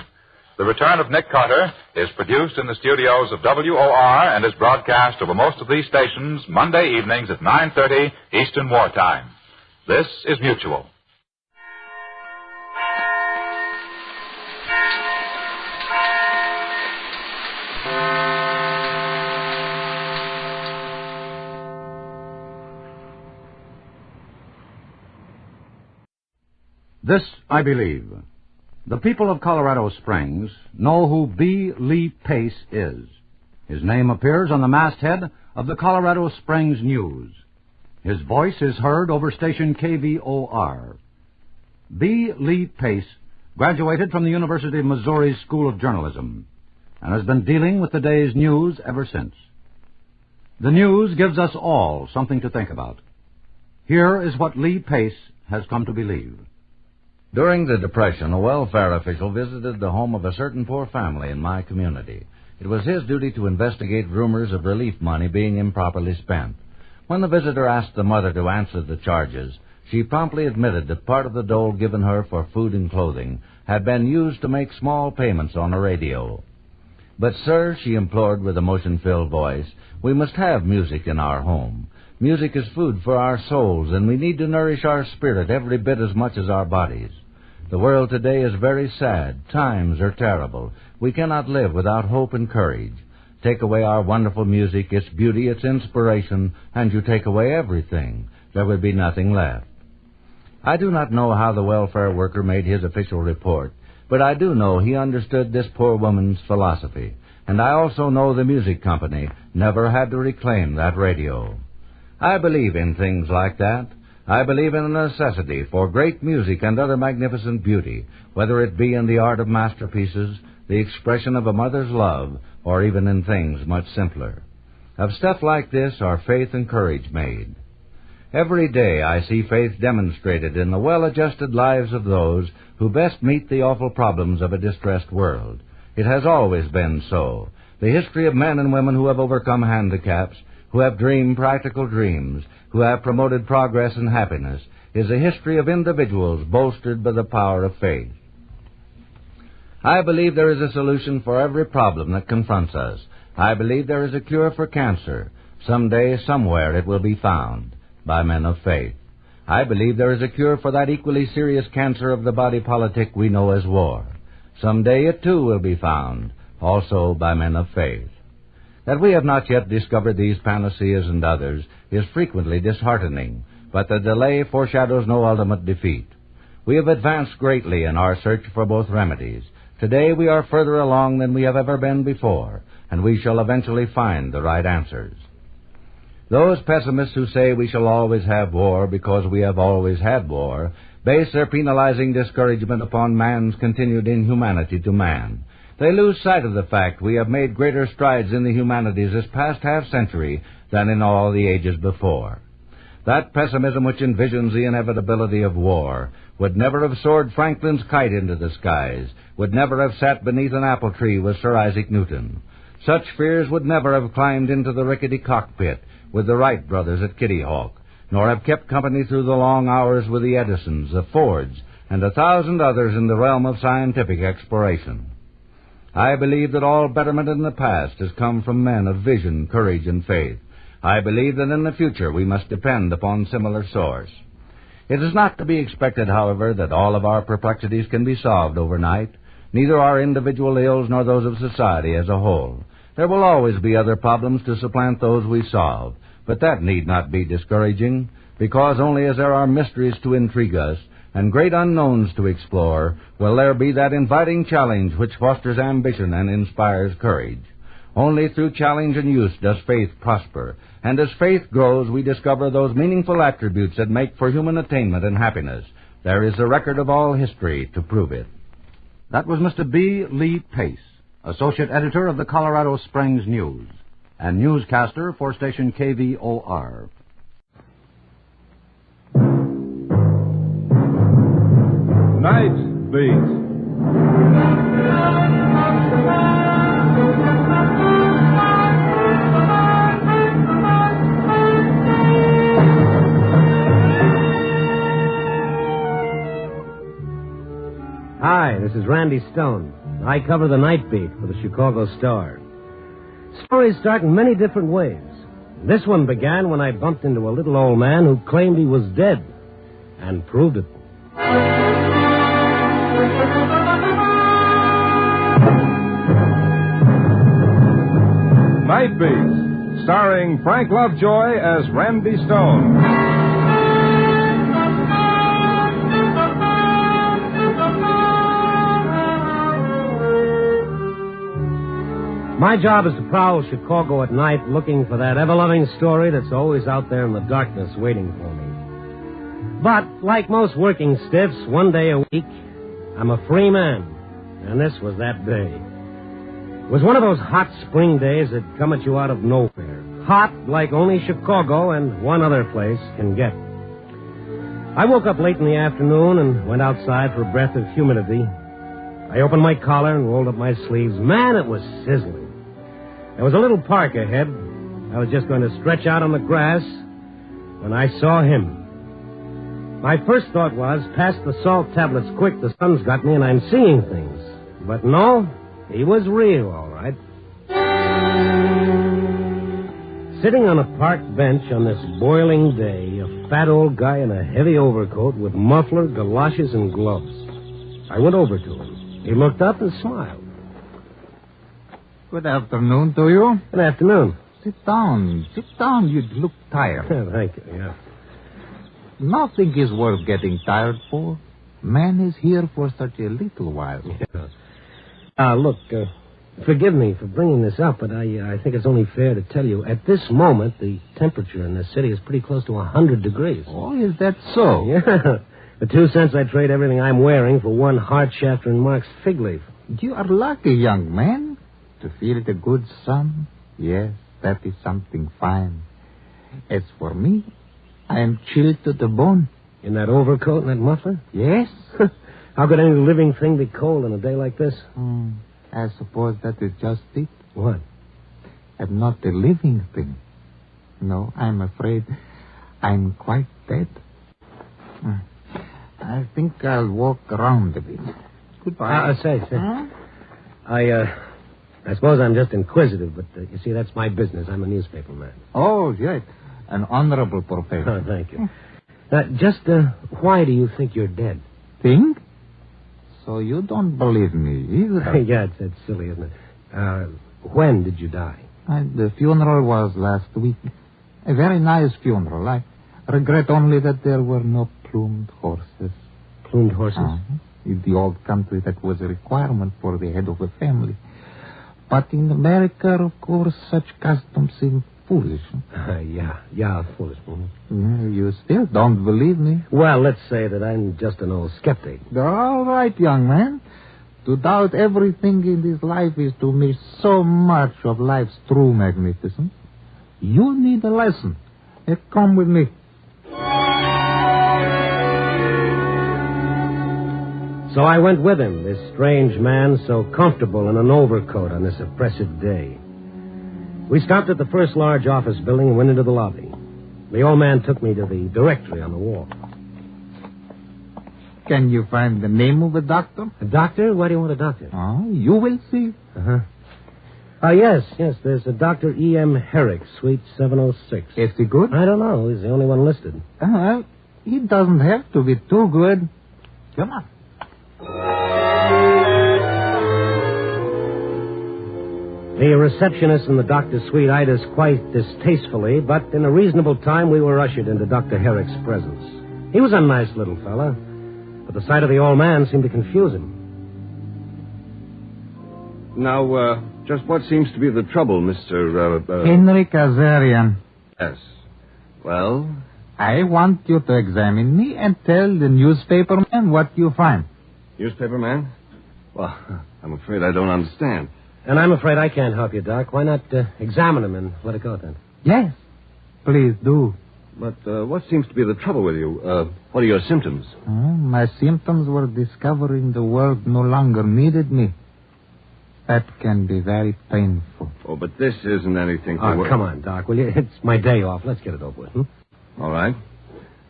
The Return of Nick Carter is produced in the studios of WOR and is broadcast over most of these stations Monday evenings at 9:30 Eastern Wartime. This is Mutual. This I believe. The people of Colorado Springs know who B. Lee Pace is. His name appears on the masthead of the Colorado Springs News. His voice is heard over station KVOR. B. Lee Pace graduated from the University of Missouri School of Journalism and has been dealing with the day's news ever since. The news gives us all something to think about. Here is what Lee Pace has come to believe. During the Depression, a welfare official visited the home of a certain poor family in my community. It was his duty to investigate rumors of relief money being improperly spent. When the visitor asked the mother to answer the charges, she promptly admitted that part of the dole given her for food and clothing had been used to make small payments on a radio. "But, sir," she implored with emotion-filled voice, "we must have music in our home. Music is food for our souls, and we need to nourish our spirit every bit as much as our bodies. The world today is very sad. Times are terrible. We cannot live without hope and courage. Take away our wonderful music, its beauty, its inspiration, and you take away everything. There would be nothing left." I do not know how the welfare worker made his official report, but I do know he understood this poor woman's philosophy, and I also know the music company never had to reclaim that radio. I believe in things like that. I believe in the necessity for great music and other magnificent beauty, whether it be in the art of masterpieces, the expression of a mother's love, or even in things much simpler. Of stuff like this are faith and courage made. Every day I see faith demonstrated in the well-adjusted lives of those who best meet the awful problems of a distressed world. It has always been so. The history of men and women who have overcome handicaps, who have dreamed practical dreams, who have promoted progress and happiness, is a history of individuals bolstered by the power of faith. I believe there is a solution for every problem that confronts us. I believe there is a cure for cancer. Someday, somewhere, it will be found by men of faith. I believe there is a cure for that equally serious cancer of the body politic we know as war. Someday it, too, will be found, also by men of faith. That we have not yet discovered these panaceas and others is frequently disheartening, but the delay foreshadows no ultimate defeat. We have advanced greatly in our search for both remedies. Today we are further along than we have ever been before, and we shall eventually find the right answers. Those pessimists who say we shall always have war because we have always had war base their penalizing discouragement upon man's continued inhumanity to man. They lose sight of the fact we have made greater strides in the humanities this past half-century than in all the ages before. That pessimism which envisions the inevitability of war would never have soared Franklin's kite into the skies, would never have sat beneath an apple tree with Sir Isaac Newton. Such fears would never have climbed into the rickety cockpit with the Wright brothers at Kitty Hawk, nor have kept company through the long hours with the Edisons, the Fords, and 1,000 others in the realm of scientific exploration. I believe that all betterment in the past has come from men of vision, courage, and faith. I believe that in the future we must depend upon similar source. It is not to be expected, however, that all of our perplexities can be solved overnight, neither our individual ills nor those of society as a whole. There will always be other problems to supplant those we solve, but that need not be discouraging, because only as there are mysteries to intrigue us and great unknowns to explore will there be that inviting challenge which fosters ambition and inspires courage. Only through challenge and use does faith prosper, and as faith grows we discover those meaningful attributes that make for human attainment and happiness. There is a record of all history to prove it. That was Mr. B. Lee Pace, Associate Editor of the Colorado Springs News, and newscaster for station KVOR. Tonight's Beat. Randy Stone. I cover the night beat for the Chicago Star. Stories start in many different ways. This one began when I bumped into a little old man who claimed he was dead, and proved it. Night Beat, starring Frank Lovejoy as Randy Stone. My job is to prowl Chicago at night looking for that ever-loving story that's always out there in the darkness waiting for me. But, like most working stiffs, one day a week, I'm a free man. And this was that day. It was one of those hot spring days that come at you out of nowhere. Hot like only Chicago and one other place can get. I woke up late in the afternoon and went outside for a breath of humidity. I opened my collar and rolled up my sleeves. Man, it was sizzling. There was a little park ahead. I was just going to stretch out on the grass when I saw him. My first thought was, pass the salt tablets quick, the sun's got me and I'm seeing things. But no, he was real, all right. Sitting on a park bench on this boiling day, a fat old guy in a heavy overcoat with muffler, galoshes, and gloves. I went over to him. He looked up and smiled. Good afternoon to you. Good afternoon. Sit down. Sit down. You look tired. Thank you, yeah. Nothing is worth getting tired for. Man is here for such a little while. Yeah. Look, forgive me for bringing this up, but I think it's only fair to tell you, at this moment, the temperature in this city is pretty close to 100 degrees. Oh, is that so? Yeah. For 2 cents, I'd trade everything I'm wearing for one heart shafter and Mark's fig leaf. You are lucky, young man, to feel the good sun. Yes, that is something fine. As for me, I am chilled to the bone. In that overcoat and that muffler? Yes. How could any living thing be cold on a day like this? I suppose that is just it. What? I'm not a living thing. No, I'm afraid I'm quite dead. I think I'll walk around a bit. Goodbye. Say. I suppose I'm just inquisitive, but you see, that's my business. I'm a newspaper man. Oh, yes. An honorable profession. Oh, thank you. Why do you think you're dead? Think? So you don't believe me either? Yeah, it's silly, isn't it? When did you die? The funeral was last week. A very nice funeral. I regret only that there were no plumed horses. Plumed horses? In the old country, that was a requirement for the head of a family. But in America, of course, such customs seem foolish. Yeah, foolish. You still don't believe me? Well, let's say that I'm just an old skeptic. All right, young man. To doubt everything in this life is to miss so much of life's true magnificence. You need a lesson. Come with me. So I went with him, this strange man so comfortable in an overcoat on this oppressive day. We stopped at the first large office building and went into the lobby. The old man took me to the directory on the wall. Can you find the name of a doctor? A doctor? Why do you want a doctor? You will see. Yes. There's a Dr. E.M. Herrick, suite 706. Is he good? I don't know. He's the only one listed. He doesn't have to be too good. Come on. The receptionist in the doctor's suite eyed us quite distastefully, but in a reasonable time we were ushered into Dr. Herrick's presence. He was a nice little fella, but the sight of the old man seemed to confuse him. Now, just what seems to be the trouble, Mr. Henry Kazarian. Yes. Well? I want you to examine me and tell the newspaperman what you find. Newspaperman? Well, I'm afraid I don't understand. And I'm afraid I can't help you, Doc. Why not examine him and let it go, then? Yes, please do. But what seems to be the trouble with you? What are your symptoms? My symptoms were discovering the world no longer needed me. That can be very painful. Oh, but this isn't anything to come on, Doc, will you? It's my day off. Let's get it over with. All right.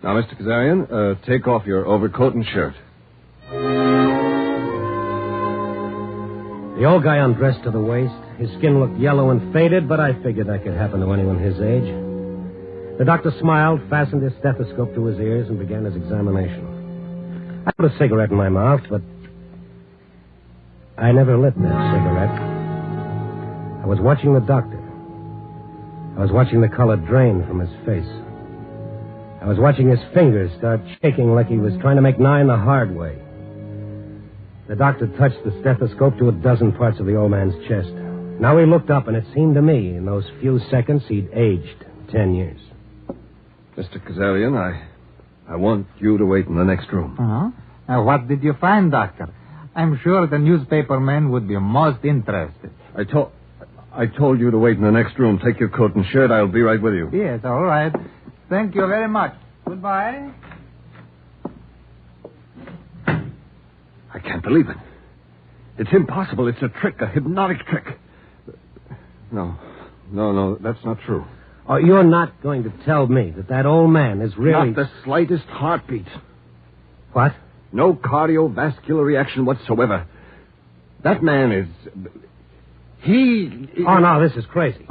Now, Mr. Kazarian, take off your overcoat and shirt. The old guy undressed to the waist. His skin looked yellow and faded, but I figured that could happen to anyone his age. The doctor smiled, fastened his stethoscope to his ears, and began his examination. I put a cigarette in my mouth, but I never lit that cigarette. I was watching the doctor. I was watching the color drain from his face. I was watching his fingers start shaking like he was trying to make 9 the hard way. The doctor touched the stethoscope to a dozen parts of the old man's chest. Now he looked up, and it seemed to me, in those few seconds, he'd aged 10 years. Mr. Kazarian, I want you to wait in the next room. Uh-huh. What did you find, Doctor? I'm sure the newspaperman would be most interested. I told you to wait in the next room. Take your coat and shirt. I'll be right with you. Yes, all right. Thank you very much. Goodbye. I can't believe it. It's impossible. It's a trick, a hypnotic trick. No, that's not true. Oh, you're not going to tell me that old man is really... Not the slightest heartbeat. What? No cardiovascular reaction whatsoever. That man is... Oh, no, this is crazy.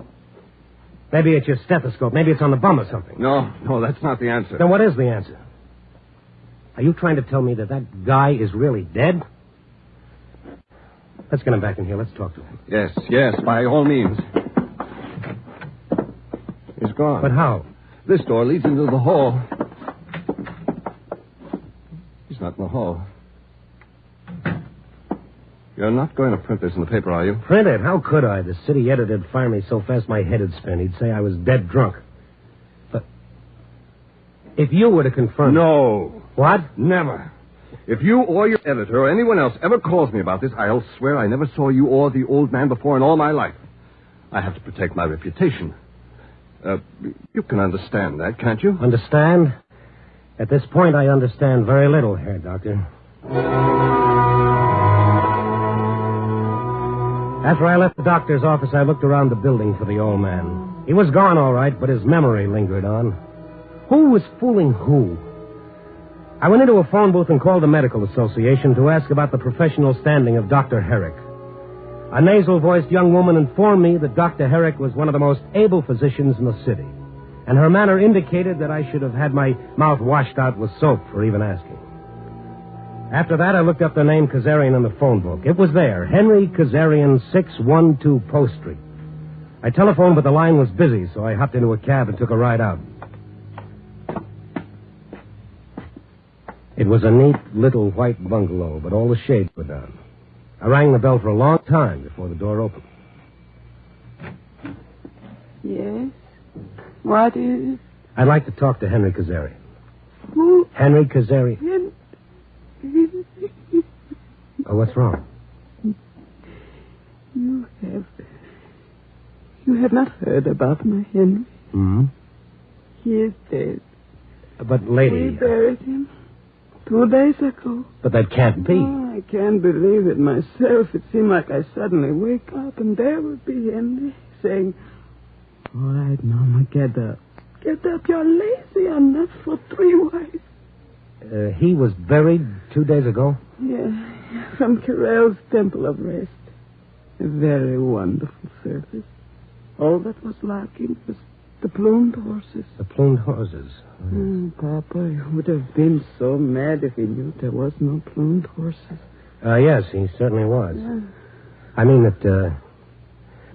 Maybe it's your stethoscope. Maybe it's on the bum or something. No, that's not the answer. Then what is the answer? Are you trying to tell me that guy is really dead? Let's get him back in here. Let's talk to him. Yes, by all means. He's gone. But how? This door leads into the hall. He's not in the hall. You're not going to print this in the paper, are you? Print it? How could I? The city editor'd fire me so fast my head'd spin. He'd say I was dead drunk. But if you were to confirm... No. What? Never. If you or your editor or anyone else ever calls me about this, I'll swear I never saw you or the old man before in all my life. I have to protect my reputation. You can understand that, can't you? Understand? At this point, I understand very little, Herr Doctor. After I left the doctor's office, I looked around the building for the old man. He was gone, all right, but his memory lingered on. Who was fooling who? I went into a phone booth and called the medical association to ask about the professional standing of Dr. Herrick. A nasal-voiced young woman informed me that Dr. Herrick was one of the most able physicians in the city, and her manner indicated that I should have had my mouth washed out with soap for even asking. After that, I looked up the name Kazarian in the phone book. It was there, Henry Kazarian, 612 Post Street. I telephoned, but the line was busy, so I hopped into a cab and took a ride out. It was a neat little white bungalow, but all the shades were down. I rang the bell for a long time before the door opened. Yes? What is it? I'd like to talk to Henry Kazarian. Who? Henry Kazarian. Oh, what's wrong? You have not heard about my Henry. Hmm? He is dead. But, lady... We buried him 2 days ago. But that can't be. Oh, I can't believe it myself. It seemed like I suddenly wake up and there would be Henry saying, "All right, Mama, get up. Get up, you're lazy enough for 3 wives." He was buried 2 days ago? Yeah, from Carell's Temple of Rest. A very wonderful service. All that was lacking was the plumed horses. The plumed horses? Papa, he would have been so mad if he knew there was no plumed horses. Yes, he certainly was. Yeah. I mean that,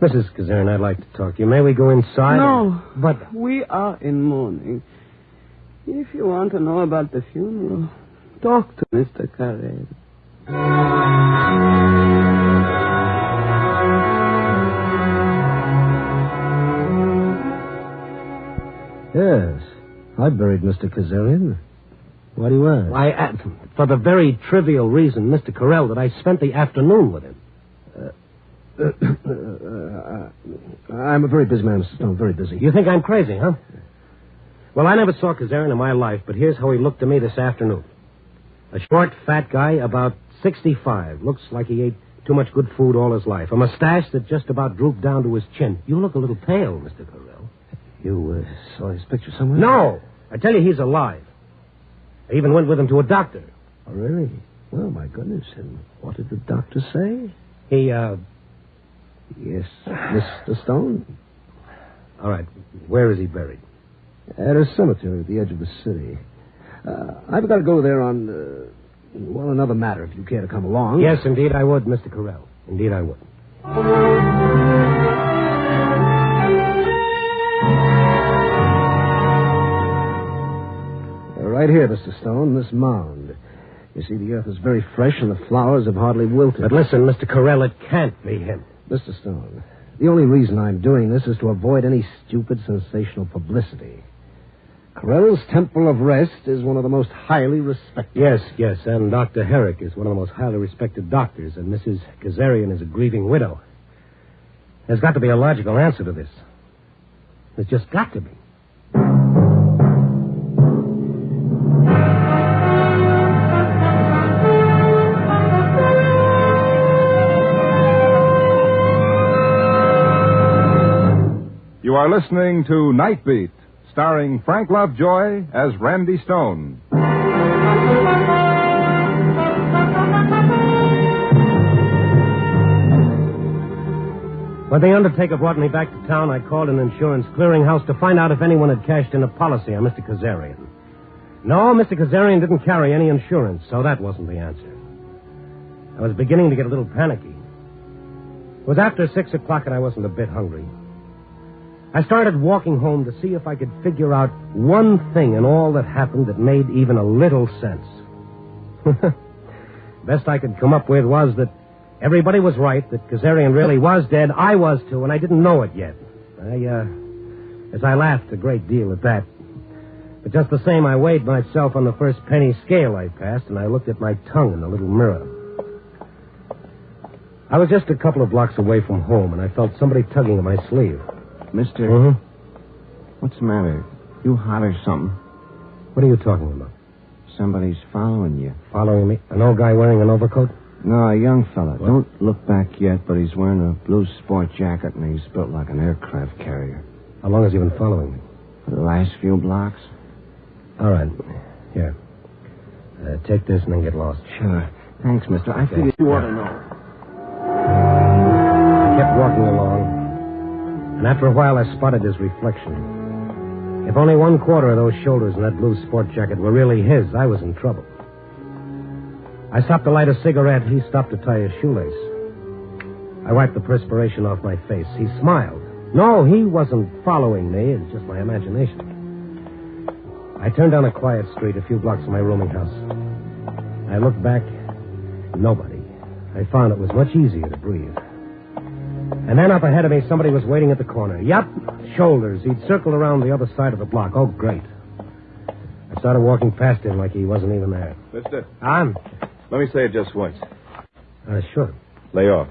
Mrs. Kazarian, I'd like to talk to you. May we go inside? No, but we are in mourning. If you want to know about the funeral, talk to Mr. Carell. Yes, I buried Mr. Kazarian. Why do you ask? Why, for the very trivial reason, Mr. Carell, that I spent the afternoon with him. I'm a very busy man, Mr. Stone, very busy. You think I'm crazy, huh? Well, I never saw Kazarian in my life, but here's how he looked to me this afternoon. A short, fat guy, about 65. Looks like he ate too much good food all his life. A mustache that just about drooped down to his chin. You look a little pale, Mr. Carell. You saw his picture somewhere? No. I tell you, he's alive. I even went with him to a doctor. Oh, really? Well, my goodness. And what did the doctor say? Yes, Mr. Stone? All right. Where is he buried? At a cemetery at the edge of the city. I've got to go there on, another matter, if you care to come along. Yes, indeed I would, Mr. Carell. Indeed I would. Right here, Mr. Stone, this mound. You see, the earth is very fresh and the flowers have hardly wilted. But listen, Mr. Carell, it can't be him. Mr. Stone, the only reason I'm doing this is to avoid any stupid, sensational publicity. Carell's Temple of Rest is one of the most highly respected. Yes, and Dr. Herrick is one of the most highly respected doctors, and Mrs. Kazarian is a grieving widow. There's got to be a logical answer to this. There's just got to be. You are listening to Night Beat, starring Frank Lovejoy as Randy Stone. When the undertaker brought me back to town, I called an insurance clearinghouse to find out if anyone had cashed in a policy on Mr. Kazarian. No, Mr. Kazarian didn't carry any insurance, so that wasn't the answer. I was beginning to get a little panicky. It was after 6 o'clock and I wasn't a bit hungry. I started walking home to see if I could figure out one thing in all that happened that made even a little sense. Best I could come up with was that everybody was right, that Kazarian really was dead. I was, too, and I didn't know it yet. As I laughed a great deal at that. But just the same, I weighed myself on the first penny scale I passed, and I looked at my tongue in the little mirror. I was just a couple of blocks away from home, and I felt somebody tugging at my sleeve. Mister, what's the matter? You hot or something? What are you talking about? Somebody's following you. Following me? An old guy wearing an overcoat? No, a young fella. What? Don't look back yet, but he's wearing a blue sport jacket and he's built like an aircraft carrier. How long has he been following me? For the last few blocks. All right. Here. Take this and then get lost. Sure. Thanks, mister. I figured you ought to know. I kept walking along. And after a while, I spotted his reflection. If only 1/4 of those shoulders in that blue sport jacket were really his, I was in trouble. I stopped to light a cigarette. He stopped to tie his shoelace. I wiped the perspiration off my face. He smiled. No, he wasn't following me. It's just my imagination. I turned down a quiet street a few blocks from my rooming house. I looked back. Nobody. I found it was much easier to breathe. And then up ahead of me, somebody was waiting at the corner. Yup, shoulders. He'd circled around the other side of the block. Oh, great. I started walking past him like he wasn't even there. Mister? Let me say it just once. Sure. Lay off.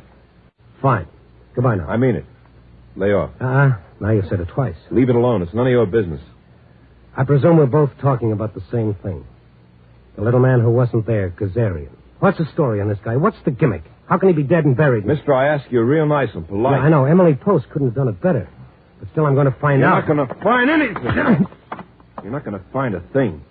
Fine. Goodbye now. I mean it. Lay off. Now you've said it twice. Leave it alone. It's none of your business. I presume we're both talking about the same thing. The little man who wasn't there, Kazarian. What's the story on this guy? What's the gimmick? How can he be dead and buried? Mister, I ask you real nice and polite. Yeah, I know. Emily Post couldn't have done it better. But still, I'm going to find out. You're not going to find anything. You're not going to find a thing.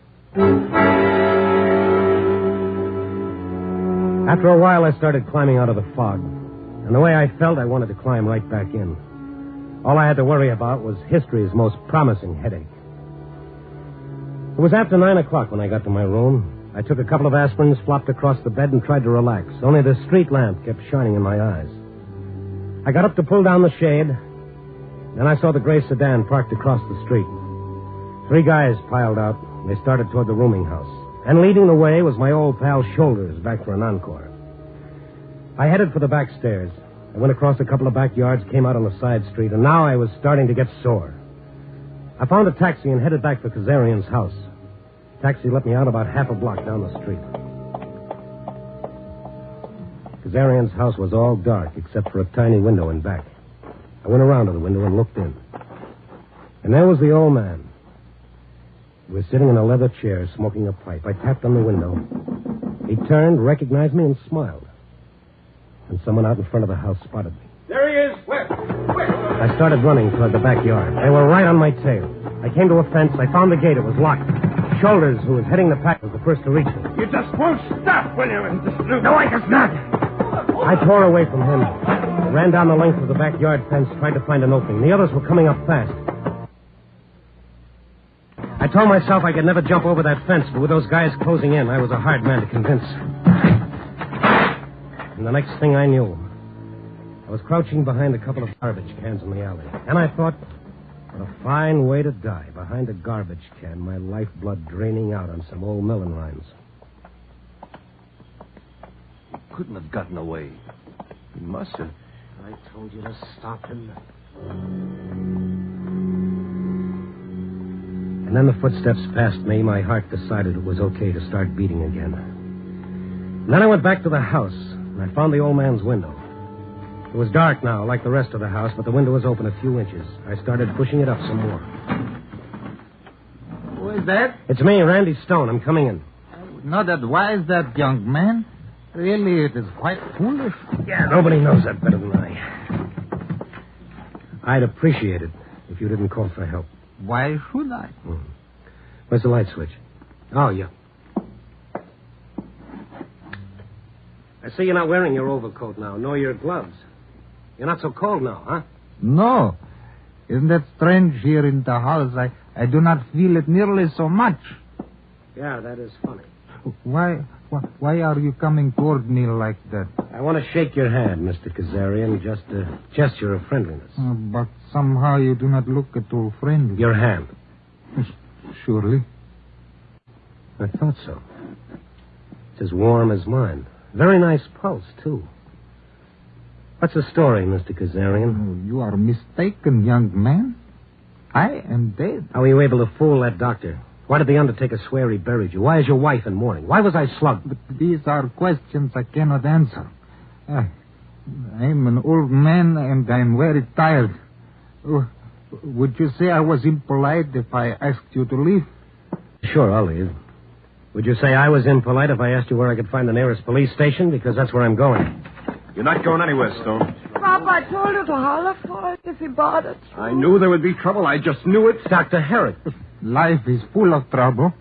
After a while, I started climbing out of the fog. And the way I felt, I wanted to climb right back in. All I had to worry about was history's most promising headache. It was after 9 o'clock when I got to my room. I took a couple of aspirins, flopped across the bed, and tried to relax. Only the street lamp kept shining in my eyes. I got up to pull down the shade. Then I saw the gray sedan parked across the street. 3 guys piled out. They started toward the rooming house. And leading the way was my old pal Shoulders, back for an encore. I headed for the back stairs. I went across a couple of backyards, came out on the side street, and now I was starting to get sore. I found a taxi and headed back for Kazarian's house. Taxi let me out about half a block down the street. Kazarian's house was all dark except for a tiny window in back. I went around to the window and looked in. And there was the old man. He was sitting in a leather chair smoking a pipe. I tapped on the window. He turned, recognized me, and smiled. And someone out in front of the house spotted me. There he is. Where? I started running toward the backyard. They were right on my tail. I came to a fence. I found the gate. It was locked. Shoulders, who was heading the pack, was the first to reach me. You just won't stop, will you? No, I guess not. I tore away from him. Ran down the length of the backyard fence, tried to find an opening. The others were coming up fast. I told myself I could never jump over that fence, but with those guys closing in, I was a hard man to convince. And the next thing I knew, I was crouching behind a couple of garbage cans in the alley. And I thought, what a fine way to die, behind a garbage can, my lifeblood draining out on some old melon rinds. He couldn't have gotten away. He must have. I told you to stop him. And then the footsteps passed me. My heart decided it was okay to start beating again. And then I went back to the house, and I found the old man's window. It was dark now, like the rest of the house, but the window was open a few inches. I started pushing it up some more. Who is that? It's me, Randy Stone. I'm coming in. I would not advise that, young man. Really, it is quite foolish. Yeah, nobody knows that better than I. I'd appreciate it if you didn't call for help. Why should I? Where's the light switch? Oh, yeah. I see you're not wearing your overcoat now, nor your gloves. You're not so cold now, huh? No. Isn't that strange here in the house? I do not feel it nearly so much. Yeah, that is funny. Why are you coming toward me like that? I want to shake your hand, Mr. Kazarian, just a gesture of friendliness. But somehow you do not look at all friendly. Your hand. Surely. I thought so. It's as warm as mine. Very nice pulse, too. What's the story, Mr. Kazarian? Oh, you are mistaken, young man. I am dead. How were you able to fool that doctor? Why did the undertaker swear he buried you? Why is your wife in mourning? Why was I slugged? But these are questions I cannot answer. I'm an old man and I'm very tired. Would you say I was impolite if I asked you to leave? Sure, I'll leave. Would you say I was impolite if I asked you where I could find the nearest police station? Because that's where I'm going. You're not going anywhere, Stone. Papa, I told you to holler for it if he bothered you. I knew there would be trouble. I just knew it. Dr. Herrick. Life is full of trouble.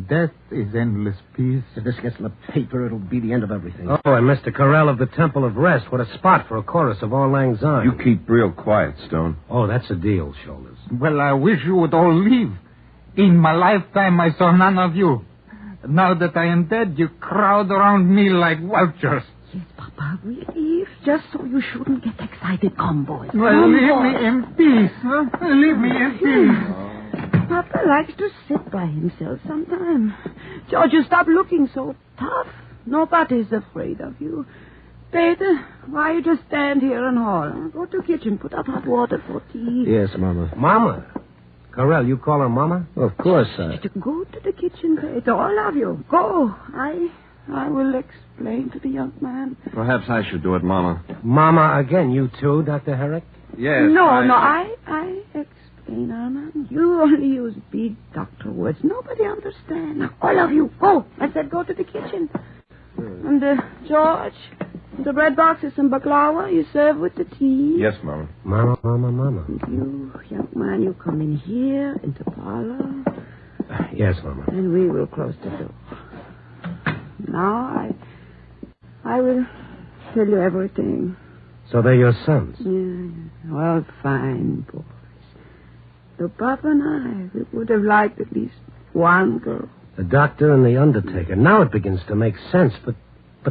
Death is endless peace. If this gets in the paper, it'll be the end of everything. Oh, and Mr. Correll of the Temple of Rest. What a spot for a chorus of Auld Lang Syne. You keep real quiet, Stone. Oh, that's a deal, Shoulders. Well, I wish you would all leave. In my lifetime, I saw none of you. Now that I am dead, you crowd around me like vultures. Yes, Papa, we leave just so you shouldn't get excited. Come, boys. Well, leave me in peace. Huh? Leave me in peace. Papa likes to sit by himself sometime. George, you stop looking so tough. Nobody's afraid of you. Peter, why you just stand here and holler? Go to the kitchen, put up hot water for tea. Yes, Mama. Mama? Corell, you call her Mama? Of course, sir. Go to the kitchen, Peter, all of you. Go. I will explain to the young man. Perhaps I should do it, Mama. Mama again, you too, Dr. Herrick? Yes. No, I explain, Armand. You only use big doctor words. Nobody understands. Now, all of you, go. I said go to the kitchen. And, George, the bread box is some baklava. You serve with the tea. Yes, Mama. Mama. You, young man, you come in here, in the parlor. Yes, Mama. And we will close the door. Now, I will tell you everything. So they're your sons? Yeah. Well, fine boys. The Papa and I, we would have liked at least one girl. The doctor and the undertaker. Now it begins to make sense, but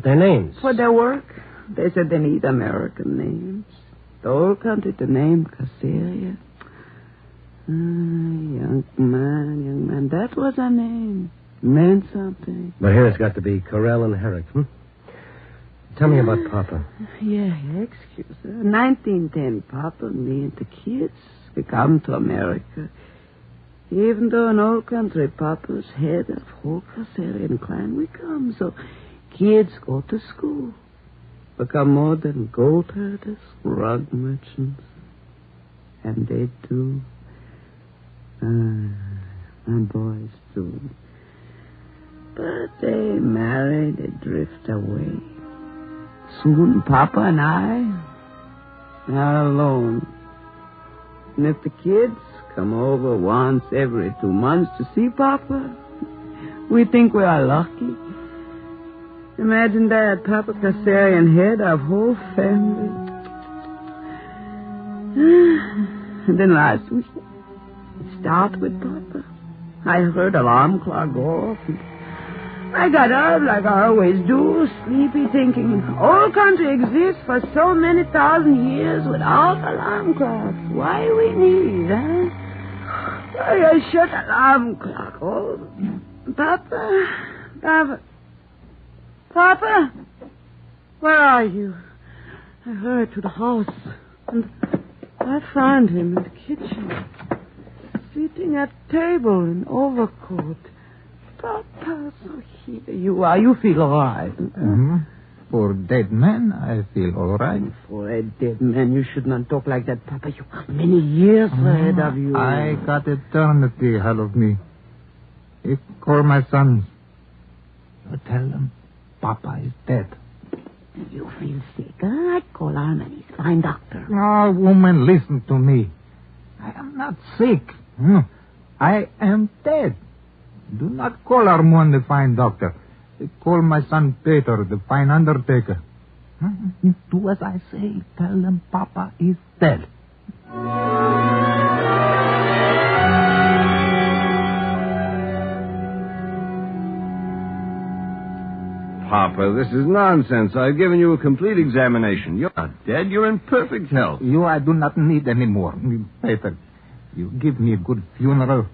their names. For their work, they said they need American names. The old country, the name Kazarian. Young man, that was a name. Meant something. But here it's got to be Corell and Herrick, Tell me about Papa. Yeah, excuse me. 1910, Papa, me and the kids, we come to America. Even though an old country, Papa's head of whole Kazarian clan, we come. So kids go to school, become more than gold herders, rug merchants. And they do. My boys do. But they marry, they drift away. Soon Papa and I are alone. And if the kids come over once every 2 months to see Papa, we think we are lucky. Imagine that, Papa Kassarian, head of whole family. And then last week, it started with Papa. I heard alarm clock go off. I got up like I always do, sleepy, thinking, whole country exists for so many thousand years without alarm clocks. Why we need, huh? Why I shut alarm clock? Oh, Papa, where are you? I hurried to the house, and I found him in the kitchen, sitting at table in overcoat. Papa, so here you are. You feel all right. Mm-hmm. For a dead man, I feel all right. For a dead man, you should not talk like that, Papa. You got many years ahead of you. I got eternity ahead of me. You call my sons. You tell them Papa is dead. You feel sick, huh? I call Arman. He's a fine doctor. Oh, woman, listen to me. I am not sick. I am dead. Do not call Armand the fine doctor. Call my son Peter the fine undertaker. Do as I say. Tell them Papa is dead. Papa, this is nonsense. I've given you a complete examination. You're not dead. You're in perfect health. You I do not need any more. Peter, you give me a good funeral.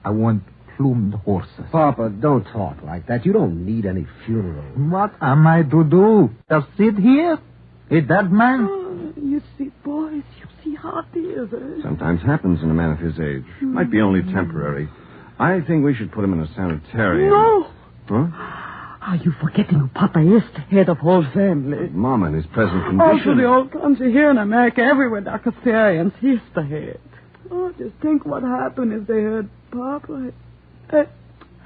I want plumed horses. Papa, don't talk like that. You don't need any funeral. What am I to do? Just sit here? A dead man? Oh, you see, boys, you see how it is, eh? Sometimes happens in a man of his age. Might be only temporary. I think we should put him in a sanitarium. No! Huh? Are you forgetting who Papa is, the head of whole family? Mama, in his present condition. All through the old country, here in America, everywhere, Dr. Kassarians, he's the head. Oh, just think what happened if they heard Papa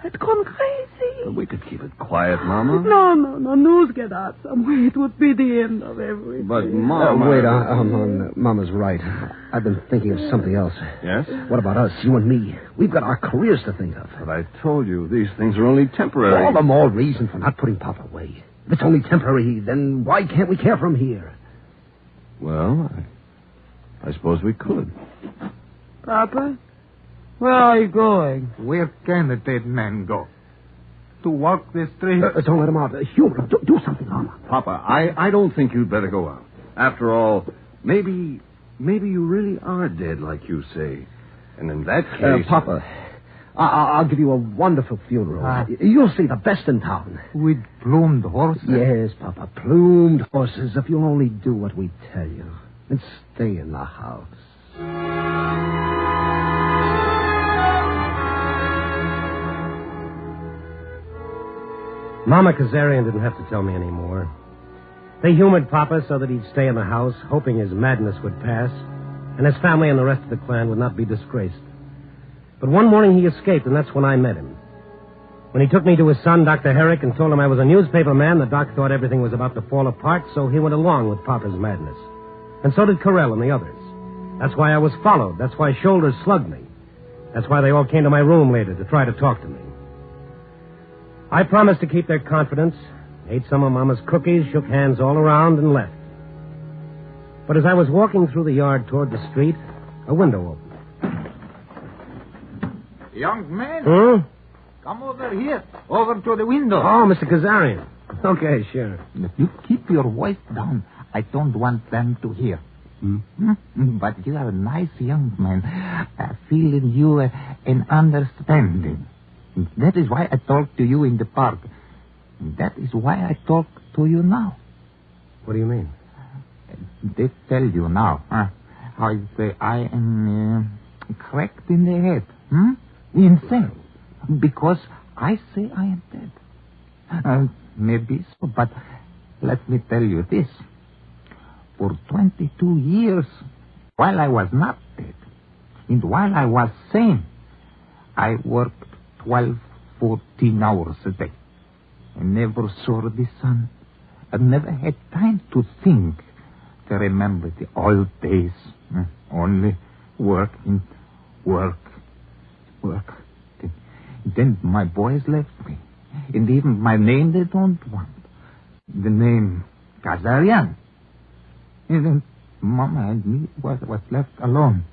had gone crazy. We could keep it quiet, Mama. No. News get out somewhere. It would be the end of everything. But, Mama... wait, Mama's right. I've been thinking of something else. Yes? What about us, you and me? We've got our careers to think of. But I told you, these things are only temporary. All the more reason for not putting Papa away. If it's only temporary, then why can't we care for him here? Well, I suppose we could. Papa? Where are you going? Where can a dead man go? To walk the street? Don't let him out. Hubert, do something, Mama. Papa, I don't think you'd better go out. After all, maybe you really are dead, like you say. And in that case... Papa, I'll give you a wonderful funeral. You'll see the best in town. With plumed horses? Yes, Papa, plumed horses, if you'll only do what we tell you. And stay in the house. Mama Kazarian didn't have to tell me any more. They humored Papa so that he'd stay in the house, hoping his madness would pass, and his family and the rest of the clan would not be disgraced. But one morning he escaped, and that's when I met him. When he took me to his son, Dr. Herrick, and told him I was a newspaper man, the doc thought everything was about to fall apart, so he went along with Papa's madness. And so did Carell and the others. That's why I was followed. That's why Shoulders slugged me. That's why they all came to my room later to try to talk to me. I promised to keep their confidence, ate some of Mama's cookies, shook hands all around, and left. But as I was walking through the yard toward the street, a window opened. Young man? Come over here. Over to the window. Oh, Mr. Kazarian. Okay, sure. You keep your voice down. I don't want them to hear. But you are a nice young man. I feel in you an understanding. That is why I talked to you in the park. That is why I talk to you now. What do you mean? They tell you now. How you say I am cracked in the head. Insane. Because I say I am dead. Maybe so, but let me tell you this. For 22 years, while I was not dead, and while I was sane, I worked 12, 14 hours a day. I never saw the sun. I never had time to think, to remember the old days. Only work and work. Then my boys left me. And even my name they don't want. the name Kazarian. And then Mama and me was left alone.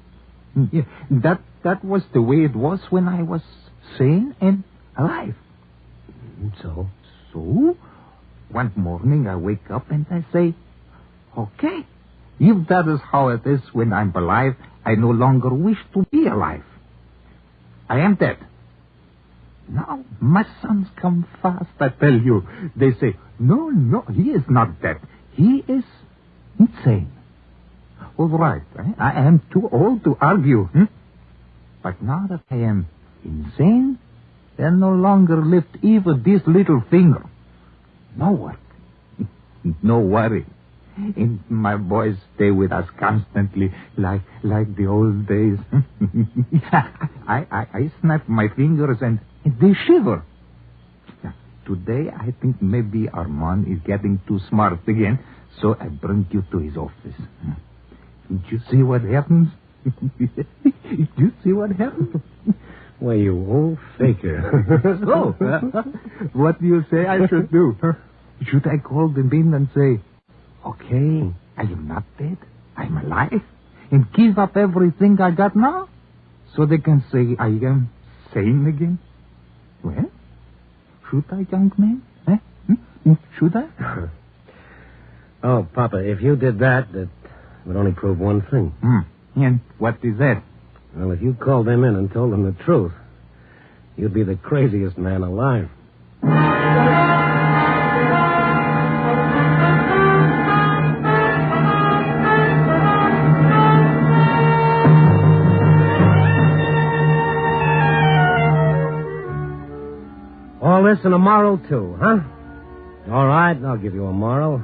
Yeah, that was the way it was when I was sane and alive. So, one morning I wake up and I say, okay, if that is how it is when I'm alive, I no longer wish to be alive. I am dead. Now, my sons come fast, I tell you. They say, no, he is not dead. He is insane. All right, I am too old to argue. But now that I am insane, there no longer lift even this little finger. No work. No worry. And my boys stay with us constantly, like the old days. I snap my fingers and they shiver. Today, I think maybe Armand is getting too smart again, so I bring you to his office. Did you see what happens? Did you see what happens? Well, you old faker. So, what do you say I should do? Should I call them in and say, okay, I am not dead, I'm alive, and give up everything I got now, so they can say I am sane again? Well, should I, young man? Should I? Oh, Papa, if you did that would only prove one thing. And what is that? Well, if you called them in and told them the truth, you'd be the craziest man alive. All this and a moral, too, huh? All right, I'll give you a moral.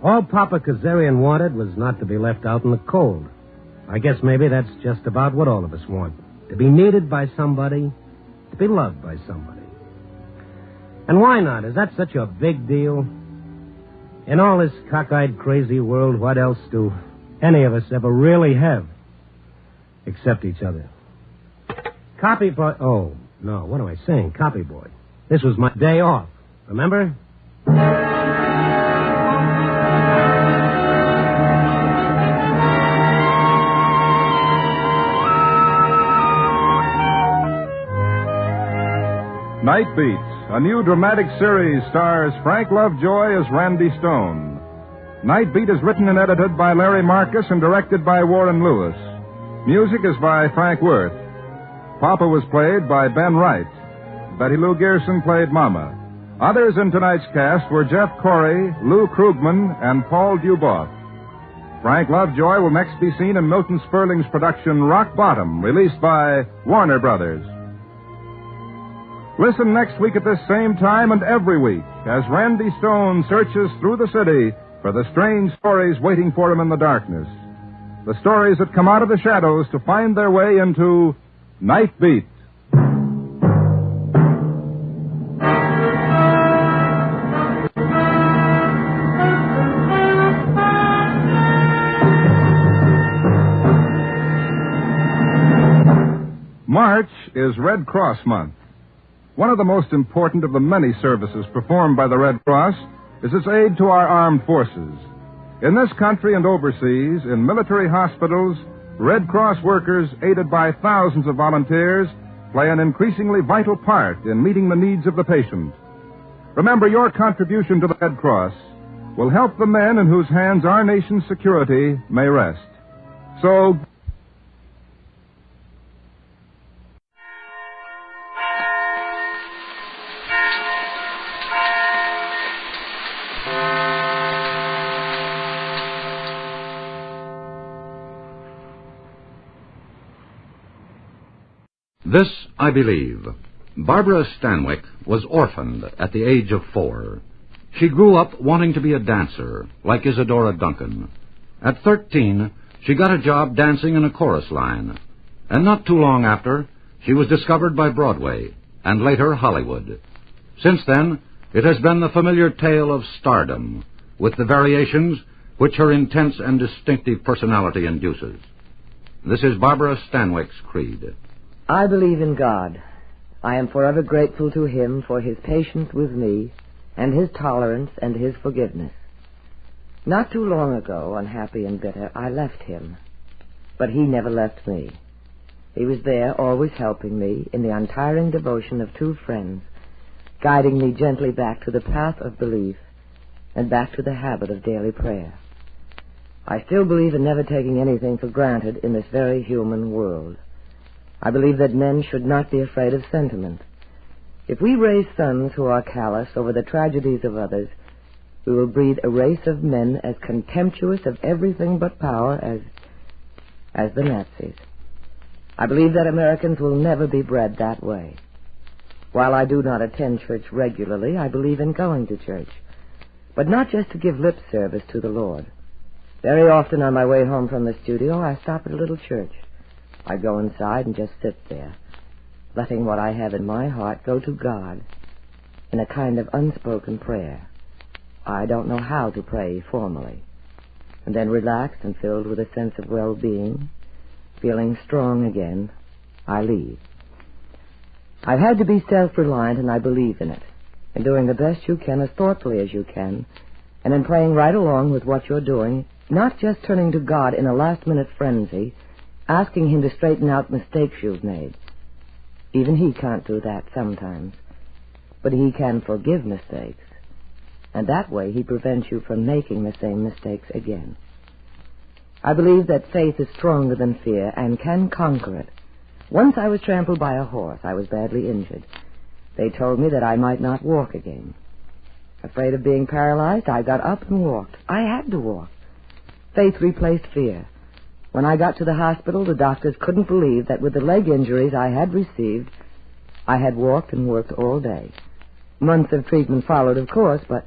All Papa Kazarian wanted was not to be left out in the cold. I guess maybe that's just about what all of us want. To be needed by somebody, to be loved by somebody. And why not? Is that such a big deal? In all this cockeyed, crazy world, what else do any of us ever really have? Except each other. Copy boy... Oh, no, what am I saying? Copy boy. This was my day off. Remember? Night Beats, a new dramatic series, stars Frank Lovejoy as Randy Stone. Night Beat is written and edited by Larry Marcus and directed by Warren Lewis. Music is by Frank Worth. Papa was played by Ben Wright. Betty Lou Gerson played Mama. Others in tonight's cast were Jeff Corey, Lou Krugman, and Paul Dubois. Frank Lovejoy will next be seen in Milton Sperling's production Rock Bottom, released by Warner Brothers. Listen next week at this same time and every week as Randy Stone searches through the city for the strange stories waiting for him in the darkness. The stories that come out of the shadows to find their way into Night Beat. March is Red Cross Month. One of the most important of the many services performed by the Red Cross is its aid to our armed forces. In this country and overseas, in military hospitals, Red Cross workers, aided by thousands of volunteers, play an increasingly vital part in meeting the needs of the patient. Remember, your contribution to the Red Cross will help the men in whose hands our nation's security may rest. So... This I believe. Barbara Stanwyck was orphaned at the age of 4. She grew up wanting to be a dancer, like Isadora Duncan. At 13, she got a job dancing in a chorus line. And not too long after, she was discovered by Broadway, and later Hollywood. Since then, it has been the familiar tale of stardom, with the variations which her intense and distinctive personality induces. This is Barbara Stanwyck's creed. I believe in God. I am forever grateful to Him for His patience with me and his tolerance and his forgiveness. Not too long ago, unhappy and bitter, I left him. But he never left me. He was there, always helping me, in the untiring devotion of two friends, guiding me gently back to the path of belief and back to the habit of daily prayer. I still believe in never taking anything for granted in this very human world. I believe that men should not be afraid of sentiment. If we raise sons who are callous over the tragedies of others, we will breed a race of men as contemptuous of everything but power as the Nazis. I believe that Americans will never be bred that way. While I do not attend church regularly, I believe in going to church, but not just to give lip service to the Lord. Very often on my way home from the studio, I stop at a little church. I go inside and just sit there, letting what I have in my heart go to God in a kind of unspoken prayer. I don't know how to pray formally. And then relaxed and filled with a sense of well-being, feeling strong again, I leave. I've had to be self-reliant, and I believe in it, in doing the best you can as thoughtfully as you can, and in praying right along with what you're doing, not just turning to God in a last-minute frenzy, asking him to straighten out mistakes you've made. Even he can't do that sometimes, but he can forgive mistakes, and that way he prevents you from making the same mistakes again. I believe that faith is stronger than fear and can conquer it. Once I was trampled by a horse. I was badly injured. They told me that I might not walk again. Afraid of being paralyzed, I got up and walked. I had to walk. Faith replaced fear. When I got to the hospital, the doctors couldn't believe that with the leg injuries I had received, I had walked and worked all day. Months of treatment followed, of course, but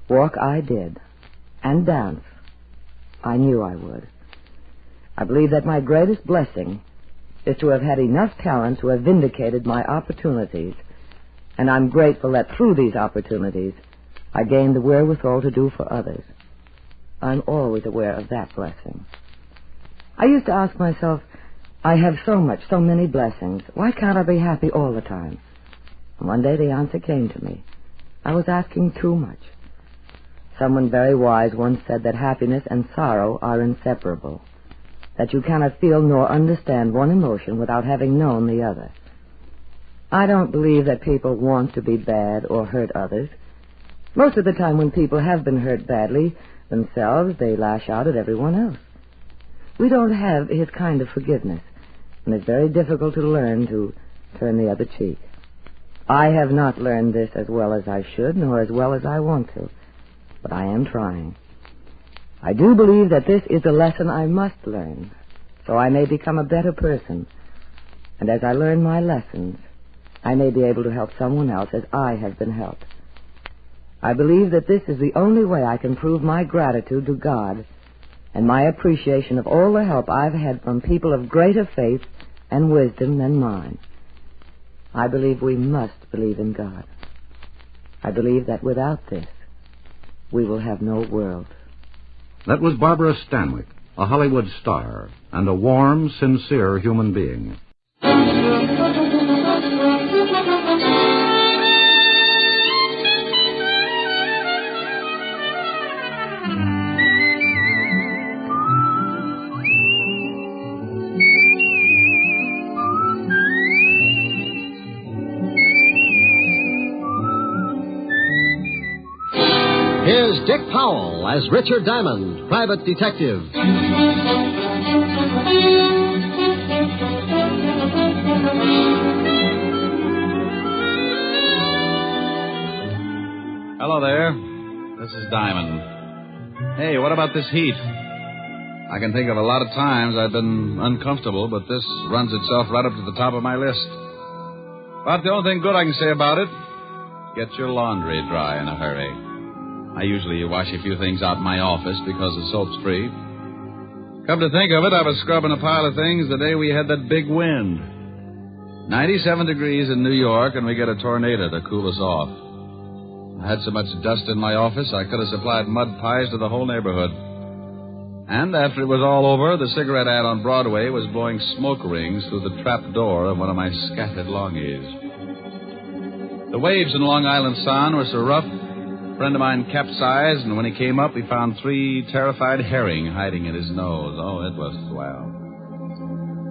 walk I did. And dance. I knew I would. I believe that my greatest blessing is to have had enough talent to have vindicated my opportunities, and I'm grateful that through these opportunities I gained the wherewithal to do for others. I'm always aware of that blessing. I used to ask myself, I have so many blessings. Why can't I be happy all the time? And one day the answer came to me. I was asking too much. Someone very wise once said that happiness and sorrow are inseparable, that you cannot feel nor understand one emotion without having known the other. I don't believe that people want to be bad or hurt others. Most of the time when people have been hurt badly themselves, they lash out at everyone else. We don't have his kind of forgiveness, and it's very difficult to learn to turn the other cheek. I have not learned this as well as I should, nor as well as I want to, but I am trying. I do believe that this is a lesson I must learn, so I may become a better person, and as I learn my lessons, I may be able to help someone else as I have been helped. I believe that this is the only way I can prove my gratitude to God and my appreciation of all the help I've had from people of greater faith and wisdom than mine. I believe we must believe in God. I believe that without this, we will have no world. That was Barbara Stanwyck, a Hollywood star and a warm, sincere human being. Here's Dick Powell as Richard Diamond, private detective. Hello there. This is Diamond. Hey, what about this heat? I can think of a lot of times I've been uncomfortable, but this runs itself right up to the top of my list. But the only thing good I can say about it, get your laundry dry in a hurry. I usually wash a few things out in my office because the soap's free. Come to think of it, I was scrubbing a pile of things the day we had that big wind. 97 degrees in New York, and we get a tornado to cool us off. I had so much dust in my office, I could have supplied mud pies to the whole neighborhood. And after it was all over, the cigarette ad on Broadway was blowing smoke rings through the trap door of one of my scattered longies. The waves in Long Island Sound were so rough, A friend of mine capsized, and when he came up, he found 3 terrified herring hiding in his nose. Oh, it was swell.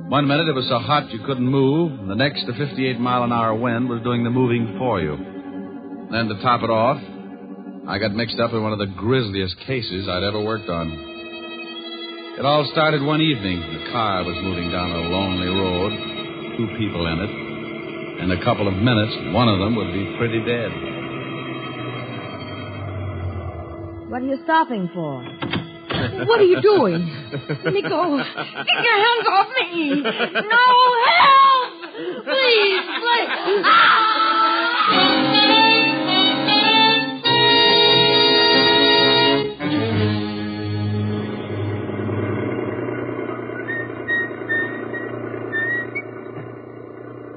One minute it was so hot you couldn't move, and the next, the 58-mile-an-hour wind was doing the moving for you. Then to top it off, I got mixed up in one of the grisliest cases I'd ever worked on. It all started one evening. The car was moving down a lonely road, 2 people in it. In a couple of minutes, one of them would be pretty dead. What are you stopping for? What are you doing? Let me go. Get your hands off me. No, help! Please, please.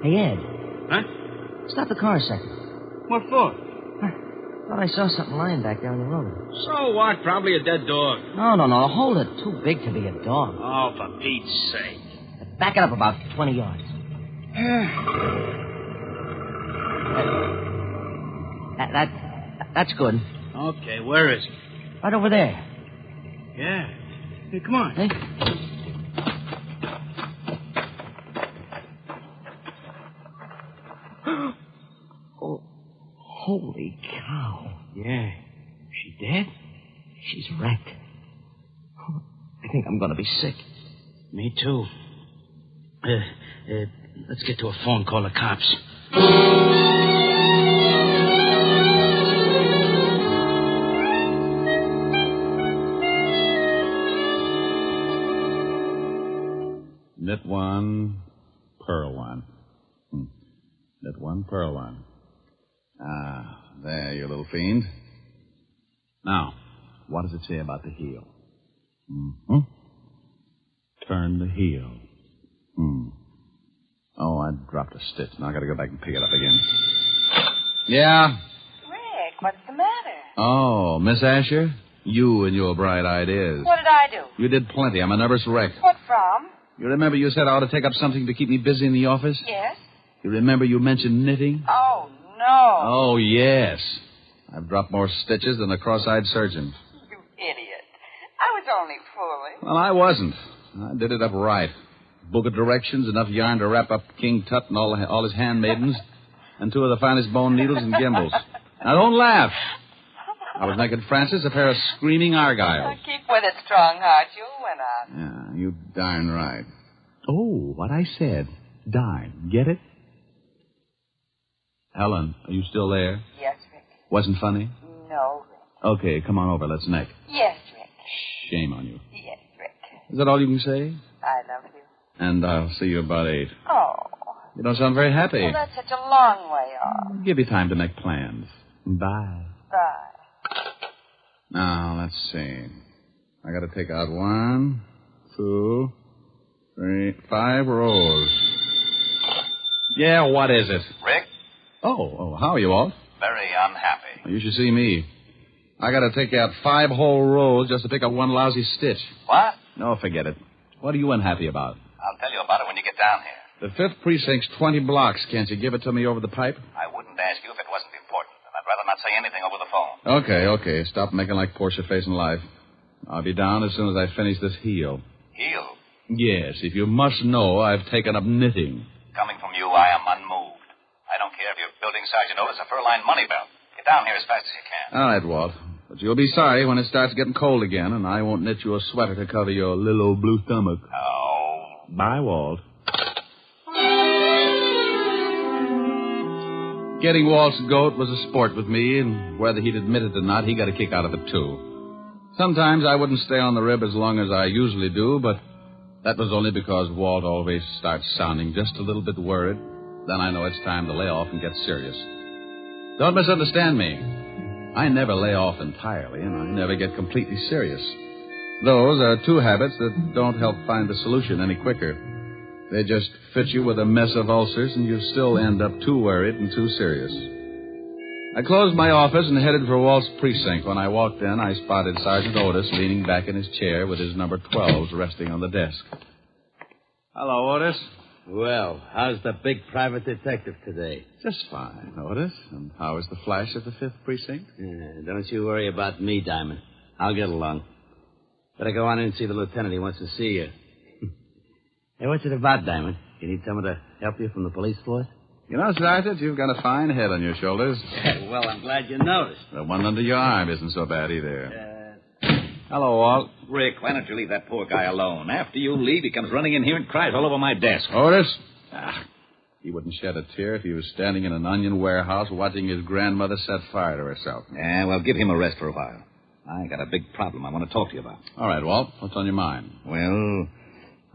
Hey, Ed. Huh? Stop the car a second. What for? Thought I saw something lying back there on the road. So what? Probably a dead dog. No. Hold it. Too big to be a dog. Oh, for Pete's sake. Back it up about 20 yards. That's good. Okay, where is he? Right over there. Yeah. Hey, come on. Hey? Oh, holy cow. Yeah. She dead? She's wrecked. I think I'm going to be sick. Me too. Let's get to a phone, call the cops. Knit 1, purl 1. Knit 1, purl 1. Ah, there, you little fiend. Now, what does it say about the heel? Mm-hmm. Turn the heel. Oh, I dropped a stitch. Now I gotta go back and pick it up again. Yeah? Rick, what's the matter? Oh, Miss Asher? You and your bright ideas. What did I do? You did plenty. I'm a nervous wreck. What from? You remember you said I ought to take up something to keep me busy in the office? Yes. You remember you mentioned knitting? Oh, no. Oh, yes. I've dropped more stitches than a cross-eyed surgeon. You idiot. I was only fooling. Well, I wasn't. I did it up right. Book of directions, enough yarn to wrap up King Tut and all his handmaidens, and 2 of the finest bone needles and gimbals. Now, don't laugh. I was making Francis a pair of screaming argyles. Keep with it, strong heart. You'll win out. Yeah, you darn right. Oh, what I said. Darn. Get it? Helen, are you still there? Yes, Rick. Wasn't funny? No, Rick. Okay, come on over. Let's neck. Yes, Rick. Shame on you. Yes, Rick. Is that all you can say? I love you. And I'll see you about 8. Oh. You don't sound very happy. Well, that's such a long way off. Give you time to make plans. Bye. Bye. Now, let's see. I gotta take out 1, 2, 3, 5 rows. Yeah, what is it? Rick? Oh, how are you, Walt? Very unhappy. You should see me. I gotta take out 5 whole rows just to pick up 1 lousy stitch. What? No, forget it. What are you unhappy about? I'll tell you about it when you get down here. The 5th precinct's 20 blocks. Can't you give it to me over the pipe? I wouldn't ask you if it wasn't important, and I'd rather not say anything over the phone. Okay. Stop making like Portia facing life. I'll be down as soon as I finish this heel. Heel? Yes, if you must know, I've taken up knitting. Coming from you, I am unmoved. I don't care if you're building sergeant Otis a fur-lined money belt. Get down here as fast as you can. All right, Walt. But you'll be sorry when it starts getting cold again, and I won't knit you a sweater to cover your little old blue stomach. Oh. Bye, Walt. Getting Walt's goat was a sport with me, and whether he'd admit it or not, he got a kick out of it, too. Sometimes I wouldn't stay on the rib as long as I usually do, but that was only because Walt always starts sounding just a little bit worried. Then I know it's time to lay off and get serious. Don't misunderstand me. I never lay off entirely, and I never get completely serious. Those are 2 habits that don't help find the solution any quicker. They just fit you with a mess of ulcers, and you still end up too worried and too serious. I closed my office and headed for Walt's precinct. When I walked in, I spotted Sergeant Otis leaning back in his chair with his number 12s resting on the desk. Hello, Otis. Well, how's the big private detective today? Just fine, Otis. And how is the flash at the 5th Precinct? Don't you worry about me, Diamond. I'll get along. Better go on in and see the lieutenant. He wants to see you. Hey, what's it about, Diamond? You need someone to help you from the police force? You know, Sergeant, you've got a fine head on your shoulders. Well, I'm glad you noticed. The one under your arm isn't so bad either. Hello, Walt. Rick, why don't you leave that poor guy alone? After you leave, he comes running in here and cries all over my desk. Otis? He wouldn't shed a tear if he was standing in an onion warehouse watching his grandmother set fire to herself. Yeah, well, give him a rest for a while. I got a big problem I want to talk to you about. All right, Walt. What's on your mind? Well,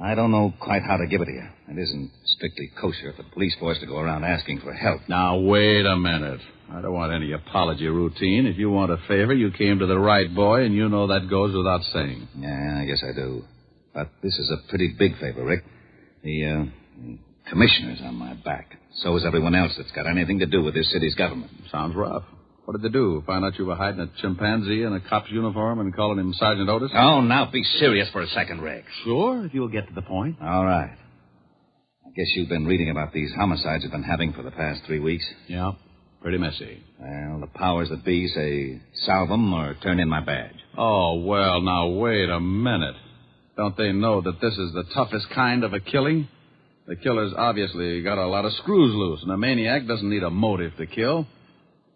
I don't know quite how to give it to you. It isn't strictly kosher for the police force to go around asking for help. Now, wait a minute. I don't want any apology routine. If you want a favor, you came to the right boy, and you know that goes without saying. Yeah, I guess I do. But this is a pretty big favor, Rick. The commissioner's on my back. So is everyone else that's got anything to do with this city's government. Sounds rough. What did they do? Find out you were hiding a chimpanzee in a cop's uniform and calling him Sergeant Otis? Oh, now be serious for a second, Rick. Sure, if you'll get to the point. All right. I guess you've been reading about these homicides I've been having for the past 3 weeks. Yeah, pretty messy. Well, the powers that be say salve them or turn in my badge. Oh, well, now, wait a minute. Don't they know that this is the toughest kind of a killing? The killer's obviously got a lot of screws loose, and a maniac doesn't need a motive to kill.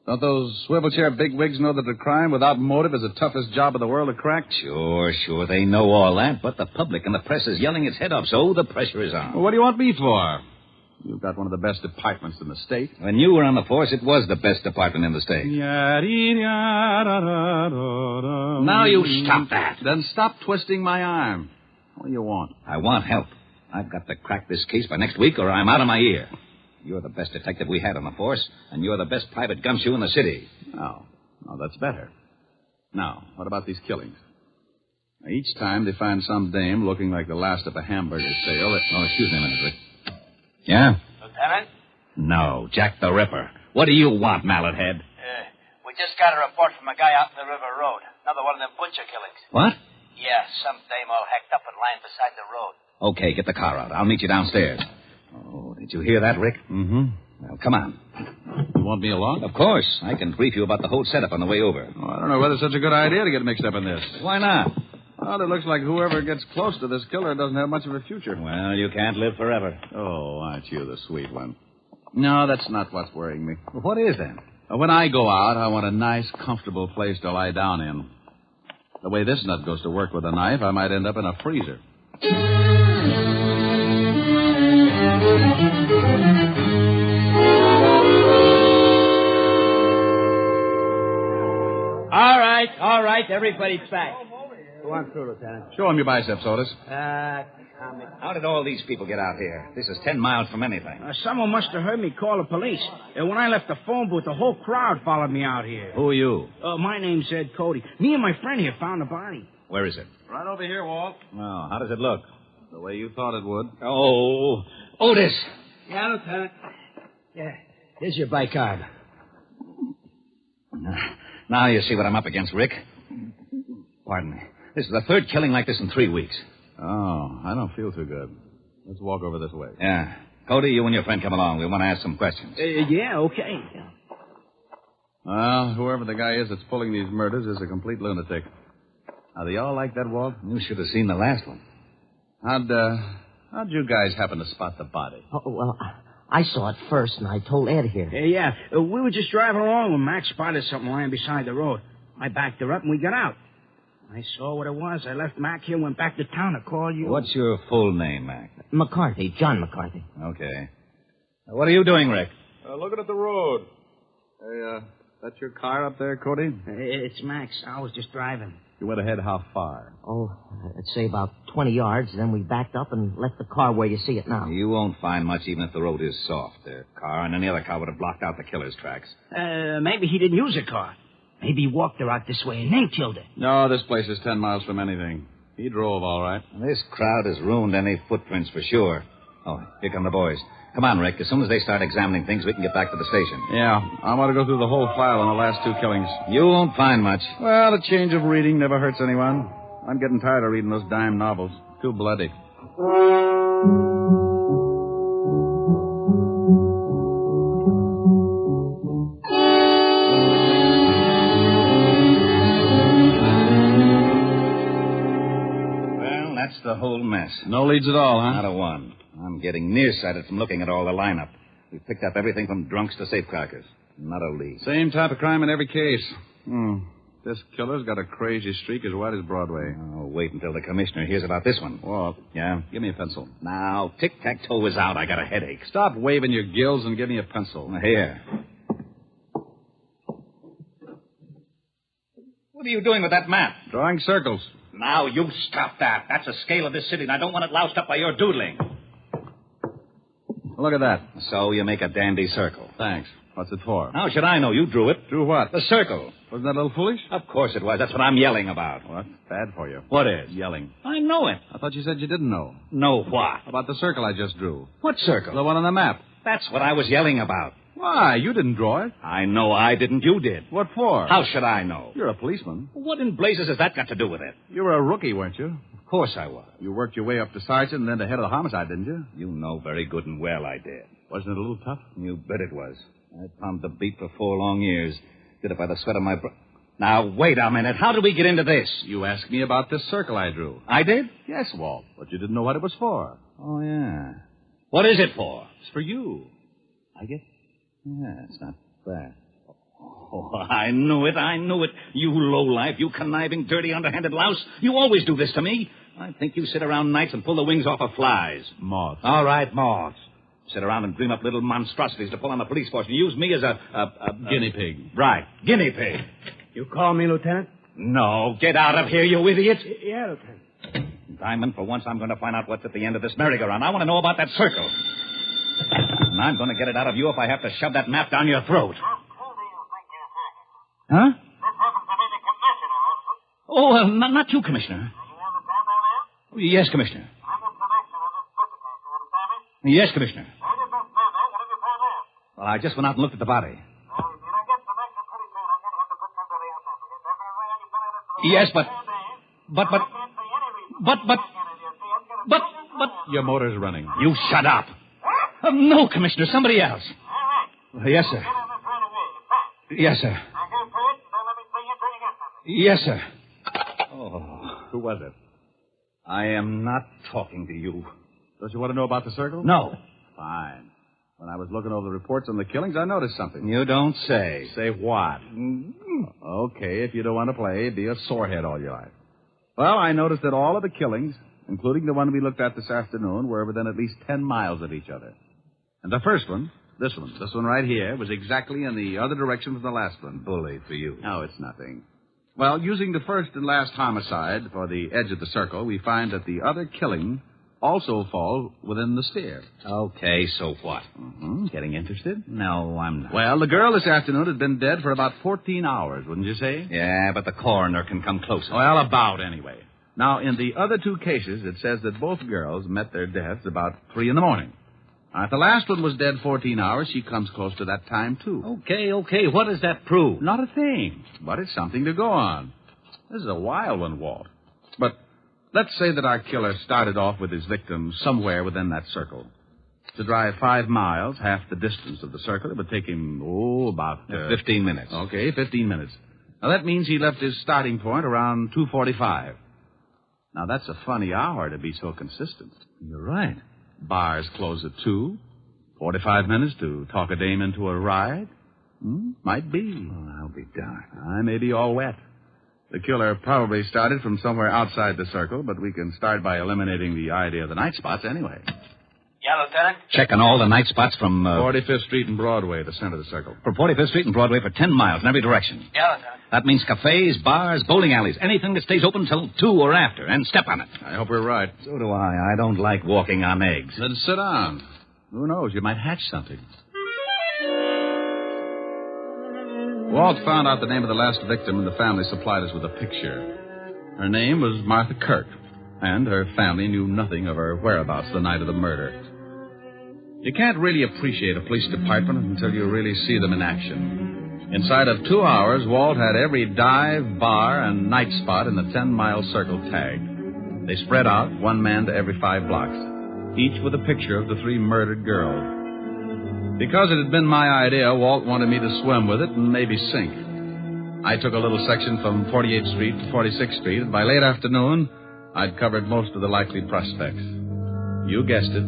Don't those swivel chair bigwigs know that a crime without motive is the toughest job in the world to crack? Sure, they know all that, but the public and the press is yelling its head off, so the pressure is on. Well, what do you want me for? You've got one of the best departments in the state. When you were on the force, it was the best department in the state. Now you stop that. Then stop twisting my arm. What do you want? I want help. I've got to crack this case by next week or I'm out of my ear. You're the best detective we had on the force, and you're the best private gumshoe in the city. Oh, that's better. Now, what about these killings? Now, each time they find some dame looking like the last of a hamburger sale. Oh, excuse me a minute, Rick. Yeah? Lieutenant? No, Jack the Ripper. What do you want, Mallet Head? We just got a report from a guy out in the River Road. Another one of them butcher killings. What? Yeah, some dame all hacked up and lying beside the road. Okay, get the car out. I'll meet you downstairs. Oh, did you hear that, Rick? Mm-hmm. Well, come on. You want me along? Of course. I can brief you about the whole setup on the way over. Oh, I don't know whether it's such a good idea to get mixed up in this. Why not? Well, it looks like whoever gets close to this killer doesn't have much of a future. Well, you can't live forever. Oh, aren't you the sweet one? No, that's not what's worrying me. Well, what is then? When I go out, I want a nice, comfortable place to lie down in. The way this nut goes to work with a knife, I might end up in a freezer. All right, everybody's back. Go on through, Lieutenant. Show him your biceps, Otis. How did all these people get out here? This is 10 miles from anything. Someone must have heard me call the police. When I left the phone booth, the whole crowd followed me out here. Who are you? My name's Ed Cody. Me and my friend here found the body. Where is it? Right over here, Walt. Oh, how does it look? The way you thought it would. Oh, Otis. Yeah, Lieutenant. Yeah, here's your bicard. Now you see what I'm up against, Rick. Pardon me. This is the third killing like this in 3 weeks. Oh, I don't feel too good. Let's walk over this way. Yeah. Cody, you and your friend come along. We want to ask some questions. Yeah, okay. Well, whoever the guy is that's pulling these murders is a complete lunatic. Now, do you all like that, Walt? You should have seen the last one. How'd you guys happen to spot the body? Oh, well, I saw it first, and I told Ed here. Yeah, we were just driving along when Max spotted something lying beside the road. I backed her up, and we got out. I saw what it was. I left Mac here and went back to town to call you. What's your full name, Mac? McCarthy, John McCarthy. Okay. What are you doing, Rick? Looking at the road. Hey, that's your car up there, Cody? It's Max. I was just driving. You went ahead how far? Oh, I'd say about 20 yards. Then we backed up and left the car where you see it now. You won't find much even if the road is soft. The car and any other car would have blocked out the killer's tracks. Maybe he didn't use a car. Maybe he walked her out this way and then killed her. No, this place is 10 miles from anything. He drove, all right. This crowd has ruined any footprints for sure. Oh, here come the boys. Come on, Rick. As soon as they start examining things, we can get back to the station. Yeah, I want to go through the whole file on the last 2 killings. You won't find much. Well, a change of reading never hurts anyone. I'm getting tired of reading those dime novels. Too bloody. whole mess. No leads at all, huh? Not a one. I'm getting nearsighted from looking at all the lineup. We picked up everything from drunks to safecrackers. Not a lead. Same type of crime in every case. This killer's got a crazy streak as wide as Broadway. Oh, wait until the commissioner hears about this one. Walt. Yeah? Give me a pencil. Now, tic-tac-toe is out. I got a headache. Stop waving your gills and give me a pencil. Here. What are you doing with that map? Drawing circles. Now, you stop that. That's the scale of this city, and I don't want it loused up by your doodling. Look at that. So you make a dandy circle. Thanks. What's it for? How should I know? You drew it. Drew what? The circle. Wasn't that a little foolish? Of course it was. That's what I'm yelling about. Well, that's bad for you. What is? Yelling. I know it. I thought you said you didn't know. Know what? About the circle I just drew. What circle? The one on the map. That's what I was yelling about. Why? You didn't draw it. I know I didn't. You did. What for? How should I know? You're a policeman. What in blazes has that got to do with it? You were a rookie, weren't you? Of course I was. You worked your way up to sergeant and then to head of the homicide, didn't you? You know very good and well I did. Wasn't it a little tough? You bet it was. I pounded the beat for 4 long years. Did it by the sweat of my brow. Now, wait a minute. How did we get into this? You asked me about this circle I drew. I did? Yes, Walt. But you didn't know what it was for. Oh, yeah. What is it for? It's for you. I get... Yeah, it's not bad. Oh, I knew it. You lowlife, you conniving, dirty, underhanded louse. You always do this to me. I think you sit around nights and pull the wings off of flies. Moths. All right, moths. Sit around and dream up little monstrosities to pull on the police force and use me as a guinea pig. Right, guinea pig. You call me, Lieutenant? No, get out of here, you idiot. Yeah, Lieutenant. Diamond, for once I'm going to find out what's at the end of this merry-go-round. I want to know about that circle. And I'm going to get it out of you if I have to shove that map down your throat. Huh? Oh, not you, Commissioner. Yes, Commissioner. Yes, Commissioner. Well, I just went out and looked at the body. Yes, but... Your motor's running. You shut up. No, Commissioner, somebody else. Yes, sir. Yes, sir. Yes, sir. Oh, who was it? I am not talking to you. Don't you want to know about the circle? No. Fine. When I was looking over the reports on the killings, I noticed something. You don't say. Say what? Okay, if you don't want to play, be a sorehead all your life. Well, I noticed that all of the killings, including the one we looked at this afternoon, were within at least 10 miles of each other. And the first one, this one right here, was exactly in the other direction from the last one. Bully for you. No, it's nothing. Well, using the first and last homicide for the edge of the circle, we find that the other killing also fall within the sphere. Okay, so what? Getting interested? No, I'm not. Well, the girl this afternoon had been dead for about 14 hours, wouldn't you say? Yeah, but the coroner can come closer. Well, about anyway. Now, in the other 2 cases, it says that both girls met their deaths about 3 in the morning. Now, if the last one was dead 14 hours, she comes close to that time, too. Okay. What does that prove? Not a thing, but it's something to go on. This is a wild one, Walt. But let's say that our killer started off with his victim somewhere within that circle. To drive 5 miles, half the distance of the circle, it would take him, about... 15 minutes. Okay, 15 minutes. Now, that means he left his starting point around 2:45. Now, that's a funny hour to be so consistent. You're right. Bars close at 2. 45 minutes to talk a dame into a ride? Might be. Oh, I'll be darned. I may be all wet. The killer probably started from somewhere outside the circle, but we can start by eliminating the idea of the night spots anyway. Yeah, Lieutenant? Checking all the night spots from... 45th Street and Broadway, the center of the circle. From 45th Street and Broadway for 10 miles in every direction. Yeah, Lieutenant. That means cafes, bars, bowling alleys, anything that stays open till 2 or after, and step on it. I hope we're right. So do I. I don't like walking on eggs. Then sit down. Who knows? You might hatch something. Walt found out the name of the last victim, and the family supplied us with a picture. Her name was Martha Kirk, and her family knew nothing of her whereabouts the night of the murder. You can't really appreciate a police department until you really see them in action. Inside of 2 hours, Walt had every dive, bar, and night spot in the 10-mile circle tagged. They spread out, 1 man to every 5 blocks, each with a picture of the 3 murdered girls. Because it had been my idea, Walt wanted me to swim with it and maybe sink. I took a little section from 48th Street to 46th Street, and by late afternoon, I'd covered most of the likely prospects. You guessed it.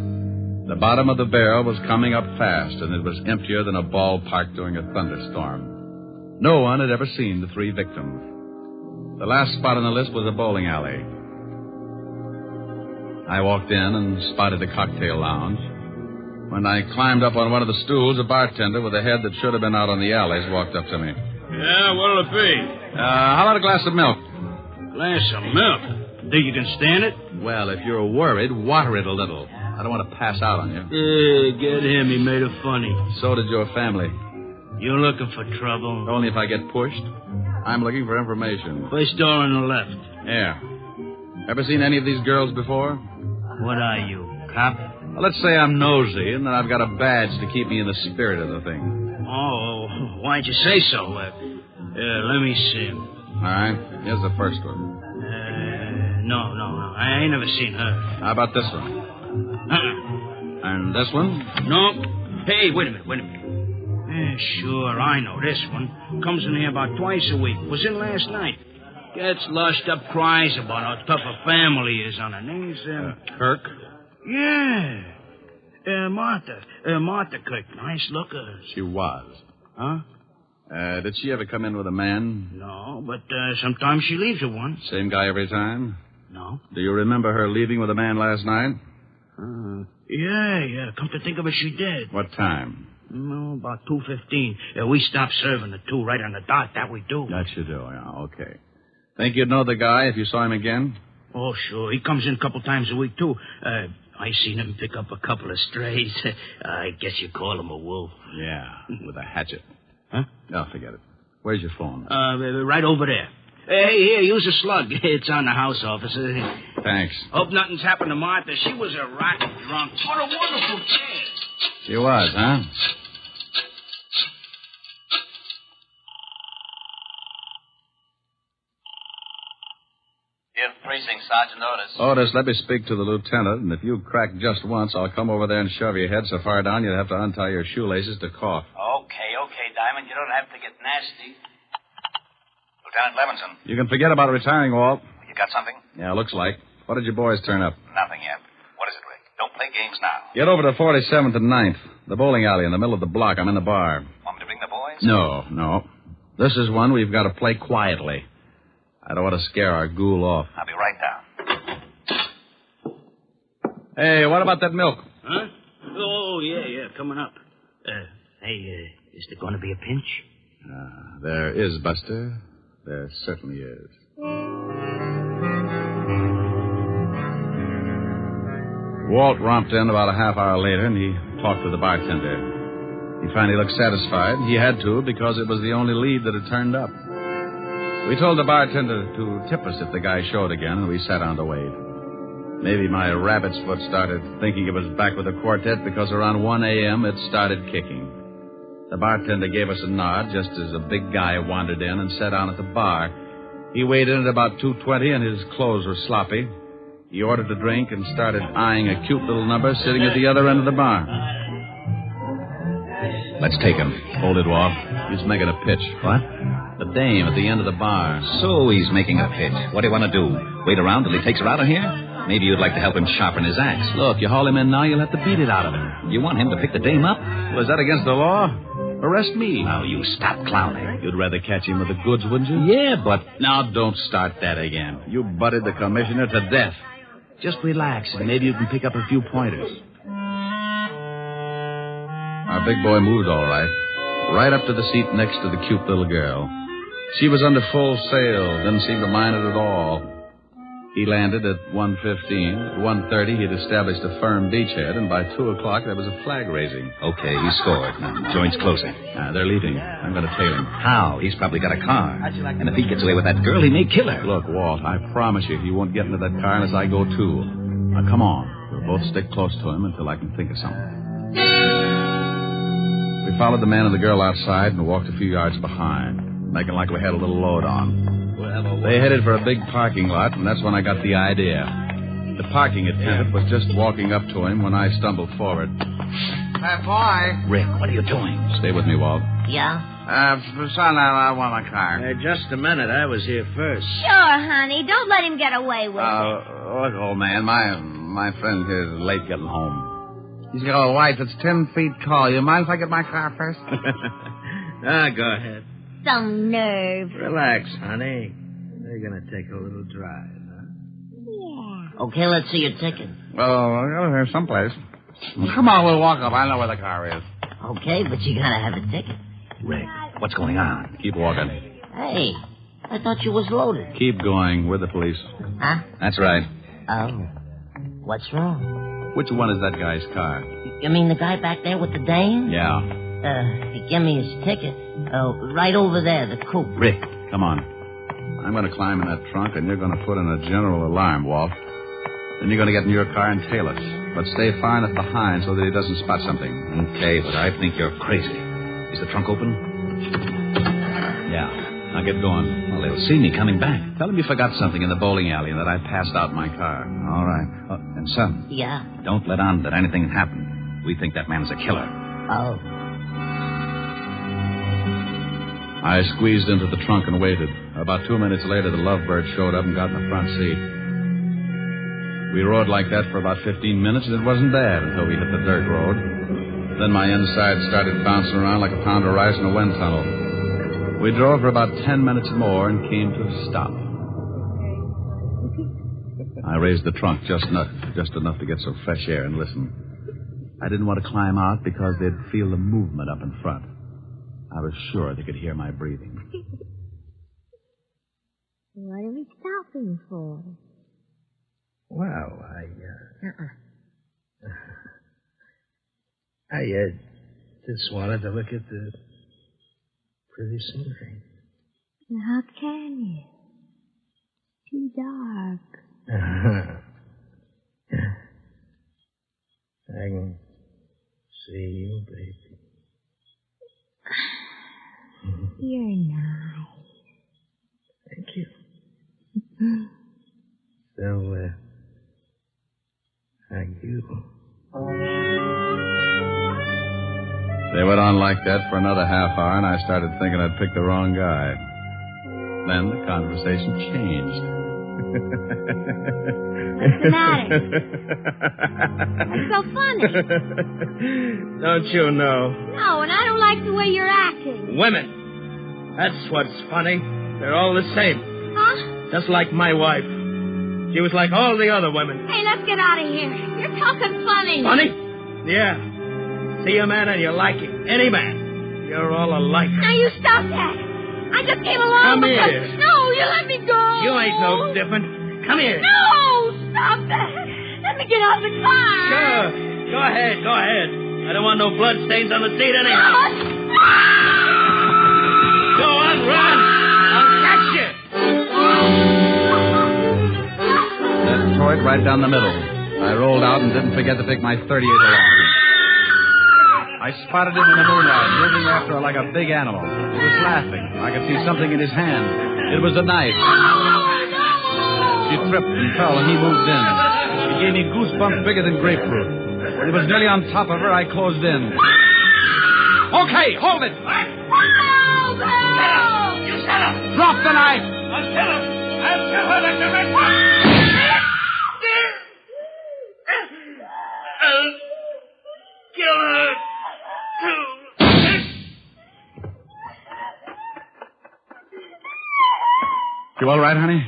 The bottom of the barrel was coming up fast, and it was emptier than a ballpark during a thunderstorm. No one had ever seen the 3 victims. The last spot on the list was a bowling alley. I walked in and spotted the cocktail lounge. When I climbed up on one of the stools, a bartender with a head that should have been out on the alleys walked up to me. Yeah, what'll it be? How about a glass of milk? Glass of milk? Think you can stand it? Well, if you're worried, water it a little. I don't want to pass out on you. Get him. He made it funny. So did your family. You looking for trouble? Only if I get pushed. I'm looking for information. First door on the left. Yeah. Ever seen any of these girls before? What are you, cop? Well, let's say I'm nosy, and then I've got a badge to keep me in the spirit of the thing. Oh, why'd you say so? Let me see. All right. Here's the first one. No. I ain't never seen her. How about this one? And this one? No. Hey, wait a minute. Sure, I know this one. Comes in here about twice a week. Was in last night. Gets lushed up, cries about how tough a family is on her. Name's, Kirk? Yeah. Martha Kirk. Nice looker. She was. Huh? Did she ever come in with a man? No, but sometimes she leaves with one. Same guy every time? No. Do you remember her leaving with a man last night? Yeah. Come to think of it, she did. What time? No, about 2:15. We stopped serving at 2 right on the dot. That we do. That you do, yeah. Okay. Think you'd know the guy if you saw him again? Oh, sure. He comes in a couple times a week, too. I seen him pick up a couple of strays. I guess you call him a wolf. Yeah, with a hatchet. Huh? No, forget it. Where's your phone? Right over there. Hey, here, use a slug. It's on the house, officer. Thanks. Hope nothing's happened to Martha. She was a rotten drunk. What a wonderful chance. She was, huh? Give Precinct Sergeant Otis. Otis, let me speak to the lieutenant, and if you crack just once, I'll come over there and shove your head so far down you'd have to untie your shoelaces to cough. Okay, Diamond. You don't have to get nasty. Lieutenant Levinson. You can forget about retiring, Walt. You got something? Yeah, looks like. What did your boys turn up? Nothing yet. What is it, Rick? Don't play games now. Get over to 47th and 9th, the bowling alley in the middle of the block. I'm in the bar. Want me to bring the boys? No. This is one we've got to play quietly. I don't want to scare our ghoul off. I'll be right down. Hey, what about that milk? Huh? Oh, yeah, coming up. Hey, is there going to be a pinch? There is, Buster. There certainly is. Walt romped in about a half hour later, and he talked to the bartender. He finally looked satisfied. He had to, because it was the only lead that had turned up. We told the bartender to tip us if the guy showed again, and we sat down to wait. Maybe my rabbit's foot started thinking it was back with the quartet because around 1 a.m. it started kicking. The bartender gave us a nod just as a big guy wandered in and sat down at the bar. He weighed in at about 220, and his clothes were sloppy. He ordered a drink and started eyeing a cute little number sitting at the other end of the bar. Let's take him. Hold it, Walt. He's making a pitch. What? The dame at the end of the bar. So he's making a pitch. What do you want to do? Wait around till he takes her out of here? Maybe you'd like to help him sharpen his axe. Look, you haul him in now, you'll have to beat it out of him. You want him to pick the dame up? Was that against the law? Arrest me. Now, you stop clowning. You'd rather catch him with the goods, wouldn't you? Yeah, but... Now, don't start that again. You butted the commissioner to death. Just relax, and maybe you can pick up a few pointers. Our big boy moved all right. Right up to the seat next to the cute little girl. She was under full sail, didn't seem to mind it at all. He landed at 1:15. At 1:30, he'd established a firm beachhead, and by 2 o'clock, there was a flag raising. Okay, he scored. Now, joint's closing. They're leaving. I'm going to tail him. How? He's probably got a car. And if he gets away with that girl, he may kill her. Look, Walt, I promise you he won't get into that car unless I go too. Now, come on. We'll both stick close to him until I can think of something. We followed the man and the girl outside and walked a few yards behind, making like we had a little load on. They headed for a big parking lot, and that's when I got the idea. The parking attendant was just walking up to him when I stumbled forward. Hey, boy. Rick, what are you doing? Stay with me, Walt. Yeah? Son, I want my car. Just a minute. I was here first. Sure, honey. Don't let him get away with it. Look, old man, my friend here is late getting home. He's got a wife that's 10 feet tall. You mind if I get my car first? Go ahead. Some nerve. Relax, honey. They're going to take a little drive, huh? Yeah. Okay, let's see your ticket. Well, there's someplace. Come on, we'll walk up. I know where the car is. Okay, but you gotta have a ticket. Rick, what's going on? Keep walking. Hey, I thought you was loaded. Keep going. We're the police. Huh? That's right. Oh. What's wrong? Which one is that guy's car? You mean the guy back there with the dame? Yeah. He gave me his ticket. Right over there, the coupe. Rick, come on. I'm going to climb in that trunk, and you're going to put in a general alarm, Walt. Then you're going to get in your car and tail us. But stay far enough behind so that he doesn't spot something. Okay, but I think you're crazy. Is the trunk open? Yeah. Now get going. Well, they'll see me coming back. Tell them you forgot something in the bowling alley and that I passed out my car. All right. And, son. Yeah? Don't let on that anything happened. We think that man's a killer. Oh. I squeezed into the trunk and waited. About 2 minutes later, the Lovebird showed up and got in the front seat. We rode like that for about 15 minutes, and it wasn't bad until we hit the dirt road. Then my inside started bouncing around like a pound of rice in a wind tunnel. We drove for about 10 minutes more and came to a stop. I raised the trunk just enough to get some fresh air and listen. I didn't want to climb out because they'd feel the movement up in front. I was sure they could hear my breathing. What are we stopping for? Well, I just wanted to look at the pretty scenery. How can you? Too dark. I can see you, baby. You're nice. Thank you. So, thank you. They went on like that for another half hour, and I started thinking I'd picked the wrong guy. Then the conversation changed. What's the matter? What's so funny? Don't you know? No, and I don't like the way you're acting. Women. That's what's funny. They're all the same. Huh? Just like my wife. She was like all the other women. Hey, let's get out of here. You're talking funny. Funny? Yeah. See a man and you like him. Any man. You're all alike. Now you stop that. I just came along Come because... here. No, you let me go. You ain't no different. Come here. No, stop that. Let me get out of the car. Sure. Go ahead. I don't want no blood stains on the seat anyhow. Go on, run. I'll catch you. That tore it right down the middle. I rolled out and didn't forget to take my .38 along. I spotted him in the moonlight, moving after her like a big animal. He was laughing. I could see something in his hand. It was a knife. She tripped and fell, and he moved in. He gave me goosebumps bigger than grapefruit. When he was nearly on top of her, I closed in. Okay, hold it! You shut up! Drop the knife! I'll kill him! I'll kill her like the rest. I'll kill her, too. You all right, honey?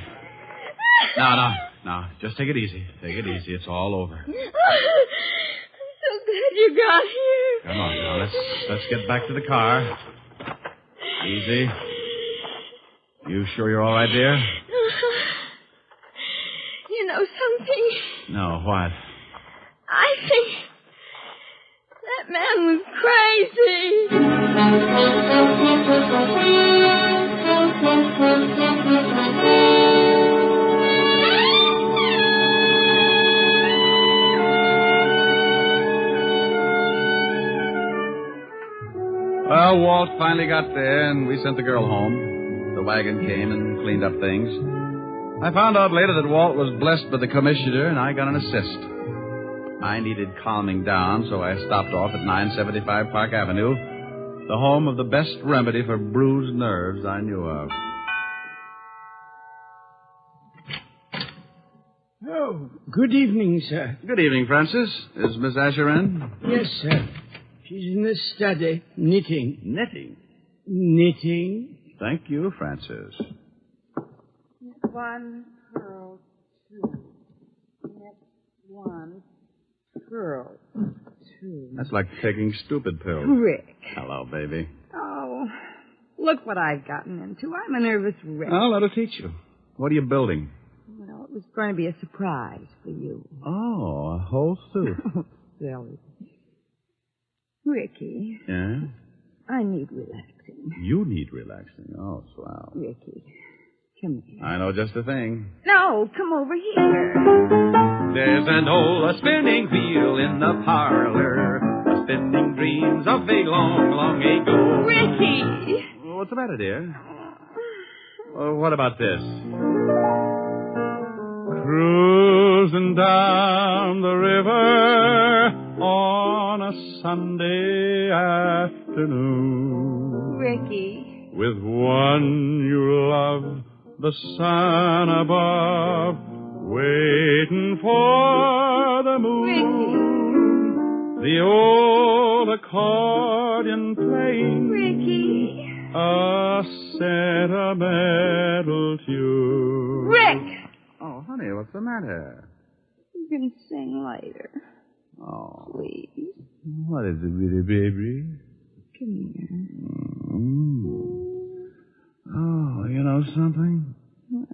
No. Just take it easy. It's all over. I'm so glad you got here. Come on, now. Let's get back to the car. Easy. You sure you're all right, dear? You know something? No, what? I think that man was crazy. Well, Walt finally got there, and we sent the girl home. The wagon came and cleaned up things. I found out later that Walt was blessed by the commissioner, and I got an assist. I needed calming down, so I stopped off at 975 Park Avenue. the home of the best remedy for bruised nerves I knew of. Oh, good evening, sir. Good evening, Francis. Is Miss Asher in? Yes, sir. She's in the study, knitting. Knitting? Knitting. Thank you, Francis. One, curl, two. Next one, curl, two. That's like taking stupid pills. Rick. Hello, baby. Oh, look what I've gotten into. I'm a nervous wreck. I'll let her teach you. What are you building? Well, it was going to be a surprise for you. Oh, a whole suit. Silly. Ricky. Yeah? I need relaxing. You need relaxing. Oh, swell. Ricky, come here. I know just the thing. No, come over here. There's an old spinning wheel in the parlor, spinning dreams of a long, long ago. Ricky! What's the matter, dear? What about this? Cruising down the river on a Sunday afternoon. Ricky. With one you love, the sun above, waiting for the moon. Ricky. The old accordion playing. Ricky. A sentimental tune. Rick! Oh, honey, what's the matter? You can sing later. Oh. Please. What is it, really, baby? Come here. Oh, you know something? What?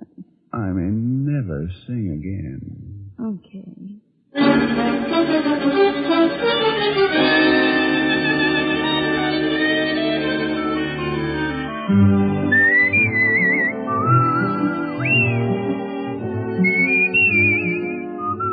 I may never sing again. Okay.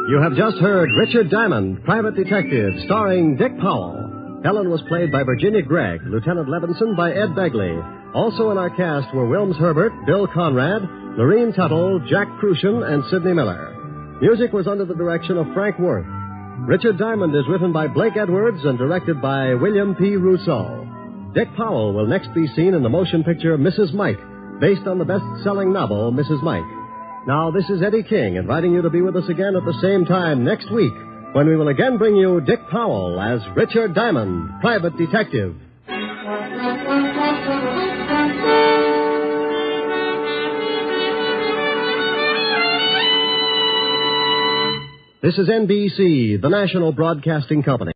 You have just heard Richard Diamond, Private Detective, starring Dick Powell. Helen was played by Virginia Gregg, Lieutenant Levinson by Ed Begley. Also in our cast were Wilms Herbert, Bill Conrad, Lorene Tuttle, Jack Crucian, and Sidney Miller. Music was under the direction of Frank Worth. Richard Diamond is written by Blake Edwards and directed by William P. Rousseau. Dick Powell will next be seen in the motion picture Mrs. Mike, based on the best-selling novel Mrs. Mike. Now, this is Eddie King inviting you to be with us again at the same time next week, when we will again bring you Dick Powell as Richard Diamond, Private Detective. This is NBC, the national broadcasting company.